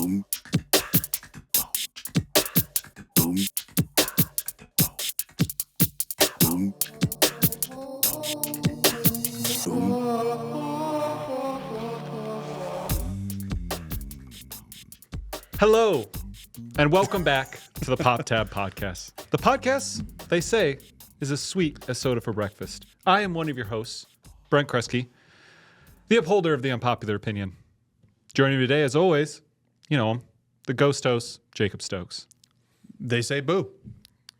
Boom. Boom. Boom. Boom. Hello, and welcome back to the Pop Tab Podcast. The podcast, they say, is as sweet as soda for breakfast. I am one of your hosts, Brent Kruscke, the upholder of the unpopular opinion. Joining me today, as always, you know him, the ghost host, Jacob Stokes. They say boo.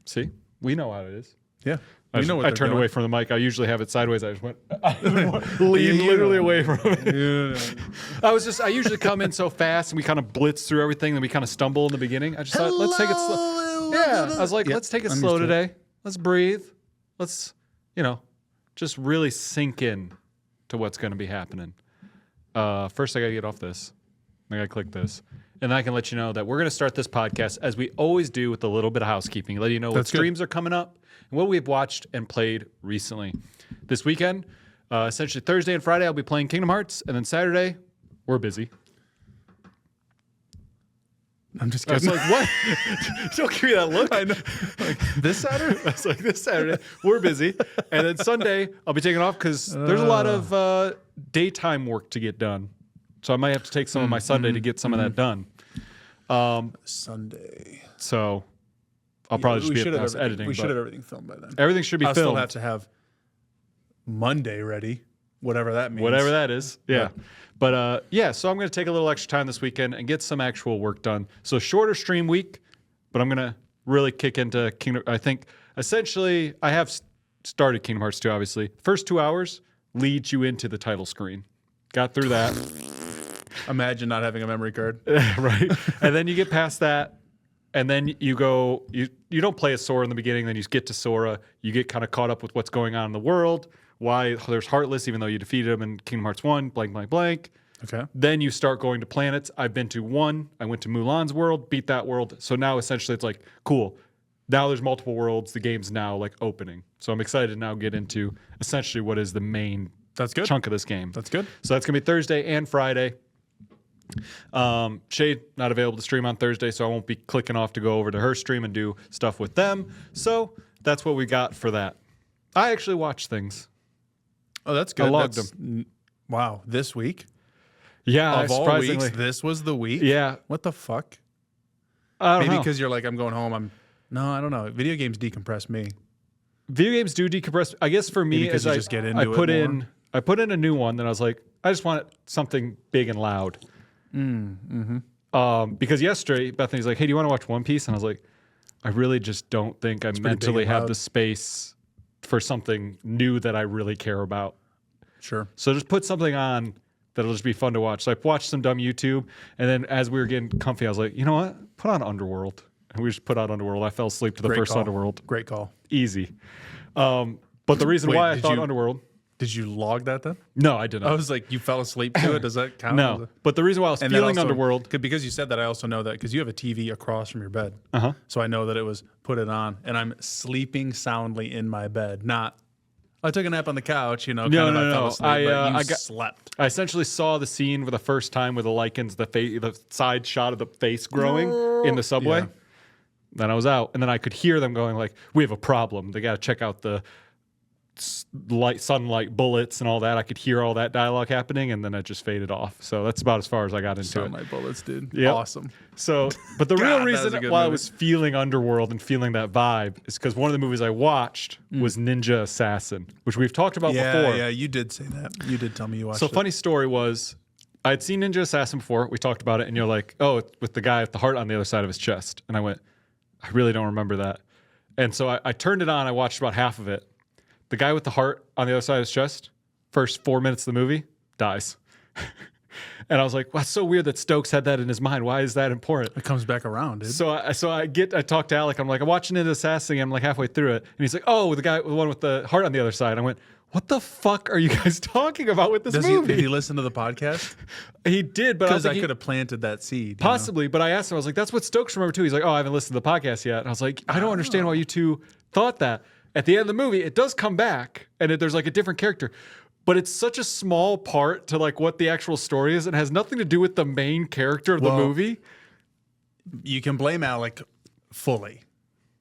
See? We know how it is. Yeah. I turned away from the mic. I usually have it sideways. I just went, leaned literally away from it. I usually come in so fast and we kind of blitz through everything, then we kind of stumble in the beginning. I just thought, let's take it slow. Yeah. I was like, let's take it slow today. Let's breathe. Let's, just really sink in to what's going to be happening. First, I got to get off this. I got to click this. And I can let you know that we're going to start this podcast as we always do with a little bit of housekeeping. Let you know what streams are coming up and what we've watched and played recently. This weekend, essentially Thursday and Friday, I'll be playing Kingdom Hearts. And then Saturday, we're busy. I'm just kidding. I was like, what? Don't give me that look. I know. Like, this Saturday? I was like, this Saturday, we're busy. And then Sunday, I'll be taking off because there's a lot of daytime work to get done. So I might have to take some of my Sunday to get some of that done. Sunday. So I'll probably just be at house editing. We should have everything filmed by then. Everything should be I'll filmed. still have to have Monday ready, whatever that means. Whatever that is. Yeah. But so I'm going to take a little extra time this weekend and get some actual work done. So shorter stream week, but I'm going to really kick into Kingdom. I think essentially I have started Kingdom Hearts 2, obviously. First 2 hours leads you into the title screen. Got through that. Imagine not having a memory card. Right. And then you get past that. And then you go, you don't play as Sora in the beginning, then you get to Sora. You get kind of caught up with what's going on in the world, why there's Heartless, even though you defeated him in Kingdom Hearts 1, blank, blank, blank. Okay. Then you start going to planets. I've been to one. I went to Mulan's world, beat that world. So now essentially it's like, cool. Now there's multiple worlds. The game's now like opening. So I'm excited to now get into essentially what is the main chunk of this game. That's good. So that's going to be Thursday and Friday. Shade not available to stream on Thursday, so I won't be clicking off to go over to her stream and do stuff with them. So that's what we got for that. I actually watched things. Oh, that's good. I logged them. Wow, this week? Yeah, of all weeks, this was the week? Yeah. What the fuck? I don't know. Maybe because you're like, I'm going home. I don't know. Video games decompress me. Video games do decompress. I guess for me, as I just get into it I put in a new one, then I was like, I just want something big and loud. Because yesterday Bethany's like, hey, do you want to watch One Piece? And I was like, I really just don't think I mentally have the space for something new that I really care about. Sure. So just put something on that'll just be fun to watch. So I watched some dumb YouTube, and then as we were getting comfy, I was like, you know what? Put on Underworld. And we just put out Underworld. I fell asleep to the first Underworld. Great call. Easy. But the reason why I thought Underworld... Did you log that then? No, I didn't. I was like, you fell asleep to it? Does that count? No. But the reason why I was feeling Underworld... Because you said that, I also know that because you have a TV across from your bed. Uh-huh. So I know that it was put it on, and I'm sleeping soundly in my bed. Not, I took a nap on the couch, I fell asleep, but you slept. I essentially saw the scene for the first time where the lichens, the side shot of the face growing in the subway. Yeah. Then I was out, and then I could hear them going like, we have a problem. They got to check out the sunlight bullets and all that. I could hear all that dialogue happening, and then it just faded off. So that's about as far as I got into sunlight bullets, dude. Yep. Awesome. So, but the real reason why I was feeling Underworld and feeling that vibe is because one of the movies I watched was Ninja Assassin, which we've talked about before. Yeah, you did say that. You did tell me you watched it. So funny story was, I had seen Ninja Assassin before. We talked about it, and you're like, oh, it's with the guy with the heart on the other side of his chest. And I went, I really don't remember that. And so I turned it on. I watched about half of it. The guy with the heart on the other side of his chest, first 4 minutes of the movie, dies. And I was like, well, that's so weird that Stokes had that in his mind. Why is that important? It comes back around, dude. So I talked to Alec. I'm like, I'm watching Ninja Assassin. I'm like halfway through it. And he's like, oh, the one with the heart on the other side. I went, what the fuck are you guys talking about with this movie? Did he listen to the podcast? He did, but because I could have planted that seed. Possibly, but I asked him, I was like, that's what Stokes remember too. He's like, oh, I haven't listened to the podcast yet. And I was like, I don't understand why you two thought that. At the end of the movie, it does come back, and there's like a different character. but it's such a small part to like what the actual story is. It has nothing to do with the main character of the movie. You can blame Alec fully,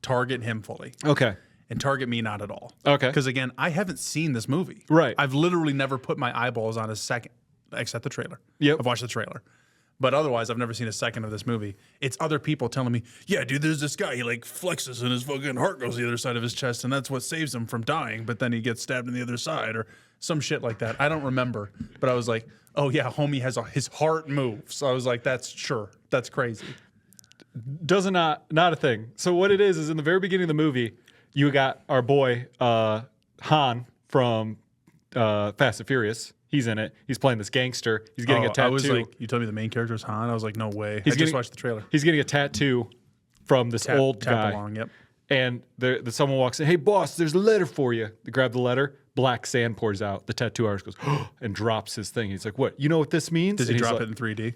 target him fully. Okay. And target me not at all. Okay. Because again, I haven't seen this movie. Right. I've literally never put my eyeballs on a second, except the trailer. Yep. I've watched the trailer. But otherwise, I've never seen a second of this movie. It's other people telling me, yeah, dude, there's this guy. He like flexes and his fucking heart goes to the other side of his chest, and that's what saves him from dying. But then he gets stabbed on the other side or some shit like that. I don't remember. But I was like, oh, yeah, homie has his heart moves. So I was like, that's crazy. Not a thing. So what it is in the very beginning of the movie, you got our boy Han from Fast and Furious. He's in it. He's playing this gangster. He's getting a tattoo. I was like, you told me the main character is Han. I was like, no way. I just watched the trailer. He's getting a tattoo from this old guy. Along, yep. And someone walks in. Hey, boss, there's a letter for you. They grab the letter. Black sand pours out. The tattoo artist goes and drops his thing. He's like, what? You know what this means? Does he drop it in 3D?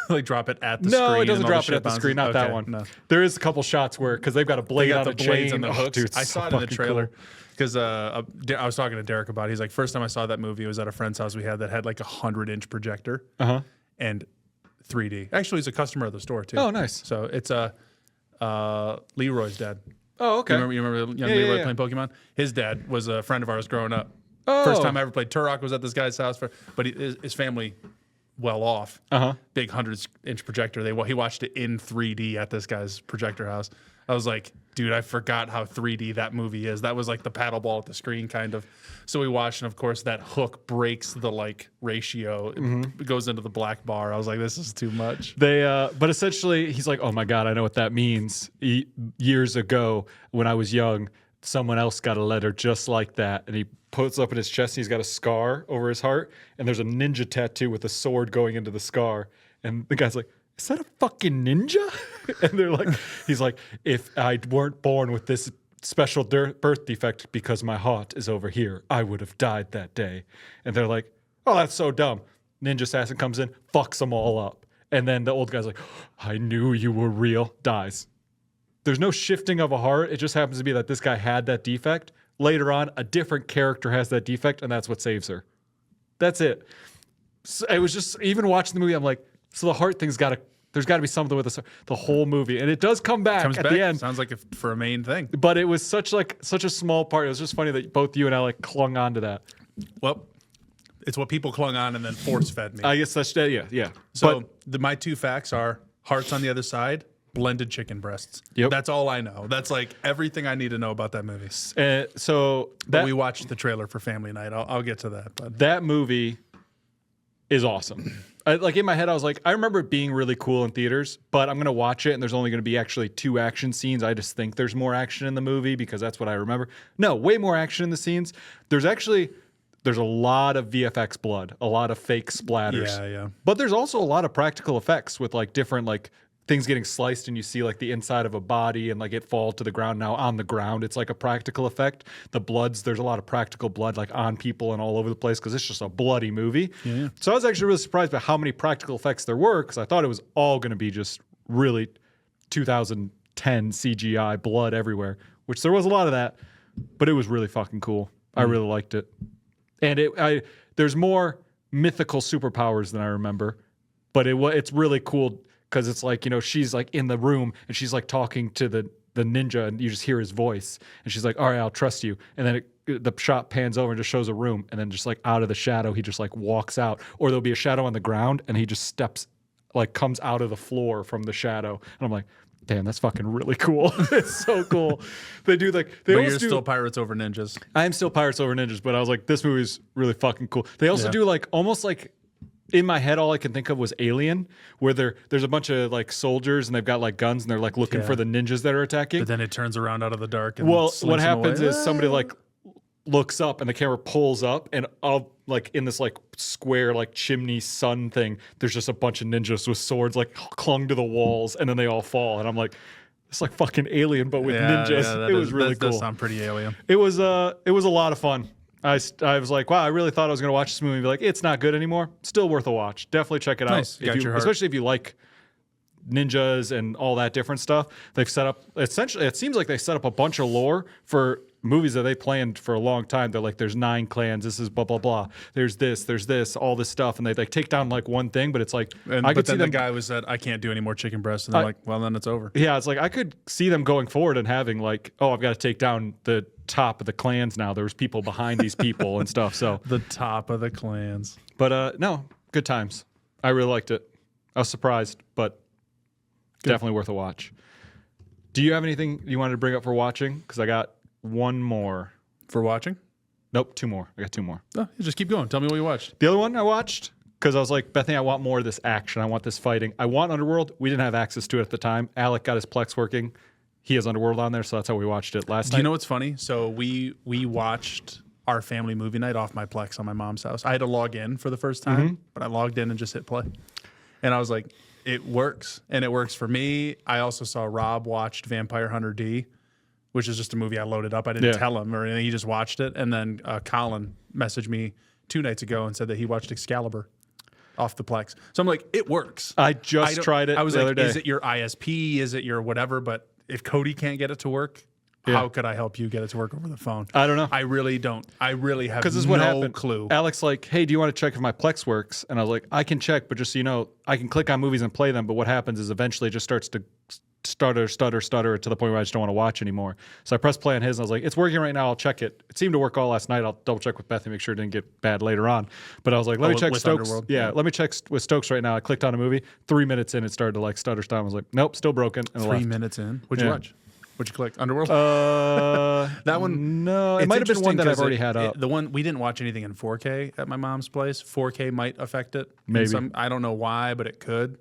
Like drop it at the screen? No, it doesn't drop it at the screen. Not that one. No. There is a couple shots where, because they've got a blade on a chain. And the hooks. Dude, I saw it in the trailer. Because I was talking to Derek about it. He's like, first time I saw that movie, it was at a friend's house we had that had like a 100-inch projector and 3D. Actually, he's a customer of the store too. Oh, nice. So it's Leroy's dad. Oh, okay. You remember young Leroy playing Pokemon? His dad was a friend of ours growing up. Oh. First time I ever played Turok was at this guy's house. But his family, well off. Big 100-inch projector. He watched it in 3D at this guy's projector house. I was like, dude, I forgot how 3D that movie is. That was like the paddle ball at the screen kind of. So we watched, and of course that hook breaks the like ratio. It goes into the black bar. I was like, this is too much. But essentially he's like, oh my God, I know what that means. Years ago when I was young, someone else got a letter just like that. And he puts up in his chest, and he's got a scar over his heart. And there's a ninja tattoo with a sword going into the scar. And the guy's like, is that a fucking ninja? And they're like, he's like, if I weren't born with this special birth defect because my heart is over here, I would have died that day. And they're like, oh, that's so dumb. Ninja assassin comes in, fucks them all up. And then the old guy's like, I knew you were real, dies. There's no shifting of a heart. It just happens to be that this guy had that defect. Later on, a different character has that defect, and that's what saves her. That's it. So it was just, even watching the movie, I'm like, so the heart thing's there's got to be something with the whole movie. And it does come back at the end. Sounds like for a main thing. But it was such a small part. It was just funny that both you and I clung on to that. Well, it's what people clung on and then force fed me. I guess that's, yeah. So my two facts are hearts on the other side, blended chicken breasts. Yep. That's all I know. That's like everything I need to know about that movie. But we watched the trailer for family night. I'll get to that. But that movie is awesome. In my head, I was like, I remember it being really cool in theaters, but I'm going to watch it, and there's only going to be actually 2 action scenes. I just think there's more action in the movie because that's what I remember. No, way more action in the scenes. There's a lot of VFX blood, a lot of fake splatters. Yeah. But there's also a lot of practical effects with different things getting sliced, and you see the inside of a body and it fall to the ground. Now on the ground, it's like a practical effect. The bloods, there's a lot of practical blood on people and all over the place because it's just a bloody movie. Yeah. So I was actually really surprised by how many practical effects there were because I thought it was all going to be just really 2010 CGI blood everywhere, which there was a lot of that, but it was really fucking cool. I really liked it. And there's more mythical superpowers than I remember, but it's really cool because it's she's in the room and she's talking to the ninja and you just hear his voice and she's like, all right, I'll trust you. And then the shot pans over and just shows a room and then just out of the shadow, he just walks out, or there'll be a shadow on the ground and he just steps, comes out of the floor from the shadow. And I'm like, damn, that's fucking really cool. It's so cool. They do but you're still Pirates over Ninjas. I am still Pirates over Ninjas, but I was like, this movie's really fucking cool. They also do almost in my head, all I can think of was Alien, where there's a bunch of soldiers and they've got guns and they're looking for the ninjas that are attacking. But then it turns around out of the dark. And what happens is somebody looks up and the camera pulls up and in this square chimney sun thing, there's just a bunch of ninjas with swords clung to the walls and then they all fall. And I'm like, it's fucking Alien, but with ninjas. Yeah, it was really cool. That does sound pretty Alien. It was a lot of fun. I was like, wow, I really thought I was going to watch this movie and be like, it's not good anymore. Still worth a watch. Definitely check it out. Especially if you like ninjas and all that different stuff. They've set up, essentially, it seems like they set up a bunch of lore for movies that they planned for a long time. They're like, there's 9 clans. This is blah blah blah. There's this, all this stuff, and they like take down like one thing, but it's like But then the guy was said, I can't do any more chicken breasts, and they're like, well, then it's over. Yeah, it's like I could see them going forward and having like, oh, I've got to take down the top of the clans now. There's people behind these people and stuff. So The top of the clans. but no, good times. I really liked it. I was surprised, but definitely worth a watch. Do you have anything you wanted to bring up for watching? Because I got one more. For watching? Nope, 2 more. I got 2 more. Oh, just keep going. Tell me what you watched. The other one I watched, because I was like, Bethany, I want more of this action. I want this fighting. I want Underworld. We didn't have access to it at the time. Alec got his Plex working. He has Underworld on there, so that's how we watched it last night. Do you know what's funny? So we watched our family movie night off my Plex on my mom's house. I had to log in for the first time, but I logged in and just hit play. And I was like, it works, and it works for me. I also saw Rob watched Vampire Hunter D, which is just a movie I loaded up. I didn't tell him or anything. He just watched it. And then Colin messaged me 2 nights ago and said that he watched Excalibur off the Plex. So I'm like, it works. I just tried it I was the like, other day. is it your ISP? Is it your whatever? But if Cody can't get it to work, how could I help you get it to work over the phone? I don't know. I really don't. I really have Because this is no what happened. clue. Alex like, hey, do you want to check if my Plex works? And I was like, I can check, but just so you know, I can click on movies and play them. But what happens is eventually it just starts to stutter to the point where I just don't want to watch anymore. So I pressed play on his, and I was like, it's working right now. I'll check it. It seemed to work all last night. I'll double check with Bethany, make sure it didn't get bad later on. But I was like, let me check with Stokes. Underworld? Yeah, let me check with Stokes right now. I clicked on a movie. 3 minutes in, it started to like stutter. I was like, nope, still broken. And 3 minutes in. What'd you watch? What'd you click? Underworld? That one. No, it might have been one that I've already had up. The one we didn't watch anything in 4K at my mom's place. 4K might affect it. Maybe. I don't know why, but it could.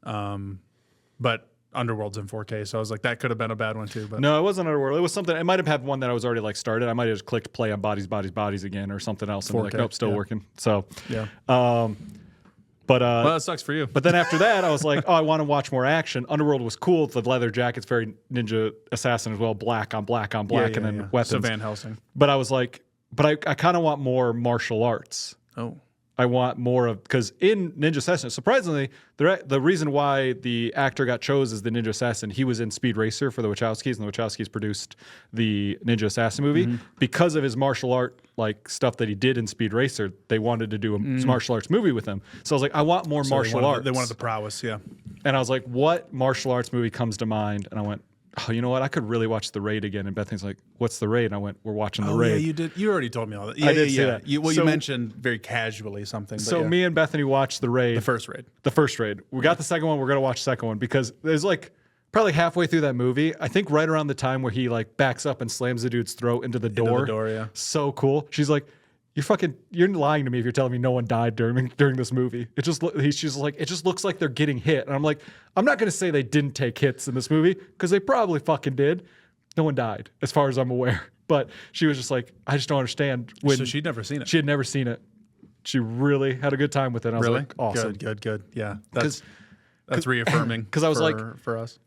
But Underworld's in 4K, so I was like, that could have been a bad one too. But No, it wasn't Underworld. It was something. It might have had one that I was already like started. I might have just clicked play on Bodies again or something else, and be like, 4K, nope, still working. So yeah. But Well, that sucks for you. but then after that, I was like, oh, I want to watch more action. Underworld was cool. The leather jacket's very Ninja Assassin as well, black on black on black, and then weapons. So Van Helsing. But I was like, but I kind of want more martial arts. Oh. I want more of, because in Ninja Assassin, surprisingly, the reason why the actor got chose as the Ninja Assassin, he was in Speed Racer for the Wachowskis, and the Wachowskis produced the Ninja Assassin movie. Because of his martial art like stuff that he did in Speed Racer, they wanted to do a martial arts movie with him. So I was like, I want more martial arts. They wanted the prowess, yeah. And I was like, what martial arts movie comes to mind? And I went, oh, you know what? I could really watch The Raid again. And Bethany's like, what's The Raid? And I went, we're watching The Raid. Yeah, you did. You already told me all that. Yeah, I did say that. You So- mentioned very casually something. But So me and Bethany watched The Raid. the first raid. The first Raid. We got the second one. We're going to watch the second one because there's like probably halfway through that movie, I think right around the time where he like backs up and slams the dude's throat into the door. the door, yeah. So cool. She's like, you're lying to me if you're telling me no one died during this movie. She's like, it just looks like they're getting hit. And I'm like, I'm not going to say they didn't take hits in this movie because they probably fucking did. No one died as far as I'm aware. But she was just like, I just don't understand. So she'd never seen it. She had never seen it. She really had a good time with it. And I was Really? like, awesome. Good. Yeah. That's reaffirming. 'cause I was like, for us.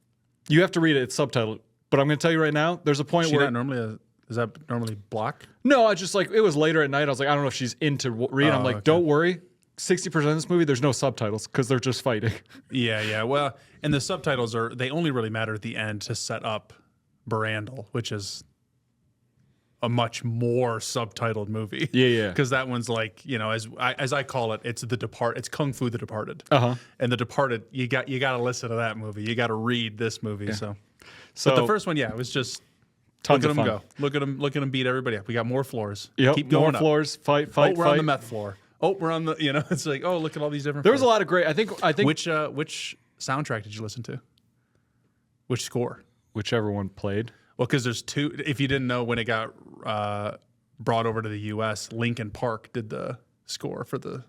You have to read it. It's subtitled. But I'm going to tell you right now, there's a point Is she where... not normally is that normally block? No, I just like, it was later at night. I was like, I don't know if she's into read. I'm like, okay. don't worry. 60% of this movie, there's no subtitles because they're just fighting. Yeah. Well, and the subtitles they only really matter at the end to set up Barandal, which is a much more subtitled movie. Yeah. Because that one's like, as I call it, it's It's Kung Fu: The Departed. Uh-huh. And The Departed, you got to listen to that movie. You got to read this movie. Yeah. So So but the first one, it was just tons look of at them fun. go. Look at them beat everybody up. We got more floors. Yep, Keep going more up. floors. Fight. Oh, we're on the meth floor. Oh, we're on the. It's like, oh, look at all these different. There was a floors. lot of great. I think Which soundtrack did you listen to? Which score? whichever one played. Well, because there's two. If you didn't know, when it got brought over to the U.S., Linkin Park did the score for the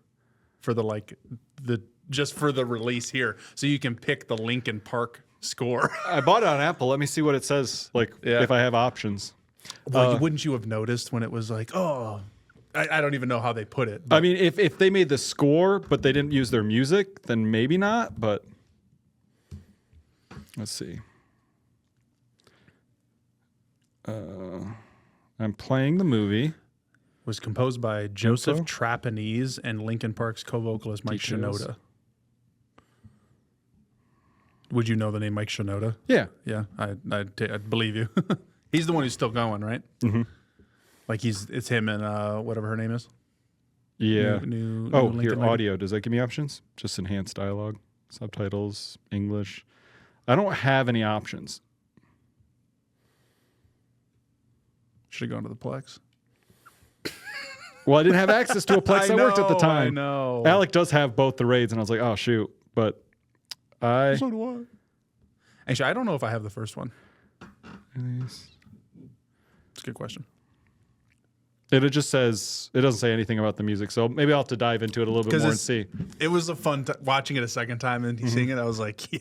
just for the release here, so you can pick the Linkin Park score. I bought it on Apple. Let me see what it says. Like if I have options. Well, wouldn't you have noticed when it was like, oh, I don't even know how they put it. But I mean, if they made the score, but they didn't use their music, then maybe not. But let's see. I'm playing the movie. was composed by Joseph Trapanese and Linkin Park's co-vocalist Mike Details. Shinoda. Would you know the name Mike Shinoda? Yeah. Yeah, I believe you. He's the one who's still going, right? Mm-hmm. Like it's him and whatever her name is. Yeah. New Here, Lincoln audio. Does that give me options? Just enhanced dialogue, subtitles, English. I don't have any options. Should have gone to the Plex. Well, I didn't have access to a Plex. I worked at the time. I know. Alec does have both the raids, and I was like, oh, shoot. But So do I. Actually, I don't know if I have the first one. It's a good question. It just says, it doesn't say anything about the music. So maybe I'll have to dive into it a little bit more and see. It was a fun watching it a second time and seeing it. I was like, yeah,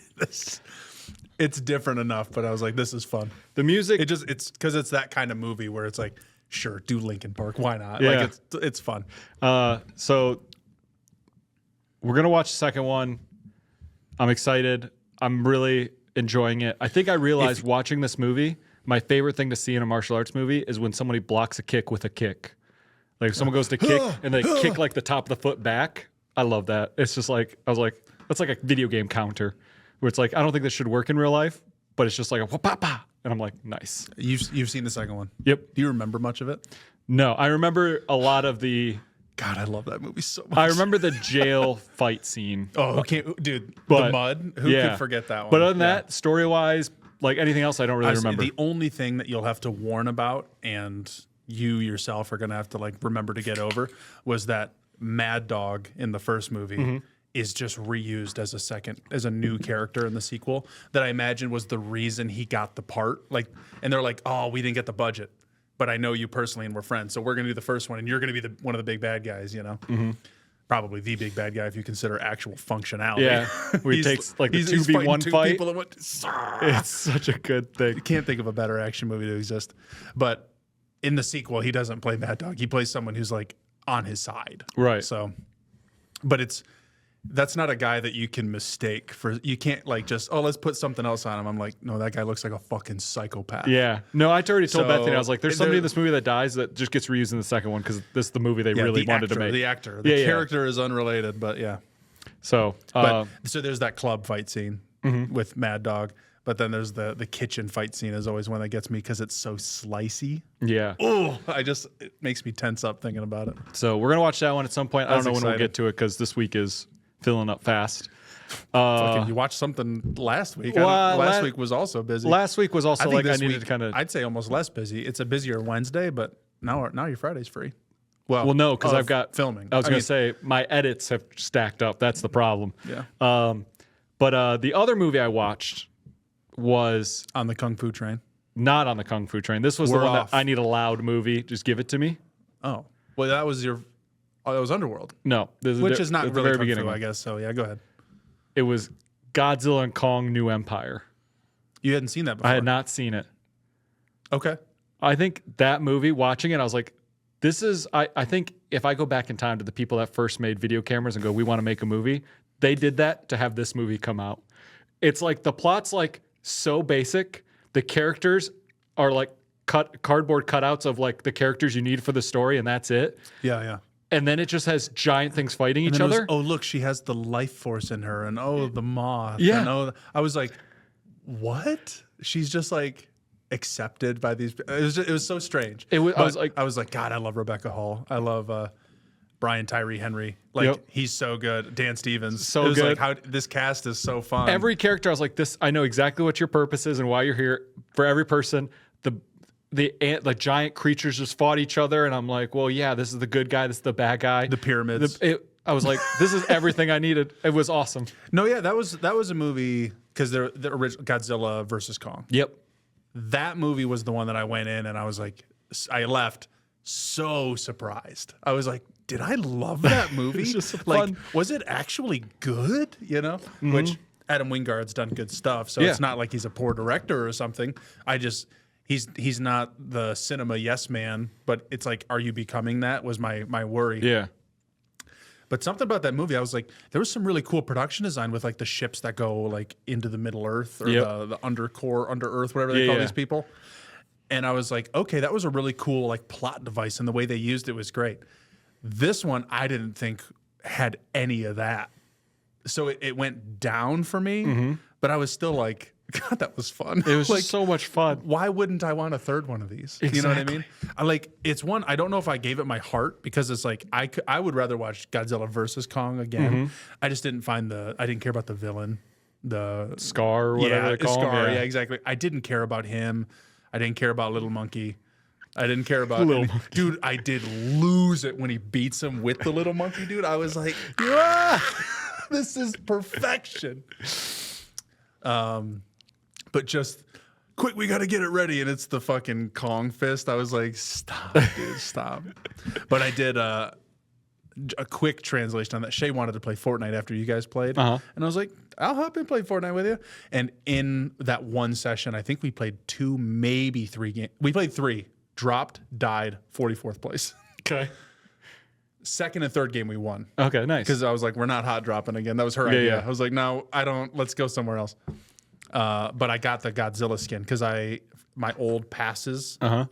it's different enough, but I was like, this is fun. The music. It's because it's that kind of movie where it's like, sure, do Linkin Park. Why not? Yeah. Like it's fun. So we're going to watch the second one. I'm excited. I'm really enjoying it. I think I realized watching this movie, my favorite thing to see in a martial arts movie is when somebody blocks a kick with a kick. Like if someone goes to kick and they kick like the top of the foot back. I love that. It's just like, I was like, that's like a video game counter where it's like, I don't think this should work in real life, but it's just like a wha-pa-pa. And I'm like, nice. You've seen the second one? Yep. Do you remember much of it? No, I remember a lot of the... God, I love that movie so much. I remember the jail fight scene. Oh, okay. Dude, But, the mud? Who could forget that one? But other than that, story-wise, like anything else, I don't really remember. The only thing that you'll have to warn about, and you yourself are going to have to like remember to get over, was that Mad Dog in the first movie is just reused as a new character in the sequel that I imagine was the reason he got the part. Like, and they're like, oh, we didn't get the budget, but I know you personally and we're friends, so we're going to do the first one, and you're going to be one of the big bad guys, you know? Probably the big bad guy if you consider actual functionality. Yeah, where he takes like the 2v1 fight. People and It's such a good thing. You can't think of a better action movie to exist. But in the sequel, he doesn't play Mad Dog. He plays someone who's like on his side. Right. So, but that's not a guy that you can mistake for. You can't like just, oh, let's put something else on him. I'm like, no, that guy looks like a fucking psychopath. Yeah. No, I already told So, Bethany, I was like, there's somebody in this movie that dies that just gets reused in the second one because this is the movie they really wanted to make. The actor. The character is unrelated, but yeah. So, So there's that club fight scene with Mad Dog. But then there's the kitchen fight scene is always one that gets me because it's so slicey. yeah. Oh, it makes me tense up thinking about it. So we're going to watch that one at some point. I don't know when we'll exciting. get to it because this week is filling up fast. Fucking, you watched something last week. Well, last week was also busy. Last week was also like I this needed week, to kind of... I'd say almost less busy. It's a busier Wednesday, but now your Friday's free. Well, no, because I've got... filming. I was going to say, my edits have stacked up. That's the problem. Yeah. But the other movie I watched was... On the Kung Fu train. Not on the Kung Fu train. This was We're the one off. that I need a loud movie. Just give it to me. Oh. Well, that was that was Underworld. No. Which is not the really very Kung beginning Fu, one. I guess. So, yeah, go ahead. It was Godzilla and Kong New Empire. You hadn't seen that before? I had not seen it. Okay. I think that movie, watching it, I was like, this is, I think if I go back in time to the people that first made video cameras and go, we want to make a movie, they did that to have this movie come out. It's like the plot's like so basic. The characters are like cardboard cutouts of like the characters you need for the story, and that's it. Yeah, yeah. And then it just has giant things fighting each And then it was, other. oh, look, she has the life force in her, and oh, the moth. Yeah. And, oh, I was like, what? She's just like accepted by these. It was so strange. I was like, God, I love Rebecca Hall. I love Brian Tyree Henry. Like Yep. he's so good. Dan Stevens. So it was good. Like how this cast is so fun. every character, I was like, this, I know exactly what your purpose is and why you're here. For every person, the giant creatures just fought each other, and I'm like, well, yeah, this is the good guy, this is the bad guy. The pyramids. I was like, this is everything I needed. It was awesome. No, yeah, that was a movie because the original Godzilla versus Kong. Yep. That movie was the one that I went in and I was like, I left so surprised. I was like, did I love that movie? It's just like, fun. was it actually good? You know, which Adam Wingard's done good stuff, so Yeah. it's not like he's a poor director or something. He's not the cinema yes man, but it's like, are you becoming that? Was my worry. Yeah. But something about that movie, I was like, there was some really cool production design with like the ships that go like into the Middle Earth or Yep. the under Earth, whatever they call Yeah. these people. And I was like, okay, that was a really cool like plot device, and the way they used it was great. This one, I didn't think had any of that. So it went down for me, but I was still like, God, that was fun. It was just so much fun. Why wouldn't I want a third one of these? You know what I mean? It's one, I don't know if I gave it my heart because it's like, I would rather watch Godzilla versus Kong again. I just didn't I didn't care about the villain. The Scar or whatever they call him. Scar, yeah, exactly. I didn't care about him. I didn't care about Little Monkey. I didn't care about Little Monkey. Dude, I did lose it when he beats him with the Little Monkey, dude. I was like, yeah, this is perfection. But just quick, we got to get it ready. And it's the fucking Kong fist. I was like, stop, dude, stop. But I did a quick translation on that. Shay wanted to play Fortnite after you guys played. And I was like, I'll hop in and play Fortnite with you. And in that one session, I think we played 2, maybe 3 games. We played 3, dropped, died, 44th place. Okay. Second and third game we won. Okay, nice. Because I was like, we're not hot dropping again. That was her idea. Yeah. I was like, no, let's go somewhere else. But I got the Godzilla skin because my old passes, what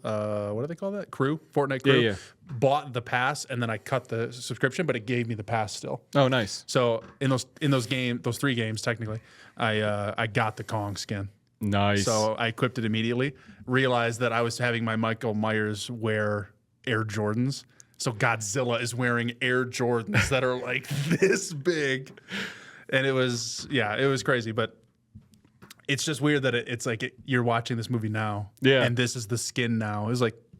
do they call that? Crew, Fortnite crew. Yeah. Bought the pass and then I cut the subscription, but it gave me the pass still. Oh, nice. So in those 3 games, technically, I got the Kong skin. Nice. So I equipped it immediately. Realized that I was having my Michael Myers wear Air Jordans. So Godzilla is wearing Air Jordans that are like this big, and it was crazy, but. It's just weird that it's like you're watching this movie now, and this is the skin now.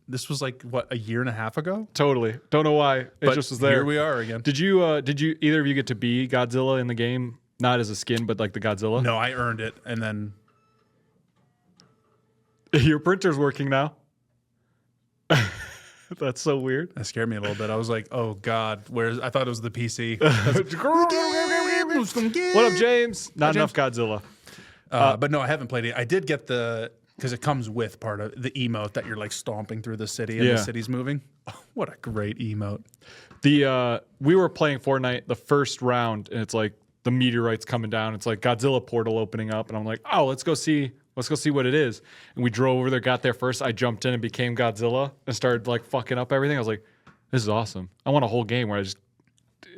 This was like what, a year and a half ago? Totally. Don't know why. It just was there. Here we are again. Did you either of you get to be Godzilla in the game? Not as a skin, but like the Godzilla? No, I earned it, and then your printer's working now. That's so weird. That scared me a little bit. I was like, oh God, I thought it was the PC. What up, James? Not enough Godzilla. But no, I haven't played it. I did get because it comes with part of the emote that you're like stomping through the city and the city's moving. Oh, what a great emote. We were playing Fortnite the first round, and it's like the meteorite's coming down. It's like Godzilla portal opening up, and I'm like, oh, let's go see what it is. And we drove over there, got there first. I jumped in and became Godzilla and started like fucking up everything. I was like, this is awesome. I want a whole game where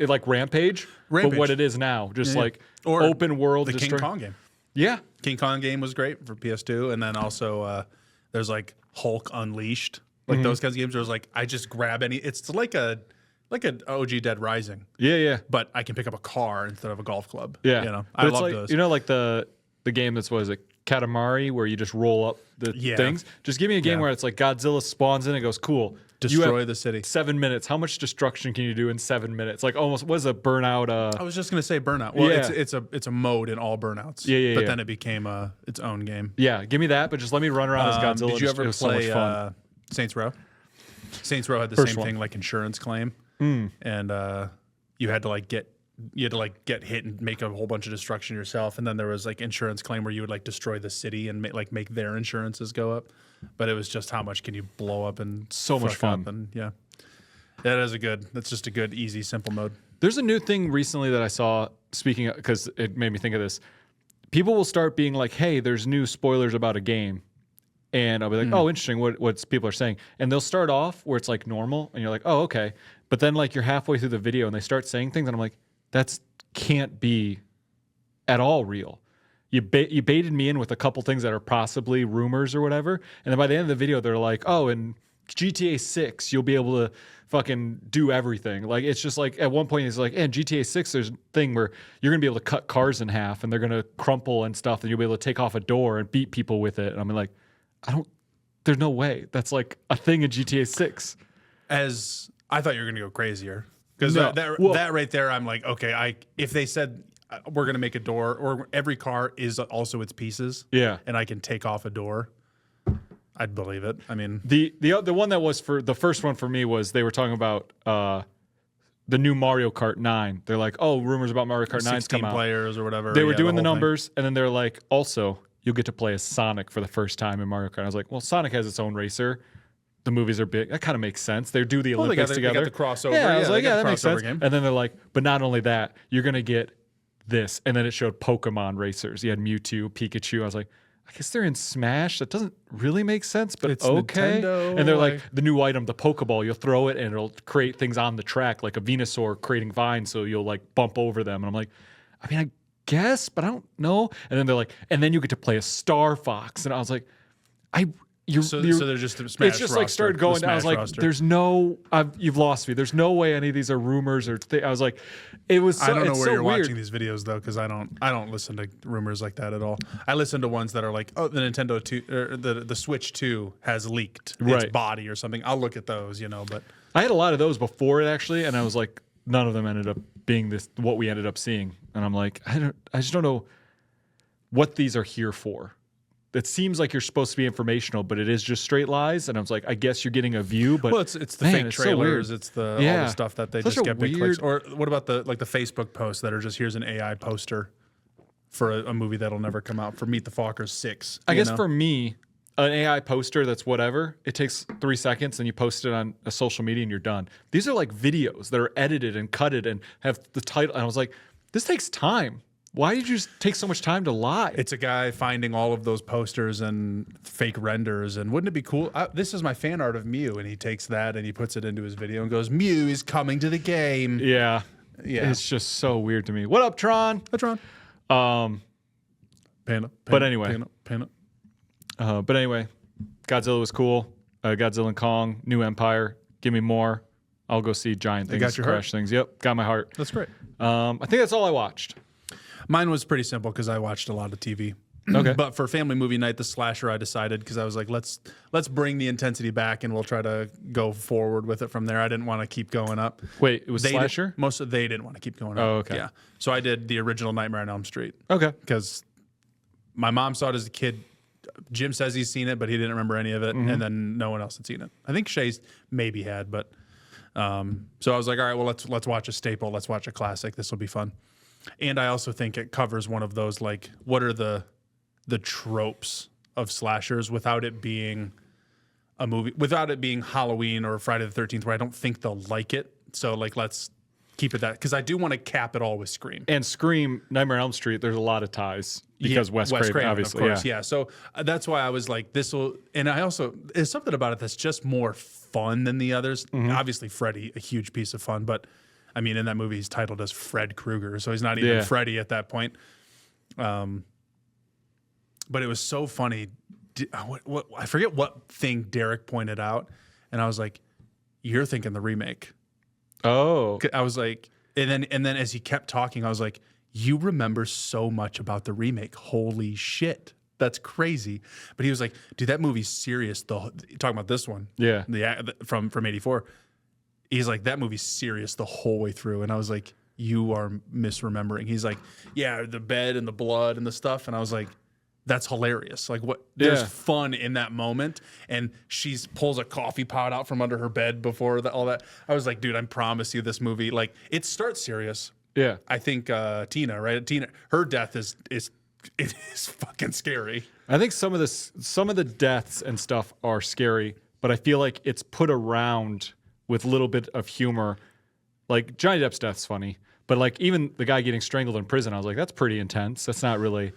like Rampage, but what it is now, just like or open world. The King Kong game. Yeah. King Kong game was great for PS2. And then also there's like Hulk Unleashed. Like those kinds of games where it's like, I just grab it's like an OG Dead Rising. Yeah. But I can pick up a car instead of a golf club. Yeah. You know, but I love like, those. You know, like the game that's, what is it, Katamari, where you just roll up the things? Just give me a game where it's like Godzilla spawns in and goes, cool. Destroy the city. 7 minutes. How much destruction can you do in 7 minutes? Like almost, what is a Burnout? I was just gonna say Burnout. Well, it's a mode in all Burnouts. But then it became its own game. Yeah, give me that, but just let me run around as Godzilla. Did you ever play so much fun. Saints Row? Saints Row had the same thing, like insurance claim, and you had to get hit and make a whole bunch of destruction yourself, and then there was like insurance claim where you would like destroy the city and make their insurances go up. But it was just how much can you blow up and so much fun. And that's just a good, easy, simple mode. There's a new thing recently that I saw, speaking because it made me think of this. People will start being like, hey, there's new spoilers about a game. And I'll be like, oh, interesting, what people are saying. And they'll start off where it's like normal, and you're like, oh, okay. But then like you're halfway through the video and they start saying things, and I'm like, that can't be at all real. You baited me in with a couple things that are possibly rumors or whatever, and then by the end of the video, they're like, "Oh, in GTA 6, you'll be able to fucking do everything." Like it's just like at one point, it's like, "In GTA 6, there's a thing where you're gonna be able to cut cars in half, and they're gonna crumple and stuff, and you'll be able to take off a door and beat people with it." And I'm like, there's no way that's like a thing in GTA 6. As I thought you were gonna go crazier because that right there, I'm like, okay, if they said. We're gonna make a door, or every car is also its pieces. Yeah, and I can take off a door. I'd believe it. I mean, the one that was for the first one for me was they were talking about the new Mario Kart 9. They're like, oh, rumors about Mario Kart 9's come out. 16 players or whatever. They were doing the numbers, and then they're like, also, you'll get to play as Sonic for the first time in Mario Kart. I was like, well, Sonic has its own racer. The movies are big. That kind of makes sense. They do the Olympics together. They got the crossover. Yeah, I was like, that makes sense. Game. And then they're like, but not only that, you're gonna get this, and then it showed Pokemon racers. You had Mewtwo, Pikachu. I was like, I guess they're in Smash. That doesn't really make sense, but it's okay. Nintendo, and they're like, the new item, the Pokeball, you'll throw it and it'll create things on the track, like a Venusaur creating vines, so you'll like bump over them. And I'm like, I mean, I guess, but I don't know. And then they're like, and then you get to play a Star Fox. And I was like, So they're just a Smash it's just like started going down. I was like, there's no, you've lost me. There's no way any of these are rumors or I was like, it was. So, I don't know it's where so you're weird. watching these videos though, because I don't listen to rumors like that at all. I listen to ones that are like, oh, the Nintendo 2 or the Switch 2 has leaked its body or something. I'll look at those, but I had a lot of those before it actually, and I was like, none of them ended up being what we ended up seeing, and I'm like, I just don't know what these are here for. It seems like you're supposed to be informational, but it is just straight lies. And I was like, I guess you're getting a view, but it's the fake trailers, so it's all the stuff that they just get big clicks. Or what about the Facebook posts that are just here's an AI poster for a movie that'll never come out, for Meet the Fockers 6? I guess for me, an AI poster that's whatever, it takes 3 seconds and you post it on a social media and you're done. These are like videos that are edited and cutted and have the title. And I was like, this takes time. Why did you just take so much time to lie? It's a guy finding all of those posters and fake renders. And wouldn't it be cool? This is my fan art of Mew. And he takes that and he puts it into his video and goes, Mew is coming to the game. Yeah. It's just so weird to me. What up, Tron? Hi, Tron. Panda. But anyway. Panda. But anyway, Godzilla was cool. Godzilla and Kong, New Empire. Give me more. I'll go see giant things, got your crash things. Yep, got my heart. That's great. I think that's all I watched. Mine was pretty simple because I watched a lot of TV. Okay. But for family movie night, the slasher, I decided because I was like, let's bring the intensity back and we'll try to go forward with it from there. I didn't want to keep going up. Wait, it was slasher? They didn't want to keep going up. Oh, okay. Yeah. So I did the original Nightmare on Elm Street. Okay. Because my mom saw it as a kid. Jim says he's seen it, but he didn't remember any of it. And then no one else had seen it. I think Shay's maybe had, but so I was like, all right, well, let's watch a staple. Let's watch a classic. This will be fun. And I also think it covers one of those, like, what are the tropes of slashers without it being a movie, without it being Halloween or Friday the 13th, where I don't think they'll like it. So, like, let's keep it that, because I do want to cap it all with Scream. And Scream, Nightmare on Elm Street, there's a lot of ties because Wes Craven, obviously. Of course, yeah. So that's why I was like, this will, and I also, there's something about it that's just more fun than the others. Obviously, Freddy, a huge piece of fun, but I mean, in that movie, he's titled as Fred Krueger, so he's not even Freddy at that point. But it was so funny. I forget what thing Derek pointed out, and I was like, "You're thinking the remake." Oh, I was like, and then as he kept talking, I was like, "You remember so much about the remake? Holy shit, that's crazy!" But he was like, "Dude, that movie's serious." Talking about this one, from '84. He's like, that movie's serious the whole way through. And I was like, you are misremembering. He's like, yeah, the bed and the blood and the stuff. And I was like, that's hilarious. Like, what? There's fun in that moment. And she pulls a coffee pot out from under her bed before all that. I was like, dude, I promise you this movie, like, it starts serious. Yeah. I think Tina, right? Tina, her death is fucking scary. I think some of the deaths and stuff are scary, but I feel like it's put around with a little bit of humor. Like, Johnny Depp's death's funny, but like even the guy getting strangled in prison, I was like, that's pretty intense. That's not really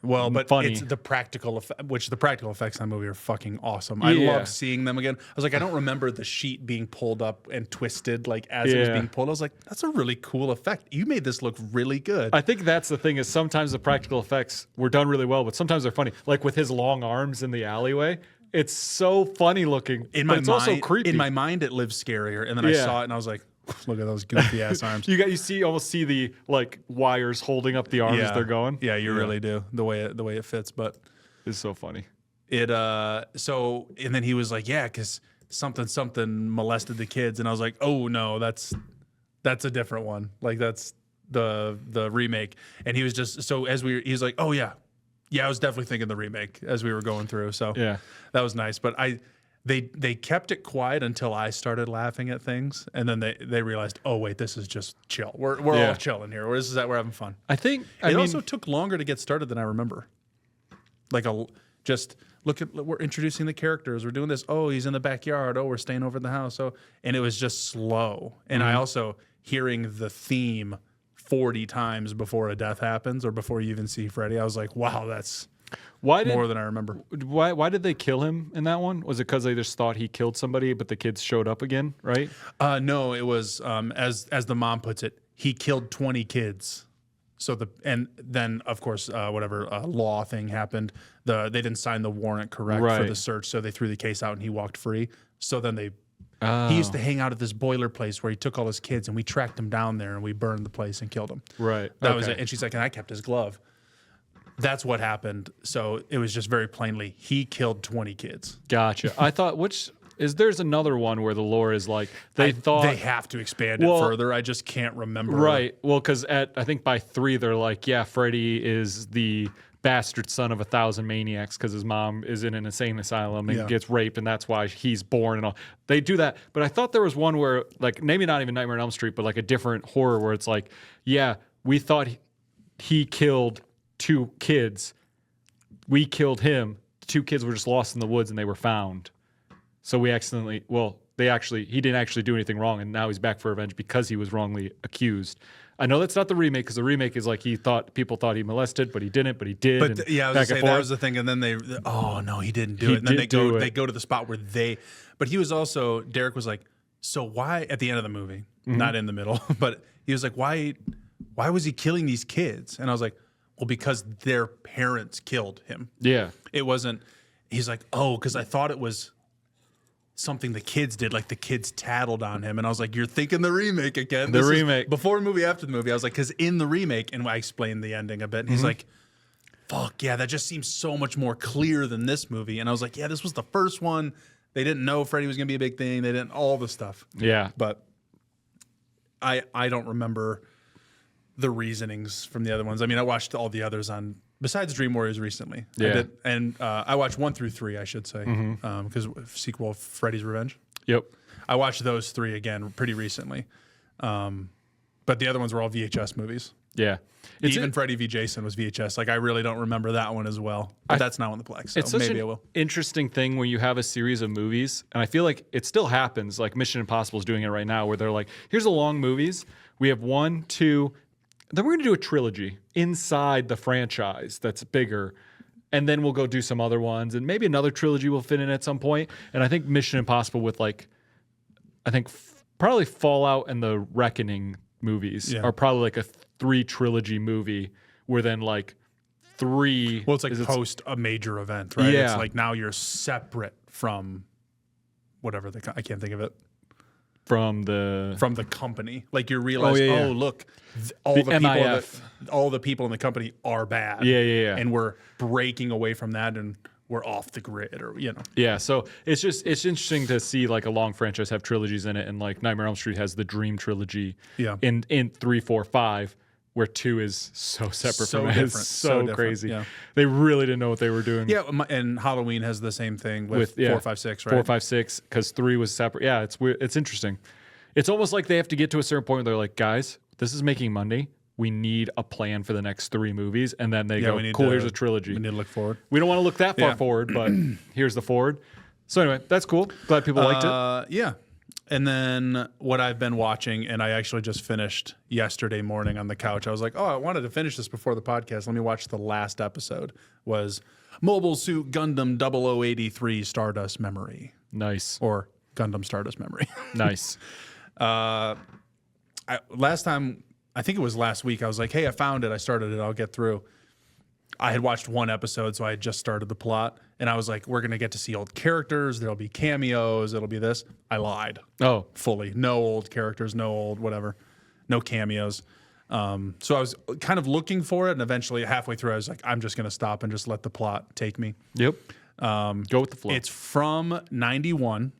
funny. It's the practical effects on the movie are fucking awesome. I love seeing them again. I was like, I don't remember the sheet being pulled up and twisted like as it was being pulled. I was like, that's a really cool effect. You made this look really good. I think that's the thing, is sometimes the practical effects were done really well, but sometimes they're funny. Like with his long arms in the alleyway. It's so funny looking, but it's also creepy. In my mind, it lives scarier. And then I saw it and I was like, look at those goofy ass arms. You almost see the like wires holding up the arms as they're going. Yeah, you really do. The way it fits, but it's so funny. And then he was like, yeah, because something molested the kids. And I was like, oh no, that's a different one. Like that's the remake. And he was just, so he's like, oh yeah. Yeah, I was definitely thinking the remake as we were going through. So that was nice. But they kept it quiet until I started laughing at things, and then they realized, oh wait, this is just chill. We're all chilling here. We're having fun. I think it also took longer to get started than I remember. Like just look at, we're introducing the characters. We're doing this. Oh, he's in the backyard. Oh, we're staying over at the house. So, and it was just slow. And I also hearing the theme 40 times before a death happens or before you even see Freddy. I was like, wow, that's more than I remember. Why did they kill him in that one? Was it because they just thought he killed somebody, but the kids showed up again, right? No, it was, as the mom puts it, he killed 20 kids. And then of course whatever law thing happened. They didn't sign the warrant correct for Right. the search, so they threw the case out and he walked free. So then he used to hang out at this boiler place where he took all his kids, and we tracked him down there and we burned the place and killed him. Right. That was it. And she's like, and I kept his glove. That's what happened. So it was just very plainly, he killed 20 kids. Gotcha. I thought, there's another one where the lore is like, they have to expand it further. I just can't remember. Right. Well, because I think by 3, they're like, yeah, Freddy is the bastard son of 1,000 maniacs because his mom is in an insane asylum and gets raped, and that's why he's born and all. They do that. But I thought there was one where, like, maybe not even Nightmare on Elm Street, but like a different horror where it's like, yeah, we thought he killed 2 kids. We killed him. The 2 kids were just lost in the woods and they were found. So he didn't actually do anything wrong, and now he's back for revenge because he was wrongly accused. I know that's not the remake, because the remake is like people thought he molested, but he didn't, but he did. But I was gonna say that was the thing, and then no, he didn't do it. And then they go to the spot where but he was also, Derek was like, so why at the end of the movie, not in the middle, but he was like, why was he killing these kids? And I was like, well, because their parents killed him. Yeah. It wasn't. He's like, oh, because I thought it was something the kids did, like the kids tattled on him, and I was like, you're thinking the remake again. The remake. Before the movie, after the movie, I was like, because in the remake, and I explained the ending a bit, and he's like, fuck yeah, that just seems so much more clear than this movie. And I was like, yeah, this was the first one. They didn't know Freddy was gonna be a big thing. They didn't, all the stuff. Yeah. But I don't remember the reasonings from the other ones. I mean, I watched all the others besides Dream Warriors recently. Yeah. I did, and I watched 1 through 3, I should say, because sequel Freddy's Revenge. Yep. I watched those 3 again pretty recently. But the other ones were all VHS movies. Yeah. Even Freddy v. Jason was VHS. Like, I really don't remember that one as well. But that's not on the Plex, so It's such maybe I an will. interesting thing when you have a series of movies, and I feel like it still happens. Like Mission Impossible is doing it right now, where they're like, here's the long movies. We have 1, 2, then we're going to do a trilogy inside the franchise that's bigger, and then we'll go do some other ones, and maybe another trilogy will fit in at some point. And I think Mission Impossible with probably Fallout and the Reckoning movies are probably like a 3 trilogy movie, where then like 3. Well, it's like post a major event, right? Yeah. It's like now you're separate from whatever I can't think of it. From the company, like you realize, look, all the people in the company are bad. Yeah. And we're breaking away from that, and we're off the grid, or Yeah, so it's interesting to see like a long franchise have trilogies in it, and like Nightmare on Elm Street has the Dream trilogy. Yeah. In 3, 4, 5, where 2 is so separate from it. It's so crazy. Yeah. They really didn't know what they were doing. Yeah, and Halloween has the same thing with 4, 5, 6, right? 4, 5, 6, because 3 was separate. Yeah, it's weird. It's interesting. It's almost like they have to get to a certain point where they're like, guys, this is making money. We need a plan for the next 3 movies. And then they go, cool, here's a trilogy. We need to look forward. We don't want to look that far forward, but here's the forward. So anyway, that's cool. Glad people liked it. Yeah. And then what I've been watching, and I actually just finished yesterday morning on the couch. I was like, I wanted to finish this before the podcast. Let me watch the last episode. Was Mobile Suit Gundam 0083 Stardust Memory. Nice. Or Gundam Stardust Memory. Nice. Last time, I think it was last week, I was like, hey, I found it. I started it. I'll get through. I had watched 1 episode, so I had just started the plot. And I was like, we're going to get to see old characters. There'll be cameos. It'll be this. I lied. Oh. Fully. No old characters, no old whatever. No cameos. So I was kind of looking for it, and eventually halfway through, I was like, I'm just going to stop and just let the plot take me. Yep. Go with the flow. It's from 91.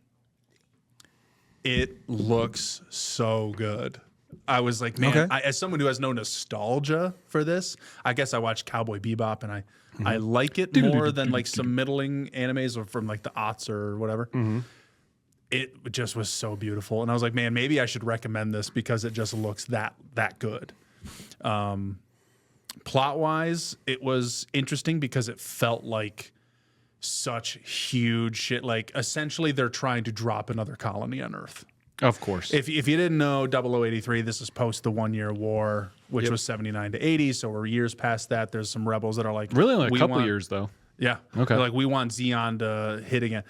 It looks so good. I was like, man, as someone who has no nostalgia for this, I guess I watched Cowboy Bebop, and I like it more than like some middling animes or from like the aughts or whatever. It just was so beautiful. And I was like, man, maybe I should recommend this because it just looks that good. Plot-wise, it was interesting because it felt like such huge shit. Like, essentially, they're trying to drop another colony on Earth. Of course. If you didn't know, 0083, this is post the 1 year war, which was 79 to 80. So we're years past that. There's some rebels that are like, really only a couple years, though. Yeah. Okay. They're like, we want Xeon to hit again.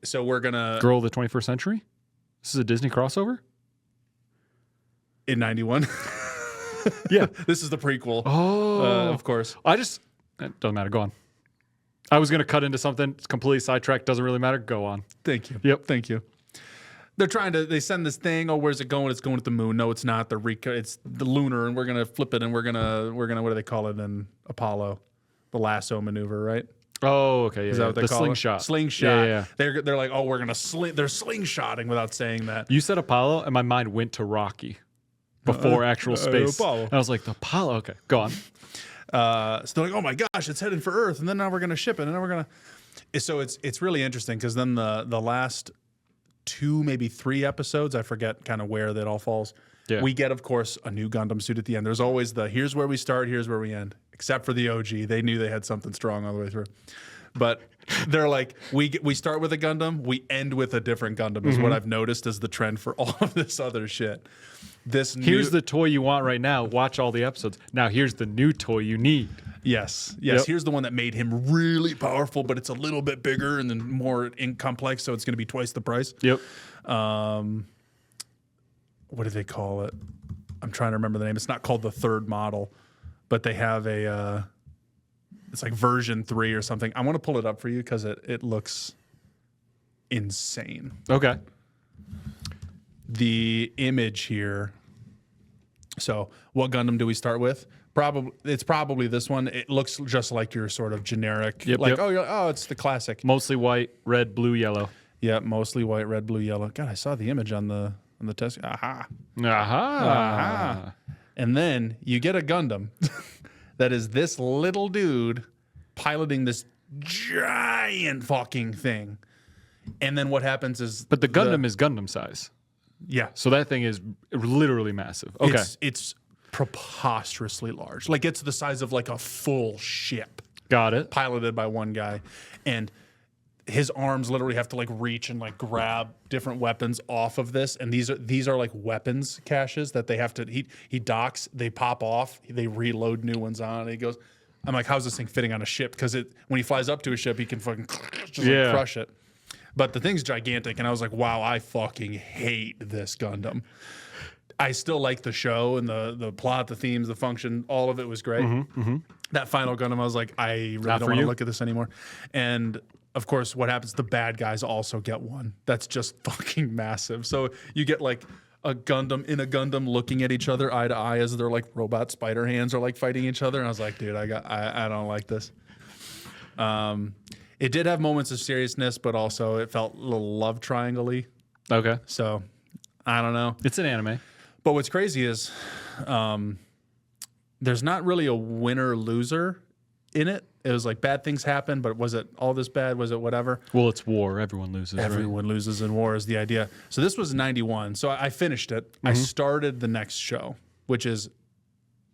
So we're going to. Girl of the 21st Century? This is a Disney crossover? In 91. Yeah. This is the prequel. Oh. Of course. It doesn't matter. Go on. I was going to cut into something. It's completely sidetracked. Doesn't really matter. Go on. Thank you. Yep. Thank you. They send this thing. Oh, where's it going? It's going to the moon. No, it's not. It's the lunar, and we're gonna flip it, and we're gonna what do they call it in Apollo? The lasso maneuver, right? Oh, okay. Yeah, Is that what they the call slingshot. it? Slingshot. Yeah. They're like, oh, we're gonna they're slingshotting without saying that. You said Apollo, and my mind went to Rocky before actual space. Apollo. And I was like, the Apollo. Okay, go on. So they're like, oh my gosh, it's headed for Earth, and then now we're gonna ship it, and then we're gonna. So it's really interesting because then the last 2, maybe 3 episodes, I forget kind of where that all falls. Yeah. We get, of course, a new Gundam suit at the end. There's always here's where we start, here's where we end. Except for the OG, they knew they had something strong all the way through. But they're like, we start with a Gundam, we end with a different Gundam. Is what I've noticed is the trend for all of this other shit. Here's the toy you want right now. Watch all the episodes. Now here's the new toy you need. Yes. Yep. Here's the one that made him really powerful, but it's a little bit bigger and then more complex, so it's going to be twice the price. Yep. What do they call it? I'm trying to remember the name. It's not called the third model, but they have it's like version 3 or something. I want to pull it up for you because it looks insane. Okay. The image here. So what Gundam do we start with? It's probably this one. It looks just like your sort of generic, Yep. oh, it's the classic. Mostly white, red, blue, yellow. Yeah, mostly white, red, blue, yellow. God, I saw the image on the test. Aha. Aha. And then you get a Gundam that is this little dude piloting this giant fucking thing. And then what happens is But the Gundam is Gundam size. yeah. So that thing is literally massive. Okay. It's preposterously large. Like it's the size of like a full ship. Got it. Piloted by one guy, and his arms literally have to like reach and like grab different weapons off of this. And these are like weapons caches that they have to. He docks, they pop off, they reload new ones on. And he goes, I'm like, how's this thing fitting on a ship? Because when he flies up to a ship, he can fucking just like crush it. But the thing's gigantic, and I was like, wow, I fucking hate this Gundam. I still like the show and the plot, the themes, the function, all of it was great. That final Gundam, I was like, I really don't want to look at this anymore. And of course, what happens? The bad guys also get one. That's just fucking massive. So you get like a Gundam in a Gundam looking at each other eye to eye as their like robot spider hands are like fighting each other. And I was like, dude, I don't like this. It did have moments of seriousness, but also it felt a little love triangle-y. Okay. So I don't know. It's an anime. But what's crazy is there's not really a winner loser in it. It was like bad things happen, but was it all this bad? Was it whatever? Well, it's war. Everyone loses. Everyone loses in war is the idea. So this was 91. So I finished it. I started the next show, which is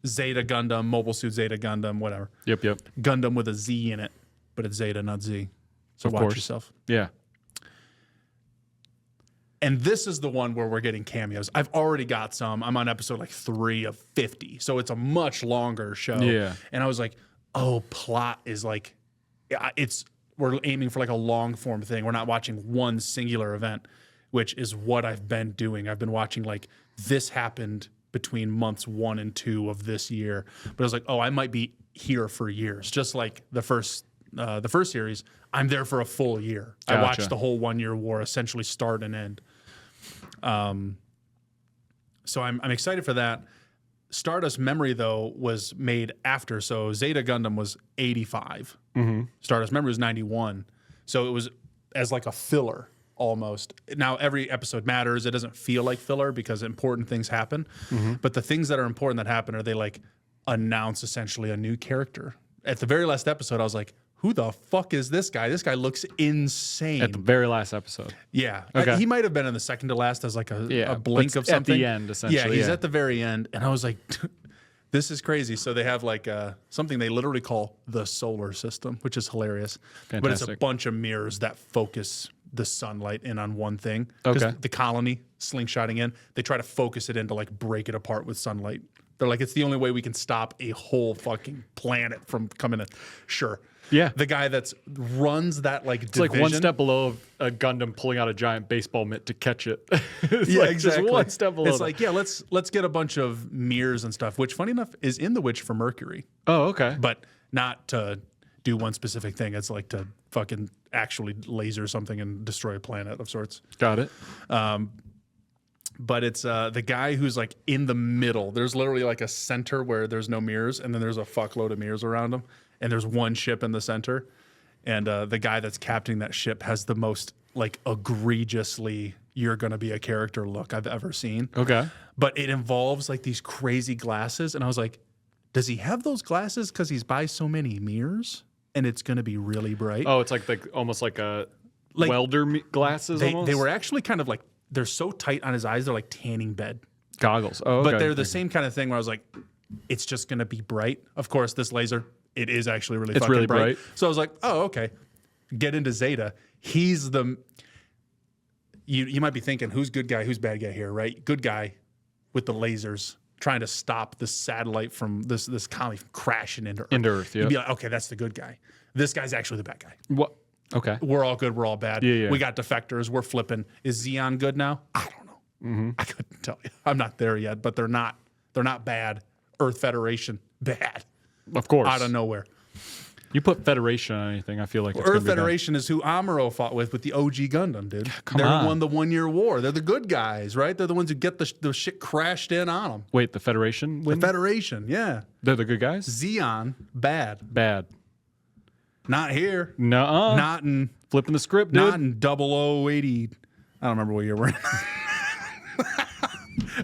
Zeta Gundam, Mobile Suit Zeta Gundam, whatever. Yep. Gundam with a Z in it, but it's Zeta, not Z. So Of watch course. yourself. Yeah. And this is the one where we're getting cameos. I've already got some. I'm on episode like 3 of 50. So it's a much longer show. Yeah. And I was like, oh, plot is like, we're aiming for like a long form thing. We're not watching one singular event, which is what I've been doing. I've been watching like this happened between months 1 and 2 of this year. But I was like, oh, I might be here for years. Just like the first series, I'm there for a full year. Gotcha. I watched the whole 1 year war essentially start and end. So I'm excited for that. Stardust Memory, though, was made after. So Zeta Gundam was 85. Stardust Memory was 91. So it was as like a filler almost. Now, every episode matters. It doesn't feel like filler because important things happen. But the things that are important that happen are they like announce essentially a new character. At the very last episode, I was like, who the fuck is this guy? This guy looks insane. At the very last episode. Yeah. Okay. He might have been in the second to last as like a blink of something. At the end, essentially. Yeah, he's at the very end. And I was like, this is crazy. So they have like something they literally call the solar system, which is hilarious. Fantastic. But it's a bunch of mirrors that focus the sunlight in on one thing. Okay. The colony slingshotting in, they try to focus it in to like break it apart with sunlight. They're like, it's the only way we can stop a whole fucking planet from coming in. Sure. Yeah. The guy that runs that like It's like one step below a Gundam pulling out a giant baseball mitt to catch it. It's Yeah, like exactly. Just one step below. It's that. like, yeah, let's get a bunch of mirrors and stuff, which funny enough is in The Witch for Mercury, Oh, okay. but not to do one specific thing. It's like to fucking actually laser something and destroy a planet of sorts. Got it. But it's the guy who's like in the middle. There's literally like a center where there's no mirrors, and then there's a fuckload of mirrors around him, and there's one ship in the center. And the guy that's captaining that ship has the most like egregiously "you're gonna be a character" look I've ever seen. Okay. But it involves like these crazy glasses, and I was like, does he have those glasses because he's by so many mirrors, and it's gonna be really bright? Oh, it's like almost like a Like, welder glasses. They almost? were actually kind of like, they're so tight on his eyes, they're like tanning bed. goggles. Oh, okay. But they're the same kind of thing where I was like, it's just going to be bright. Of course, this laser, it is actually really fucking really bright. So I was like, oh, okay. Get into Zeta. He's the... You might be thinking, who's good guy, who's bad guy here, right? Good guy with the lasers trying to stop this satellite from this comet from crashing into Earth. Into Earth, yeah. You'd be like, okay, that's the good guy. This guy's actually the bad guy. What? Okay. We're all good. We're all bad. Yeah. We got defectors. We're flipping. Is Xeon good now? I don't know. I couldn't tell you. I'm not there yet, but they're not bad. Earth Federation, bad. Of course. Out of nowhere. You put Federation on anything, I feel like it's Earth gonna be bad. Federation is who Amuro fought with the OG Gundam, dude. They on. won the 1 year war. They're the good guys, right? They're the ones who get the shit crashed in on them. Wait, the Federation win? The Federation, yeah. They're the good guys? Xeon, bad. Bad. Not here. Nuh-uh. Not in Flipping the script, dude. Not in 0080. I don't remember what year we're in.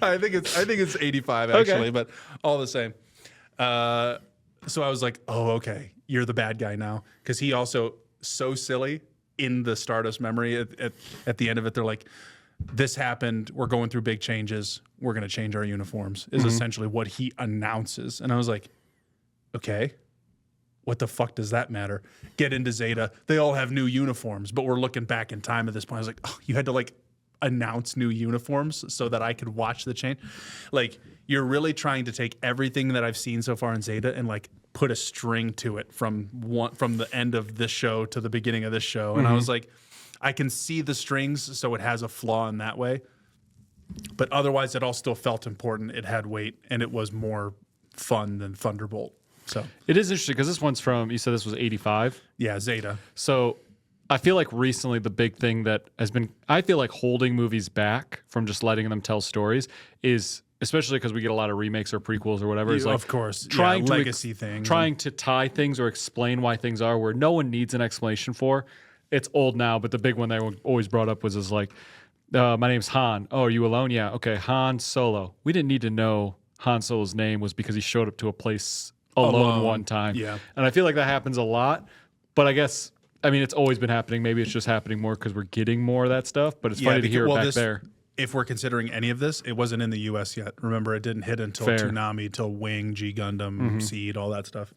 I think it's 85 actually, but all the same. So I was like, oh, okay, you're the bad guy now, because he also so silly in the Stardust memory at the end of it. They're like, this happened. We're going through big changes. We're going to change our uniforms. Is essentially what he announces, and I was like, okay. What the fuck does that matter? Get into Zeta. They all have new uniforms, but we're looking back in time at this point. I was like, oh, you had to like announce new uniforms so that I could watch the change. Like, you're really trying to take everything that I've seen so far in Zeta and like put a string to it from the end of this show to the beginning of this show. And I was like, I can see the strings, so it has a flaw in that way. But otherwise, it all still felt important. It had weight, and it was more fun than Thunderbolt. So It is interesting because this one's from, you said this was 85. yeah, Zeta. So I feel like recently the big thing that has been, I feel like holding movies back from just letting them tell stories is, especially because we get a lot of remakes or prequels or whatever, is like of course, trying to legacy things, trying to tie things or explain why things are where no one needs an explanation for. It's old now, but the big one that I always brought up was like, my name's Han. Oh, are you alone? Yeah. Okay. Han Solo. We didn't need to know Han Solo's name was because he showed up to a place alone one time. Yeah. And I feel like that happens a lot, but I guess, I mean, it's always been happening. Maybe it's just happening more because we're getting more of that stuff, but it's funny to hear it back there. If we're considering any of this, it wasn't in the U.S. yet. Remember, it didn't hit until Fair. Toonami, till Wing, G Gundam, Seed, all that stuff.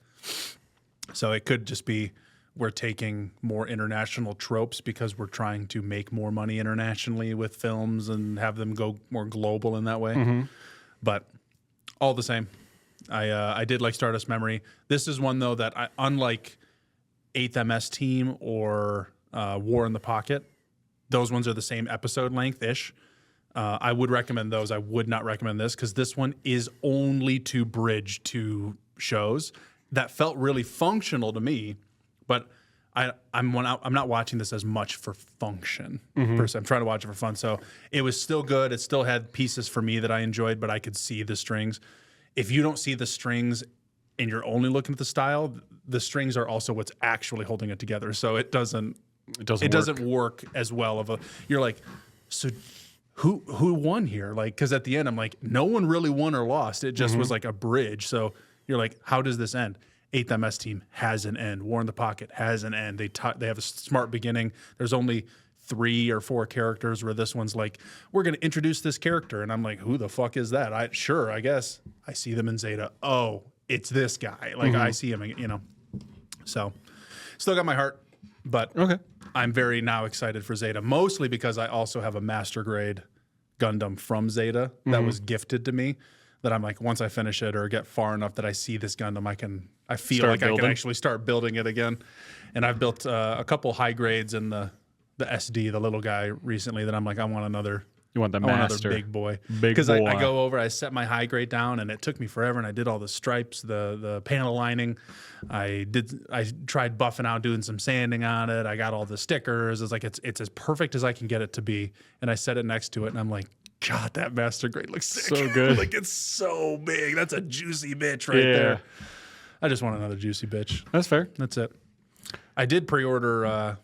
So it could just be we're taking more international tropes because we're trying to make more money internationally with films and have them go more global in that way. But all the same, I did like Stardust Memory. This is one, though, that unlike 8th MS Team or War in the Pocket, those ones are the same episode length-ish. I would recommend those. I would not recommend this because this one is only to bridge two shows that felt really functional to me, but I'm not watching this as much for function per se. I'm trying to watch it for fun. So it was still good. It still had pieces for me that I enjoyed, but I could see the strings. If you don't see the strings and you're only looking at the style, the strings are also what's actually holding it together. So it doesn't work as well. You're like, so who won here? Like, because at the end I'm like, no one really won or lost. It just was like a bridge. So you're like, how does this end? 8th MS Team has an end. War in the Pocket has an end. They have a smart beginning. There's only 3 or 4 characters where this one's like, we're going to introduce this character. And I'm like, who the fuck is that? I guess. I see them in Zeta. Oh, it's this guy. Like, I see him, you know. So, still got my heart. But I'm very now excited for Zeta, mostly because I also have a master grade Gundam from Zeta that was gifted to me. that I'm like, once I finish it or get far enough that I see this Gundam, I feel Start like I building? can actually start building it again. And I've built a couple high grades in the SD, the little guy, recently that I'm like, I want another. You want the I want another master. big boy. Big Because boy. I go over, I set my high grade down, and it took me forever. And I did all the stripes, the panel lining. I tried buffing out, doing some sanding on it. I got all the stickers. It's like it's as perfect as I can get it to be. And I set it next to it, and I'm like, God, that master grade looks sick. So good. Like it's so big. That's a juicy bitch right there. I just want another juicy bitch. That's fair. That's it. I did pre-order.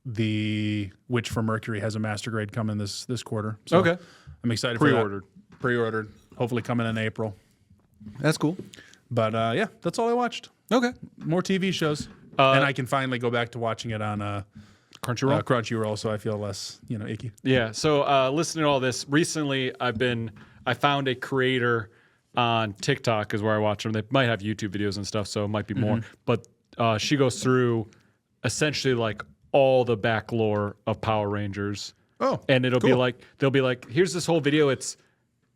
The Witch for Mercury has a master grade coming this quarter. So Okay. I'm excited Pre-ordered. for that. Pre-ordered. Hopefully coming in April. That's cool. But yeah, that's all I watched. Okay. More TV shows. And I can finally go back to watching it on Crunchyroll. Crunchyroll, so I feel less, icky. Yeah. So listening to all this recently, I found a creator on TikTok is where I watch them. They might have YouTube videos and stuff, so it might be more. But she goes through essentially like all the back lore of Power Rangers. Oh, and they'll be like, here's this whole video.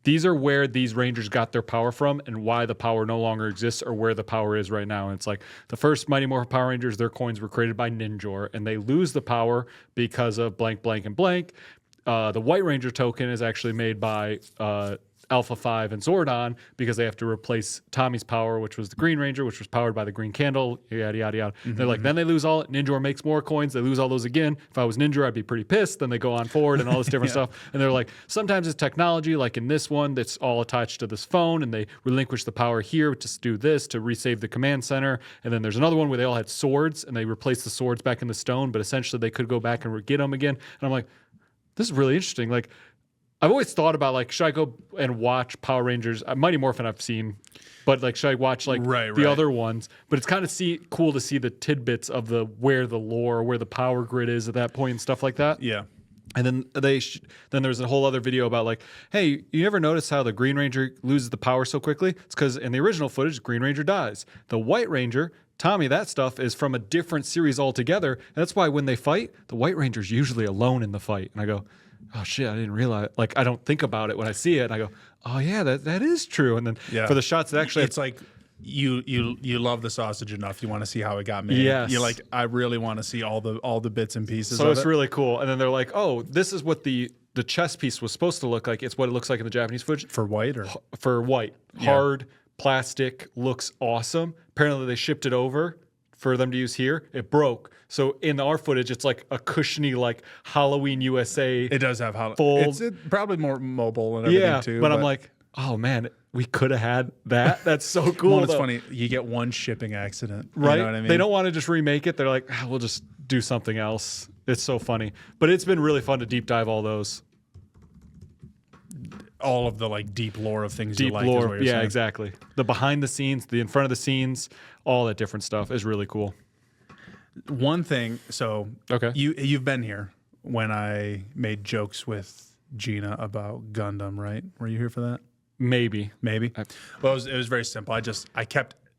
These are where these Rangers got their power from and why the power no longer exists or where the power is right now. And it's like the first Mighty Morphin Power Rangers, their coins were created by Ninjor, and they lose the power because of blank, blank, and blank. The White Ranger token is actually made by Alpha 5 and Zordon because they have to replace Tommy's power, which was the Green Ranger, which was powered by the Green Candle, yada, yada, yada. They're like, then they lose all, Ninjor makes more coins, they lose all those again. If I was Ninjor, I'd be pretty pissed. Then they go on forward and all this different stuff. And they're like, sometimes it's technology, like in this one, that's all attached to this phone, and they relinquish the power here to do this, to resave the command center. And then there's another one where they all had swords, and they replaced the swords back in the stone, but essentially they could go back and get them again. And I'm like, this is really interesting. Like, I've always thought about, like, should I go and watch Power Rangers? Mighty Morphin I've seen, but like, should I watch like the other ones? But it's kind of cool to see the tidbits of where the lore, where the power grid is at that point and stuff like that. Yeah. And then then there's a whole other video about like, hey, you ever notice how the Green Ranger loses the power so quickly? It's because in the original footage, Green Ranger dies. The White Ranger, Tommy, that stuff is from a different series altogether. And that's why when they fight, the White Ranger's usually alone in the fight. And I go, oh shit, I didn't realize. Like, I don't think about it when I see it. And I go, oh yeah, that is true. And then for the shots that actually, it's like you love the sausage enough. You want to see how it got made. Yes. You're like, I really want to see all the bits and pieces. So of it's it. really cool. And then they're like, oh, this is what the chess piece was supposed to look like. It's what it looks like in the Japanese footage. For white or For white. Hard, plastic, looks awesome. Apparently they shipped it over for them to use here. It broke. So in our footage, it's like a cushiony, like Halloween USA. It does have fold. It's probably more mobile and everything too. But I'm like, oh man, we could have had that. That's so cool. Well, it's funny. You get one shipping accident, right? You know what I mean? They don't want to just remake it. They're like, we'll just do something else. It's so funny. But it's been really fun to deep dive all those. All of the like deep lore of things Deep you like. lore. Is what you're Yeah, saying. exactly. The behind the scenes, the in front of the scenes, all that different stuff is really cool. One thing. So Okay. you've been here when I made jokes with Gina about Gundam, right? Were you here for that? Maybe. Maybe. Well, it was very simple.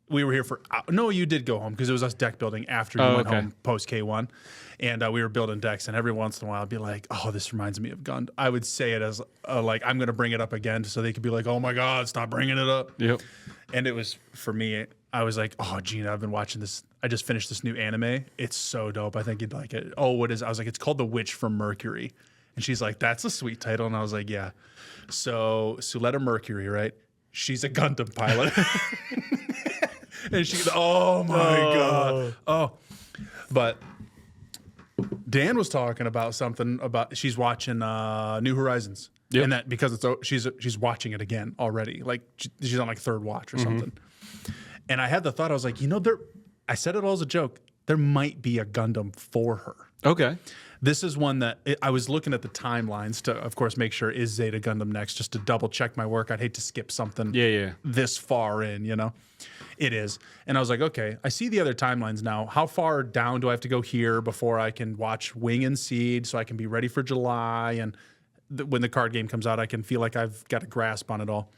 We were here for. No, you did go home because it was us deck building after you went home post K1, and we were building decks. And every once in a while, I'd be like, "Oh, this reminds me of Gundam." I would say it as like I'm going to bring it up again, so they could be like, "Oh my God, stop bringing it up." Yep. And it was for me. I was like, "Oh, Gina, I've been watching this. I just finished this new anime. It's so dope. I think you'd like it." Oh, what is? I was like, "It's called The Witch from Mercury," and she's like, "That's a sweet title." And I was like, "Yeah." So Suletta Mercury, right? She's a Gundam pilot. And she, oh my God. Oh, but Dan was talking about something about she's watching New Horizons. Yep. And that because she's watching it again already. Like she's on like third watch or something. And I had the thought, I was like, I said it all as a joke. There might be a Gundam for her. Okay. This is one that I was looking at the timelines to, of course, make sure is Zeta Gundam next, just to double check my work. I'd hate to skip something this far in, It is. And I was like, okay, I see the other timelines now. How far down do I have to go here before I can watch Wing and Seed so I can be ready for July? And when the card game comes out, I can feel like I've got a grasp on it all.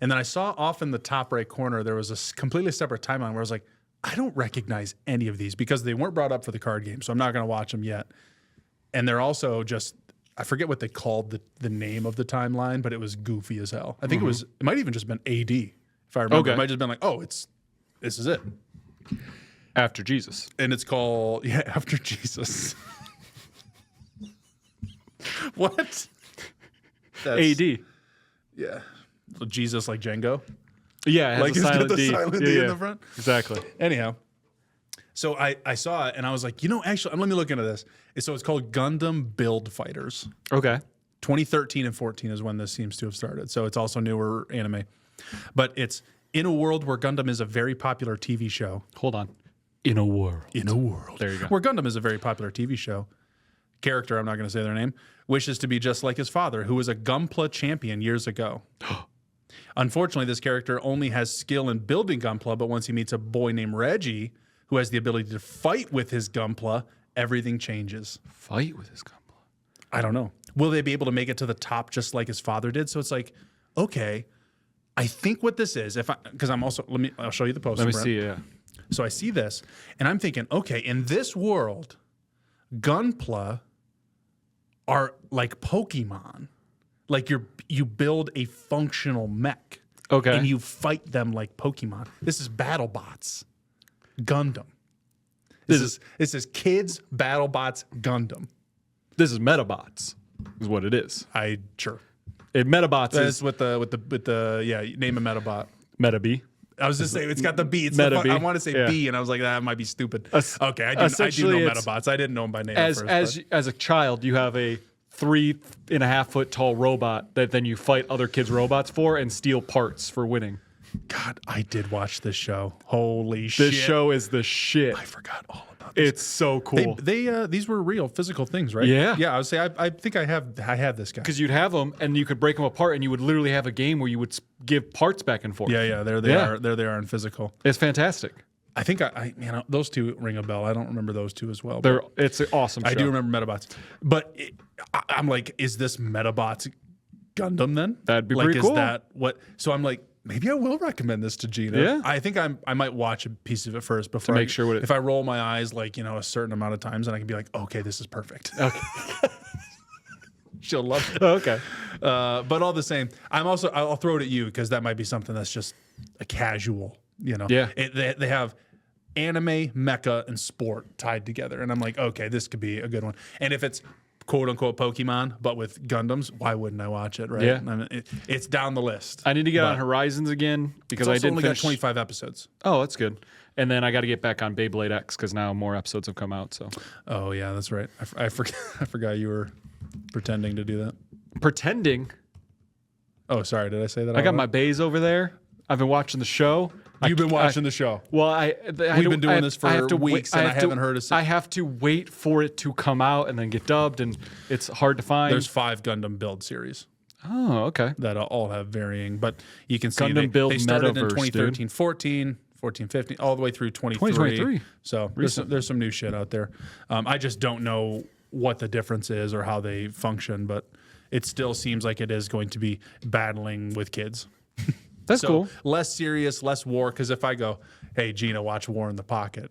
And then I saw off in the top right corner, there was a completely separate timeline where I was like, I don't recognize any of these because they weren't brought up for the card game. So I'm not going to watch them yet. And they're also just I forget what they called the name of the timeline, but it was goofy as hell. I think it might even just been AD, if I remember. Okay. It might just been like, oh, this is it. After Jesus. And it's called, After Jesus. What? AD. Yeah. So Jesus like Django. Yeah, it has Like a it's got silent the D. silent Yeah, D yeah. in the front. Exactly. Anyhow, so I saw it and I was like, actually, let me look into this. So it's called Gundam Build Fighters. Okay. 2013 and 14 is when this seems to have started. So it's also newer anime. But it's in a world where Gundam is a very popular TV show. Hold on. In a world. In a world. There you go. Where Gundam is a very popular TV show. Character, I'm not going to say their name, wishes to be just like his father, who was a Gunpla champion years ago. Unfortunately, this character only has skill in building Gunpla, but once he meets a boy named Reggie, who has the ability to fight with his Gunpla, everything changes. Fight with his Gunpla. I don't know. Will they be able to make it to the top just like his father did? So it's like, okay, I think what this is, because I'll show you the poster. Let me Brent. see, yeah. So I see this, and I'm thinking, okay, in this world, Gunpla are like Pokemon. Like you build a functional mech. Okay. And you fight them like Pokemon. This is BattleBots Gundam. This is kids BattleBots Gundam. This is Metabots, is what it is. Sure. Metabots That's is with the name a Metabot. Metabee. I was just saying it's got the B. It's Metabee. I want to say Yeah. B, and I was like, that might be stupid. Okay, I do essentially know it's- Metabots. I didn't know them by name at first. As a child, you have a 3.5 foot tall robot that then you fight other kids' robots for and steal parts for winning. God, I did watch this show. Holy shit! This show is the shit. I forgot all about this. It's so cool. These were real physical things, right? Yeah. Yeah. I would say I think I have this guy. Because you'd have them and you could break them apart and you would literally have a game where you would give parts back and forth. Yeah. There they Yeah. are. There they are in physical. It's fantastic. I think those two ring a bell. I don't remember those two as well. It's an awesome show. I do remember Metabots, but I'm like, is this Metabots Gundam then? That'd be like, pretty cool. Is that what? So I'm like, maybe I will recommend this to Gina. Yeah. I think I might watch a piece of it first before make sure what if I roll my eyes like a certain amount of times, and I can be like, okay, this is perfect. Okay. She'll love it. Oh, okay. But all the same, I'll throw it at you because that might be something that's just a casual. Yeah. They have anime, mecha, and sport tied together, and I'm like, okay, this could be a good one. And if it's quote unquote Pokemon, but with Gundams, why wouldn't I watch it? Right? Yeah. I mean, it's down the list. I need to get on Horizons again because I It's also didn't only finish. got 25 episodes. Oh, that's good. And then I got to get back on Beyblade X because now more episodes have come out. So Oh yeah, that's right. I forgot you were pretending to do that. pretending, Oh, sorry, did I say that? I got my bays over there. I've been watching the show. You've been watching the show. Well, We've been doing this for weeks, and I haven't heard a I have to wait for it to come out and then get dubbed, and it's hard to find. There's 5 Gundam build series oh, okay. that all have varying, but you can see Gundam Build they started in Metaverse, 2013, 14, 15, all the way through 2023. So there's some new shit out there. I just don't know what the difference is or how they function, but it still seems like it is going to be battling with kids. That's cool. Less serious, less war. Because if I go, hey, Gina, watch War in the Pocket,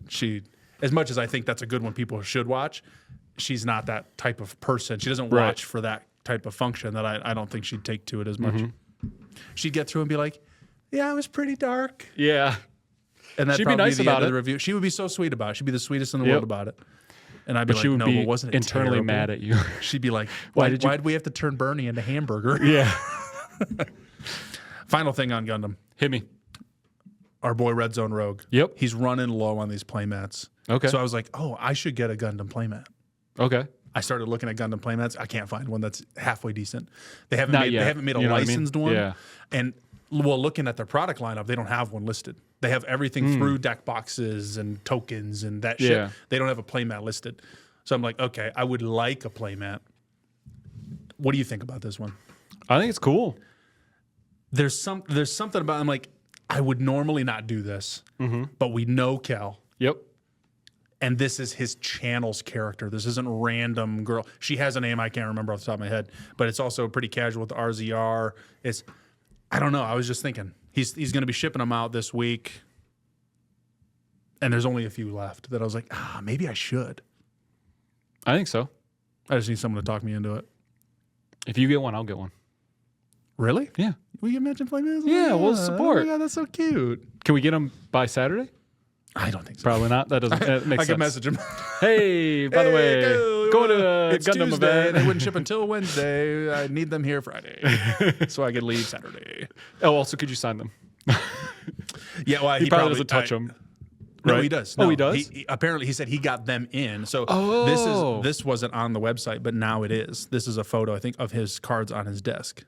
as much as I think that's a good one people should watch, she's not that type of person. She doesn't Right. watch for that type of function that I don't think she'd take to it as much. She'd get through and be like, yeah, it was pretty dark. Yeah. And that'd She'd be probably nice the about end of it. the review. She would be so sweet about it. She'd be the sweetest in the Yep. world about it. And I'd be But like, she would no, be but wasn't it internally terrible? mad at you. She'd be like, Why'd why'd we have to turn Bernie into hamburger? Yeah. Final thing on Gundam. Hit me. Our boy Red Zone Rogue. Yep. He's running low on these playmats. Okay. So I was like, oh, I should get a Gundam playmat. Okay. I started looking at Gundam playmats. I can't find one that's halfway decent. They haven't Not made yet. they haven't made a You know what I mean? licensed one. Yeah. And well, looking at their product lineup, they don't have one listed. They have everything through deck boxes and tokens and that shit. Yeah. They don't have a playmat listed. So I'm like, okay, I would like a playmat. What do you think about this one? I think it's cool. There's something about I'm like, I would normally not do this, but we know Kel. Yep. And this is his channel's character. This isn't random girl. She has a name I can't remember off the top of my head, but it's also pretty casual with the RZR. I don't know. I was just thinking he's going to be shipping them out this week, and there's only a few left. That I was like, maybe I should. I think so. I just need someone to talk me into it. If you get one, I'll get one. Really? Yeah. Will you imagine playing this? Yeah, we'll Oh support. my God, that's so cute. Can we get them by Saturday? I don't think so. Probably not. That doesn't that makes I sense. can message him. Hey, by the way, going to a it's Gundam Tuesday. event. They wouldn't ship until Wednesday. I need them here Friday, so I could leave Saturday. Oh, also, could you sign them? Yeah, well, He probably doesn't touch them. No, right? he does. Oh, No, he does? Apparently, he said he got them in. So Oh. this wasn't on the website, but now it is. This is a photo, I think, of his cards on his desk.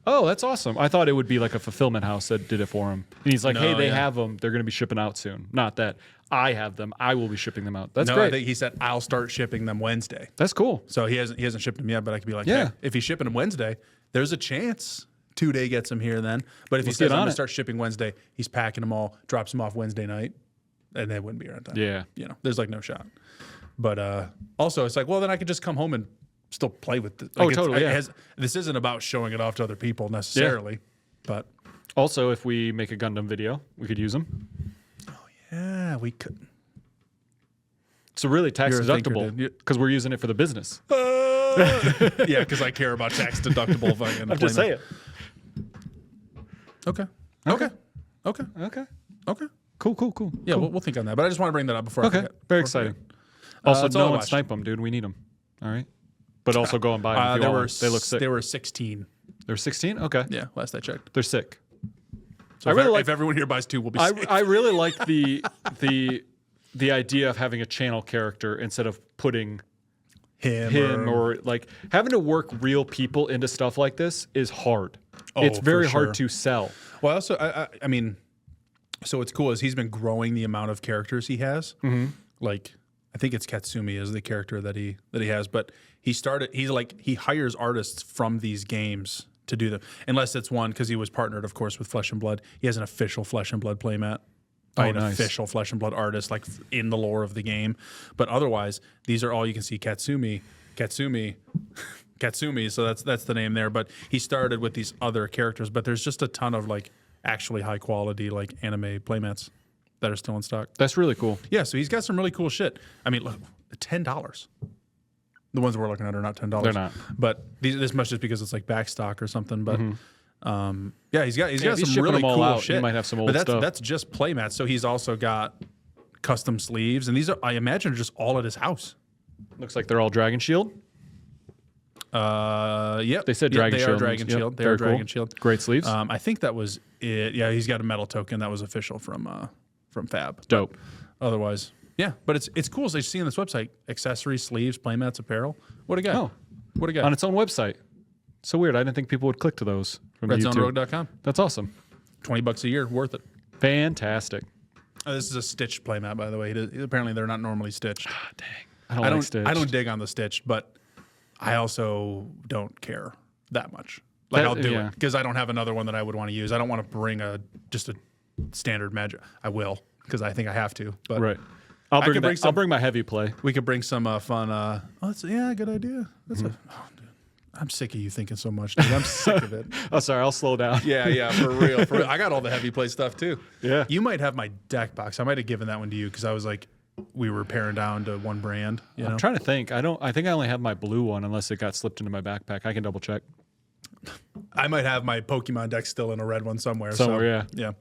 Oh, that's awesome. I thought it would be like a fulfillment house that did it for him. And he's like, No, hey, they yeah. have them. They're going to be shipping out soon. Not that I have them. I will be shipping them out. That's No, great. I think he said I'll start shipping them Wednesday. That's cool. So he hasn't shipped them yet, but I could be like, Yeah. hey, if he's shipping them Wednesday, there's a chance 2 day gets them here then. But if he Let's says get I'm on gonna it. start shipping Wednesday, he's packing them all, drops them off Wednesday night, and they wouldn't be here on time. Yeah. You know, there's like no shot. But also it's like, well, then I could just come home and still play with it. Like totally, yeah. This isn't about showing it off to other people necessarily, but Also, if we make a Gundam video, we could use them. yeah, we could. So really tax You're a thinker, deductible dude. because we're using it for the business. Yeah, because I care about tax deductible fucking. I'm just saying. Okay. Okay. Okay. Okay. Okay. Cool. Yeah, we'll think on that. But I just want to bring that up before I Okay. forget. Very Before I exciting. forget. Also, that's all I no one watched. snipe them, dude. We need them. All right. But also go and buy them. If you There want were one. They look sick. There were 16. They're 16? Okay. Yeah, last I checked. They're sick. So I really like if everyone here buys 2, we'll be safe. I really like the idea of having a channel character instead of putting him or like having to work real people into stuff like this is hard. It's for very sure. hard to sell. Well, also, I mean, so what's cool is he's been growing the amount of characters he has. Mm-hmm. Like, I think it's Katsumi is the character that he has, but he hires artists from these games to do them, unless it's one because he was partnered, of course, with Flesh and Blood. He has an official Flesh and Blood playmat by an nice. official Flesh and Blood artist, like in the lore of the game. But otherwise, these are all you can see. Katsumi. So that's the name there. But he started with these other characters, but there's just a ton of like actually high quality like anime playmats that are still in stock. That's really cool. Yeah, so he's got some really cool shit. I mean, look, $10. The ones we're looking at are not $10. They're not. But this must just because it's like back stock or something. But yeah, he's got if he's some shipping really them all cool out, shit. he might have some but old stuff. That's just playmats. So he's also got custom sleeves, and these are, I imagine, just all at his house. Looks like they're all Dragon Shield. Yep. They said Yep, Dragon they Shield. Are Dragon Yep, Shield. They very are Dragon cool. Shield. Great sleeves. I think that was it. Yeah, he's got a metal token that was official from Fab. Dope. Otherwise, yeah. But it's cool as they see on this website: accessories, sleeves, playmats, apparel. What a guy! Oh. What a guy! On its own website. So weird. I didn't think people would click to those from YouTube. RedZoneRogue.com. That's awesome. $20 a year, worth it. Fantastic. This is a stitched playmat, by the way. Apparently, they're not normally stitched. Dang. I don't like Stitch. I don't dig on the stitched, but I also don't care that much. Like I'll do it because I don't have another one that I would want to use. I don't want to bring just a standard magic. I will because I think I have to. But Right. I'll could bring I'll bring my heavy play. we could bring some fun. Good idea. Dude, I'm sick of you thinking so much, dude. I'm sick of it. Oh, sorry. I'll slow down. Yeah, for real. I got all the heavy play stuff too. Yeah. You might have my deck box. I might have given that one to you because I was like, we were paring down to one brand. You know? I'm trying to think. I think I only have my blue one unless it got slipped into my backpack. I can double check. I might have my Pokemon deck still in a red one somewhere. Somewhere, yeah.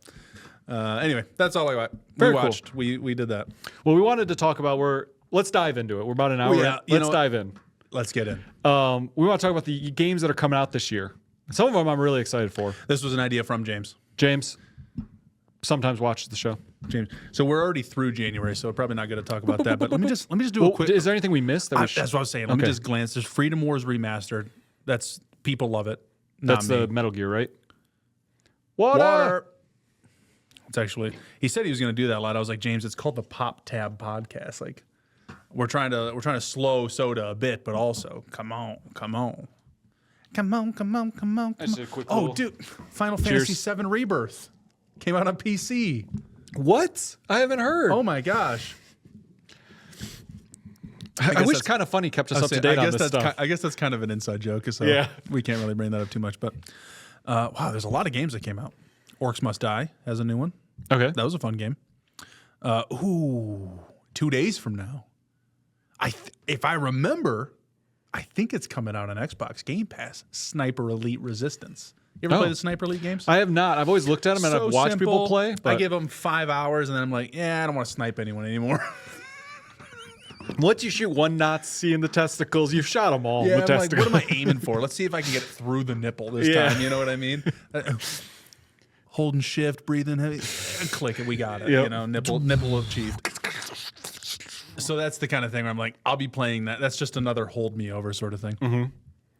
Anyway, that's all I got. Very we cool. watched. We did that. Well, we wanted to talk about let's dive into it. We're about an hour Yeah, in. Let's dive in. Let's get in. We want to talk about the games that are coming out this year. Some of them I'm really excited for. This was an idea from James. James sometimes watches the show. James. So we're already through January, so we're probably not going to talk about that. But let me just do a quick. Is there anything we missed? That we That's what I was saying. Let me just glance. There's Freedom Wars Remastered. That's people love it. That's Not me. the Metal Gear, right? Water. It's actually. He said he was going to do that a lot. I was like, James, it's called the Pop Tab Podcast. Like, we're trying to slow soda a bit, but also come on. That's a quick Oh, little- dude, Final Cheers. Fantasy VII Rebirth came out on PC. What? I haven't heard. Oh my gosh. I guess wish that's- Kind of Funny kept us up to date on this stuff. I guess that's kind of an inside joke, so Yeah. we can't really bring that up too much. But wow, there's a lot of games that came out. Orcs Must Die has a new one. Okay. That was a fun game. 2 days from now. If I remember, I think it's coming out on Xbox Game Pass. Sniper Elite Resistance. You ever play the Sniper Elite games? I have not. I've always looked at them and I've watched people play. But I give them 5 hours and then I'm like, I don't want to snipe anyone anymore. Once you shoot one Nazi in the testicles, you've shot them all in the I'm like, testicles. what am I aiming for? Let's see if I can get through the nipple this time. You know what I mean? Holding shift, breathing heavy, click it. We got it. Yep. You know, nipple achieved. So that's the kind of thing where I'm like, I'll be playing that. That's just another hold me over sort of thing.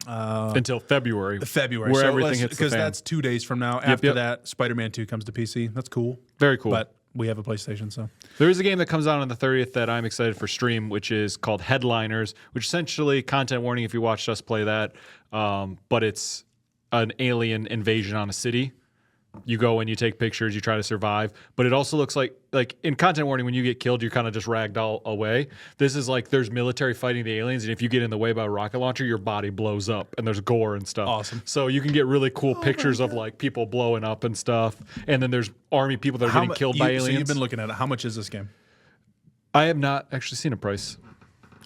Until February. Where everything hits the because fan. that's 2 days from now. After that, Spider-Man 2 comes to PC. That's cool. Very cool. But we have a PlayStation, so there is a game that comes out on the 30th that I'm excited for stream, which is called Headliners, which essentially, content warning if you watched us play that, but it's an alien invasion on a city. You go and you take pictures, you try to survive, but it also looks like in content warning, when you get killed, you're kind of just ragdoll away. This is like there's military fighting the aliens, and if you get in the way by a rocket launcher, your body blows up, and there's gore and stuff. Awesome. So you can get really cool pictures of like people blowing up and stuff, and then there's army people that are getting killed by aliens. So you've been looking at it. How much is this game? I have not actually seen a price.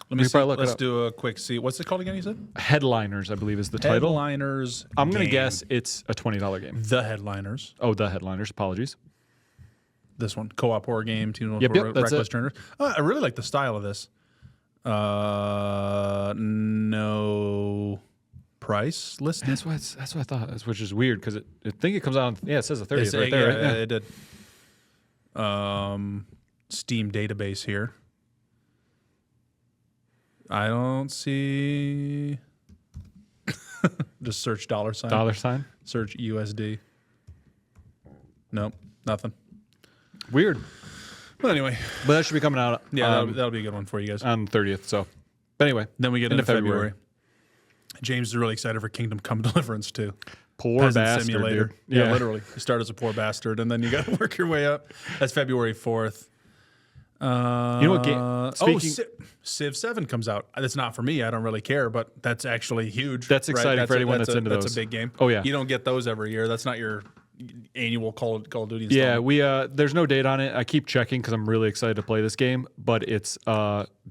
Let me see. probably look it Let's up. do a quick see. What's it called again? You said Headliners, I believe, is the title. Headliners. I'm gonna game. guess it's a $20 game. The Headliners. Oh, the Headliners. Apologies. This one, co-op horror game, team Yep, that's reckless it. turners. I really like the style of this. No price listed. That's what I thought. Which is weird because I think it comes out. It says the 30th right there. Yeah, Right? it did. Steam database here. I don't see. Just search $sign. $sign. Search USD. Nope, nothing. Weird. But anyway, But that should be coming out. yeah, that'll be a good one for you guys. on the 30th. So, but anyway, Then we get into February. James is really excited for Kingdom Come Deliverance too. Poor Peasant bastard, Simulator. dude. Yeah, literally. You start as a poor bastard, and then you got to work your way up. That's February 4th. You know what game? Speaking, Civ 7 comes out. That's not for me. I don't really care, but that's actually huge. That's exciting for anyone that's into That's those. a big game. Oh, yeah. You don't get those every year. That's not your annual Call of Duty installment. yeah, we there's no date on it. I keep checking because I'm really excited to play this game. But it's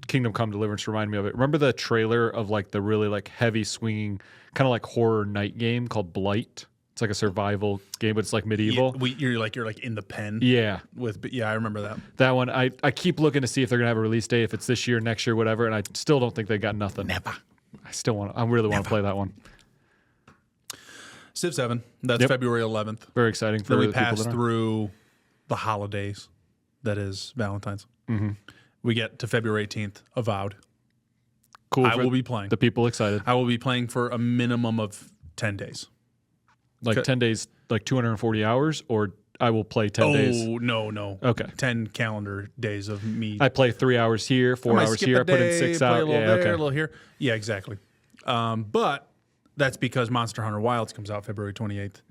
Kingdom Come Deliverance reminded me of it. Remember the trailer of like the really like heavy swinging kind of like horror night game called Blight? It's like a survival game, but it's like medieval. You're like in the pen. Yeah. I remember that. That one, I keep looking to see if they're gonna have a release date, if it's this year, next year, whatever, and I still don't think they got nothing. Never. I really want to play that one. Civ 7. That's Yep. February 11th. Very exciting for Then we the people pass that are. through the holidays. That is Valentine's. Mm-hmm. We get to February 18th. Avowed. Cool. I for will be playing. the people excited. I will be playing for a minimum of 10 days. Like 10 days, like 240 hours, or I will play 10 days. Oh, no. Okay. 10 calendar days of me. I play 3 hours here, 4 might hours skip here. a I put in day, 6 play out. a little Yeah, there, okay. a little here. Yeah, exactly. But that's because Monster Hunter Wilds comes out February 28th.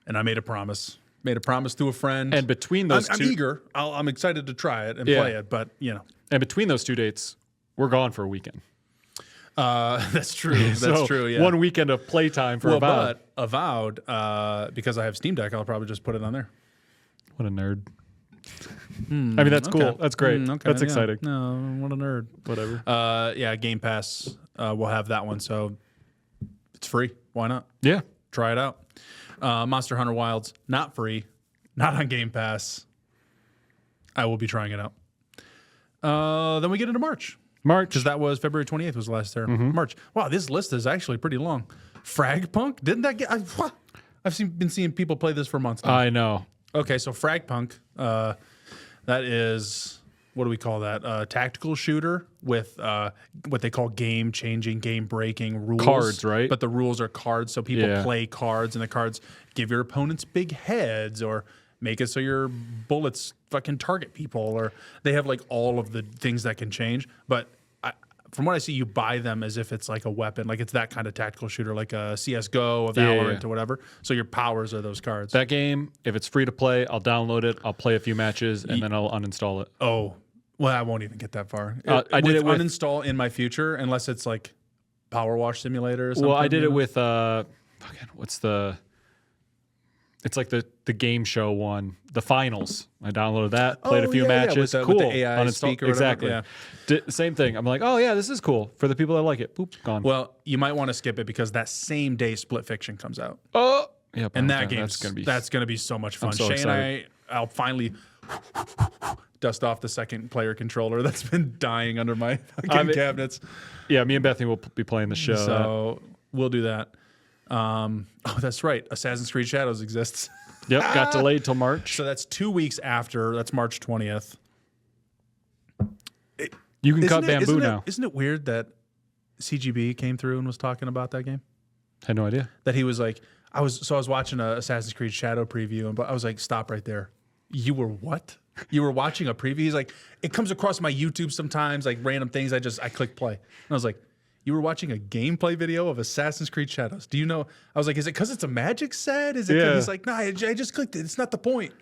And I made a promise. To a friend. And between those I'm two, eager. I'm excited to try it and Yeah. play it, but and between those 2 dates, we're gone for a weekend. That's true. That's So, true. Yeah. One weekend of playtime for Avowed. But Avowed, because I have Steam Deck, I'll probably just put it on there. What a nerd. I mean, that's cool. Okay. That's great. Okay, That's yeah. exciting. No, what a nerd. Whatever. Yeah, Game Pass. We'll have that one, so it's free. Why not? Yeah. Try it out. Monster Hunter Wilds, not free, not on Game Pass. I will be trying it out. Then we get into March. Because that was February 28th was the last there. March. Wow, this list is actually pretty long. Fragpunk? Didn't that get... I've been seeing people play this for months now. I know. Okay, so Fragpunk, that is... What do we call that? Tactical shooter with what they call game-changing, game-breaking rules. Cards, right? But the rules are cards, so people Yeah. play cards, and the cards give your opponents big heads, or make it so your bullets fucking target people, or they have like all of the things that can change. But from what I see, you buy them as if it's like a weapon, like it's that kind of tactical shooter, like a CS:GO, a Valorant, or whatever. So your powers are those cards. That game, if it's free to play, I'll download it. I'll play a few matches, and then I'll uninstall it. Oh, well, I won't even get that far. I did it with uninstall in my future, unless it's like Power Wash Simulator or something. Well, I did it with what's the It's like the game show one, the finals. I downloaded that, played a few yeah, matches. with cool. the AI speaker or whatever, Exactly. Same thing. I'm like, oh yeah, this is cool for the people that like it. Boop, gone. Well, you might want to skip it because that same day Split Fiction comes out. Oh, yeah. And that game's that's gonna be so much fun. so Shay excited. and I'll finally dust off the second player controller that's been dying under my fucking cabinets. Yeah, me and Bethany will be playing the show. So we'll do that. Oh, that's right. Assassin's Creed Shadows exists. Yep, got delayed till March. So that's 2 weeks after. That's March 20th. You can cut bamboo now. Isn't it weird that CGB came through and was talking about that game? Had no idea. That he was like, I was watching a Assassin's Creed Shadow preview, and I was like, stop right there. You were what? You were watching a preview? He's like, it comes across my YouTube sometimes, like random things. I click play. And I was like, you were watching a gameplay video of Assassin's Creed Shadows. Do you know? I was like, is it because it's a magic set? Is it? Yeah. He's like, nah, I just clicked it. It's not the point.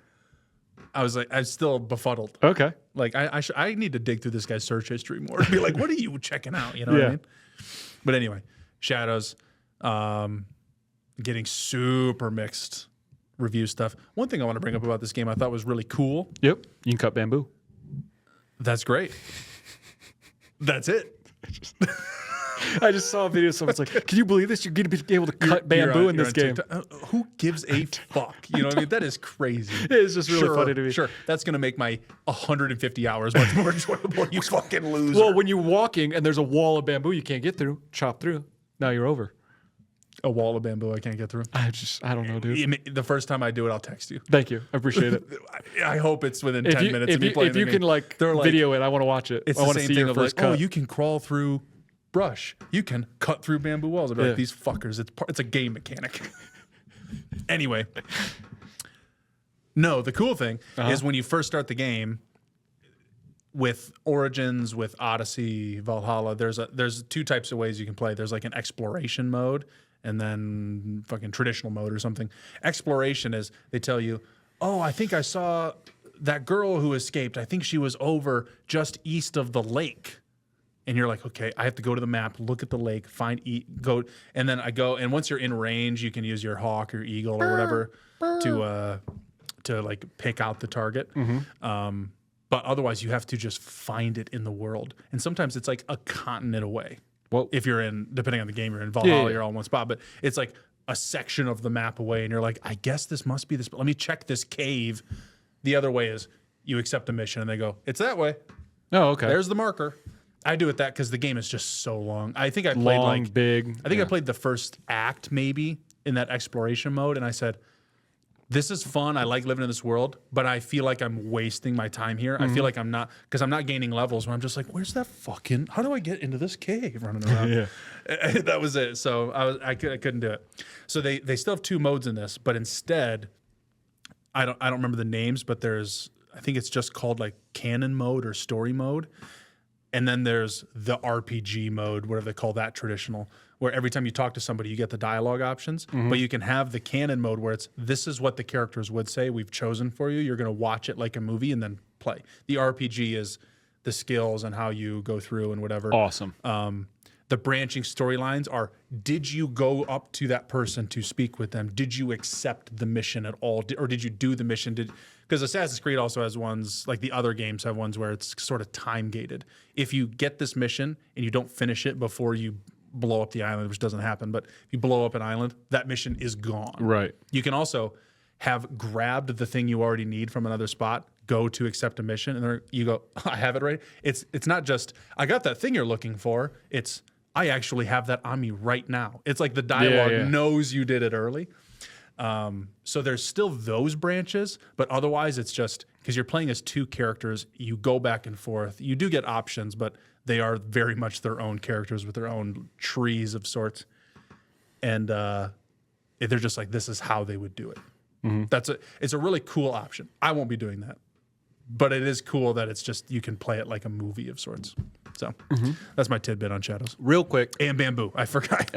I was like, I'm still befuddled. Okay. Like, I need to dig through this guy's search history more and be like, what are you checking out? You know what I mean? But anyway, Shadows, getting super mixed review stuff. One thing I want to bring up about this game I thought was really cool. Yep. You can cut bamboo. That's great. That's it. I just saw a video. Someone's like, "Can you believe this? You're going to be able to cut bamboo in this game." Who gives a fuck? You know what I mean? That is crazy. It's just really funny to me. Sure, that's going to make my 150 hours much more enjoyable. You fucking loser. Well, when you're walking and there's a wall of bamboo you can't get through, chop through. Now you're over. A wall of bamboo I can't get through. I don't know, dude. The first time I do it, I'll text you. Thank you. I appreciate it. I hope it's within 10 minutes of me playing if you can video it, I want to watch it. It's I the want to same see thing your of first like, cut. oh, you can crawl through brush. You can cut through bamboo walls. I'd be Yeah. like, these fuckers. It's a game mechanic. Anyway. No, the cool thing is when you first start the game with Origins, with Odyssey, Valhalla, there's two types of ways you can play. There's like an exploration mode and then fucking traditional mode or something. Exploration is they tell you, oh, I think I saw that girl who escaped. I think she was over just east of the lake. And you're like, okay, I have to go to the map, look at the lake, go, and then I go. And once you're in range, you can use your hawk or eagle or whatever to like pick out the target. But otherwise, you have to just find it in the world. And sometimes it's like a continent away. Well, If you're in, depending on the game, you're in Valhalla, Yeah. you're all in one spot. But it's like a section of the map away, and you're like, I guess this must be this. But let me check this cave. The other way is you accept a mission, and they go, it's that way. oh, okay. There's the marker. I do it that because the game is just so long. I think I played Long, like big. I think I played the first act maybe in that exploration mode, and I said, "This is fun. I like living in this world, but I feel like I'm wasting my time here. I feel like I'm not because I'm not gaining levels. Where I'm just like, where's that fucking? How do I get into this cave running around? Yeah. That was it. So I couldn't do it. So they still have two modes in this, but instead, I don't remember the names, but I think it's just called like canon mode or story mode. And then there's the RPG mode, whatever they call that traditional, where every time you talk to somebody, you get the dialogue options. But you can have the canon mode where this is what the characters would say we've chosen for you. You're going to watch it like a movie and then play. The RPG is the skills and how you go through and whatever. Awesome. The branching storylines are, did you go up to that person to speak with them? Did you accept the mission at all? Or did you do the mission? Because Assassin's Creed also has ones, like the other games have ones where it's sort of time gated. If you get this mission and you don't finish it before you blow up the island, which doesn't happen, but if you blow up an island, that mission is gone. Right. You can also have grabbed the thing you already need from another spot, go to accept a mission, and there you go, I have it right. It's not just, I got that thing you're looking for. It's, I actually have that on me right now. It's like the dialogue knows you did it early. So there's still those branches, but otherwise it's just, because you're playing as two characters, you go back and forth. You do get options, but they are very much their own characters with their own trees of sorts. And they're just like, this is how they would do it. It's a really cool option. I won't be doing that. But it is cool that it's just, you can play it like a movie of sorts. So that's my tidbit on Shadows. Real quick. And bamboo. I forgot.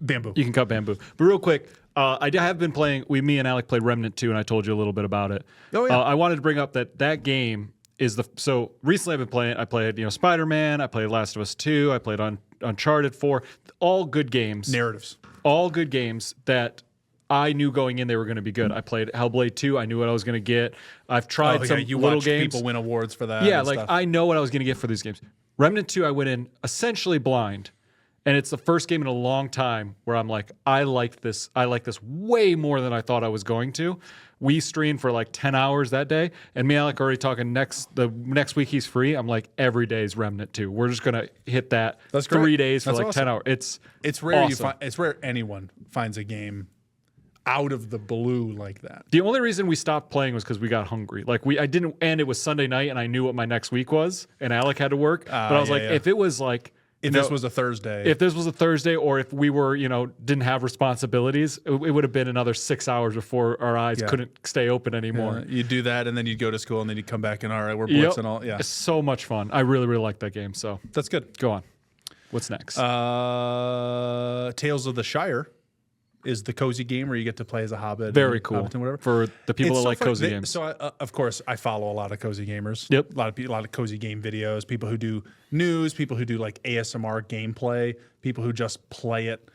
Bamboo. You can cut bamboo. But real quick, I have been playing, me and Alec played Remnant 2, and I told you a little bit about it. Oh, yeah. I wanted to bring up that game is so recently I've been playing, I played, Spider-Man, I played Last of Us 2, I played Uncharted 4, all good games. Narratives. All good games that I knew going in they were going to be good. I played Hellblade 2. I knew what I was going to get. I've tried some you little watch games. people win awards for that. Yeah, and like stuff. I know what I was going to get for these games. Remnant 2, I went in essentially blind. And it's the first game in a long time where I'm like, I like this way more than I thought I was going to. We streamed for like 10 hours that day, and me and Alec are already talking the next week he's free. I'm like, every day is Remnant 2. We're just gonna hit that. That's great. 3 days for That's like awesome. 10 hours. It's rare awesome. it's rare anyone finds a game out of the blue like that. The only reason we stopped playing was because we got hungry. Like I didn't, and it was Sunday night, and I knew what my next week was, and Alec had to work. But I was like, if it was like. If this was a Thursday. If this was a Thursday, or if we were, didn't have responsibilities, it would have been another 6 hours before our eyes couldn't stay open anymore. You'd do that, and then you'd go to school, and then you'd come back and, all right, we're blitzing all. Yeah. It's so much fun. I really, really like that game. So That's good. go on. What's next? Tales of the Shire is the cozy game where you get to play as a hobbit. Very and cool. hobbit and whatever. For the people It's that so like funny. cozy games. So, of course, I follow a lot of cozy gamers. Yep. A lot of cozy game videos. People who do news. People who do like ASMR gameplay. People who just play it.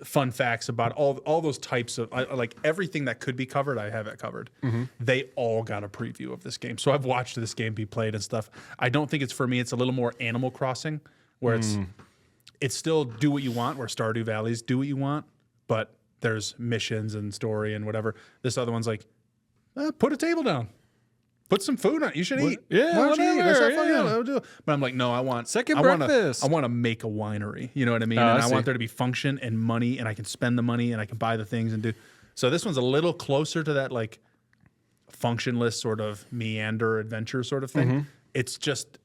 Fun facts about all those types of like everything that could be covered. I have it covered. Mm-hmm. They all got a preview of this game, so I've watched this game be played and stuff. I don't think it's for me. It's a little more Animal Crossing, where it's still do what you want. Where Stardew Valley's do what you want, but there's missions and story and whatever. This other one's like, put a table down. Put some food on it. You should eat. Yeah, Why don't you eat? Let's have fun. whatever, Yeah, I'll do it. But I'm like, no, I want Second I breakfast. I want to make a winery. You know what I mean? I And I see. want there to be function and money, and I can spend the money and I can buy the things and do. So this one's a little closer to that like functionless sort of meander adventure sort of thing. It's just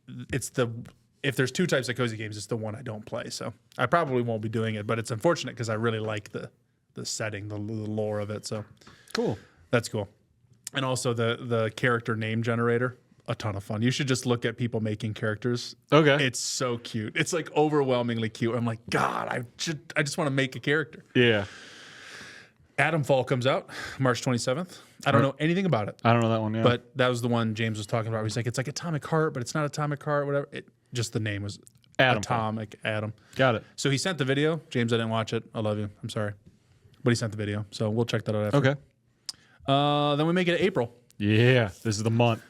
if there's two types of cozy games, it's the one I don't play. So I probably won't be doing it, but it's unfortunate because I really like the setting, the lore of it. So Cool. that's cool. And also the character name generator, a ton of fun. You should just look at people making characters. Okay. It's so cute. It's like overwhelmingly cute. I'm like, God, I just want to make a character. Yeah. Fall comes out March 27th. I don't know anything about it, I don't know that one. Yeah. but that was the one James was talking about. He's like, it's like Atomic Heart, but it's not Atomic Heart, whatever. Just the name was Atomic Atom. got it. So he sent the video. James, I didn't watch it. I love you. I'm sorry. But he sent the video. So we'll check that out after. Okay. Then we make it April. Yeah. This is the month.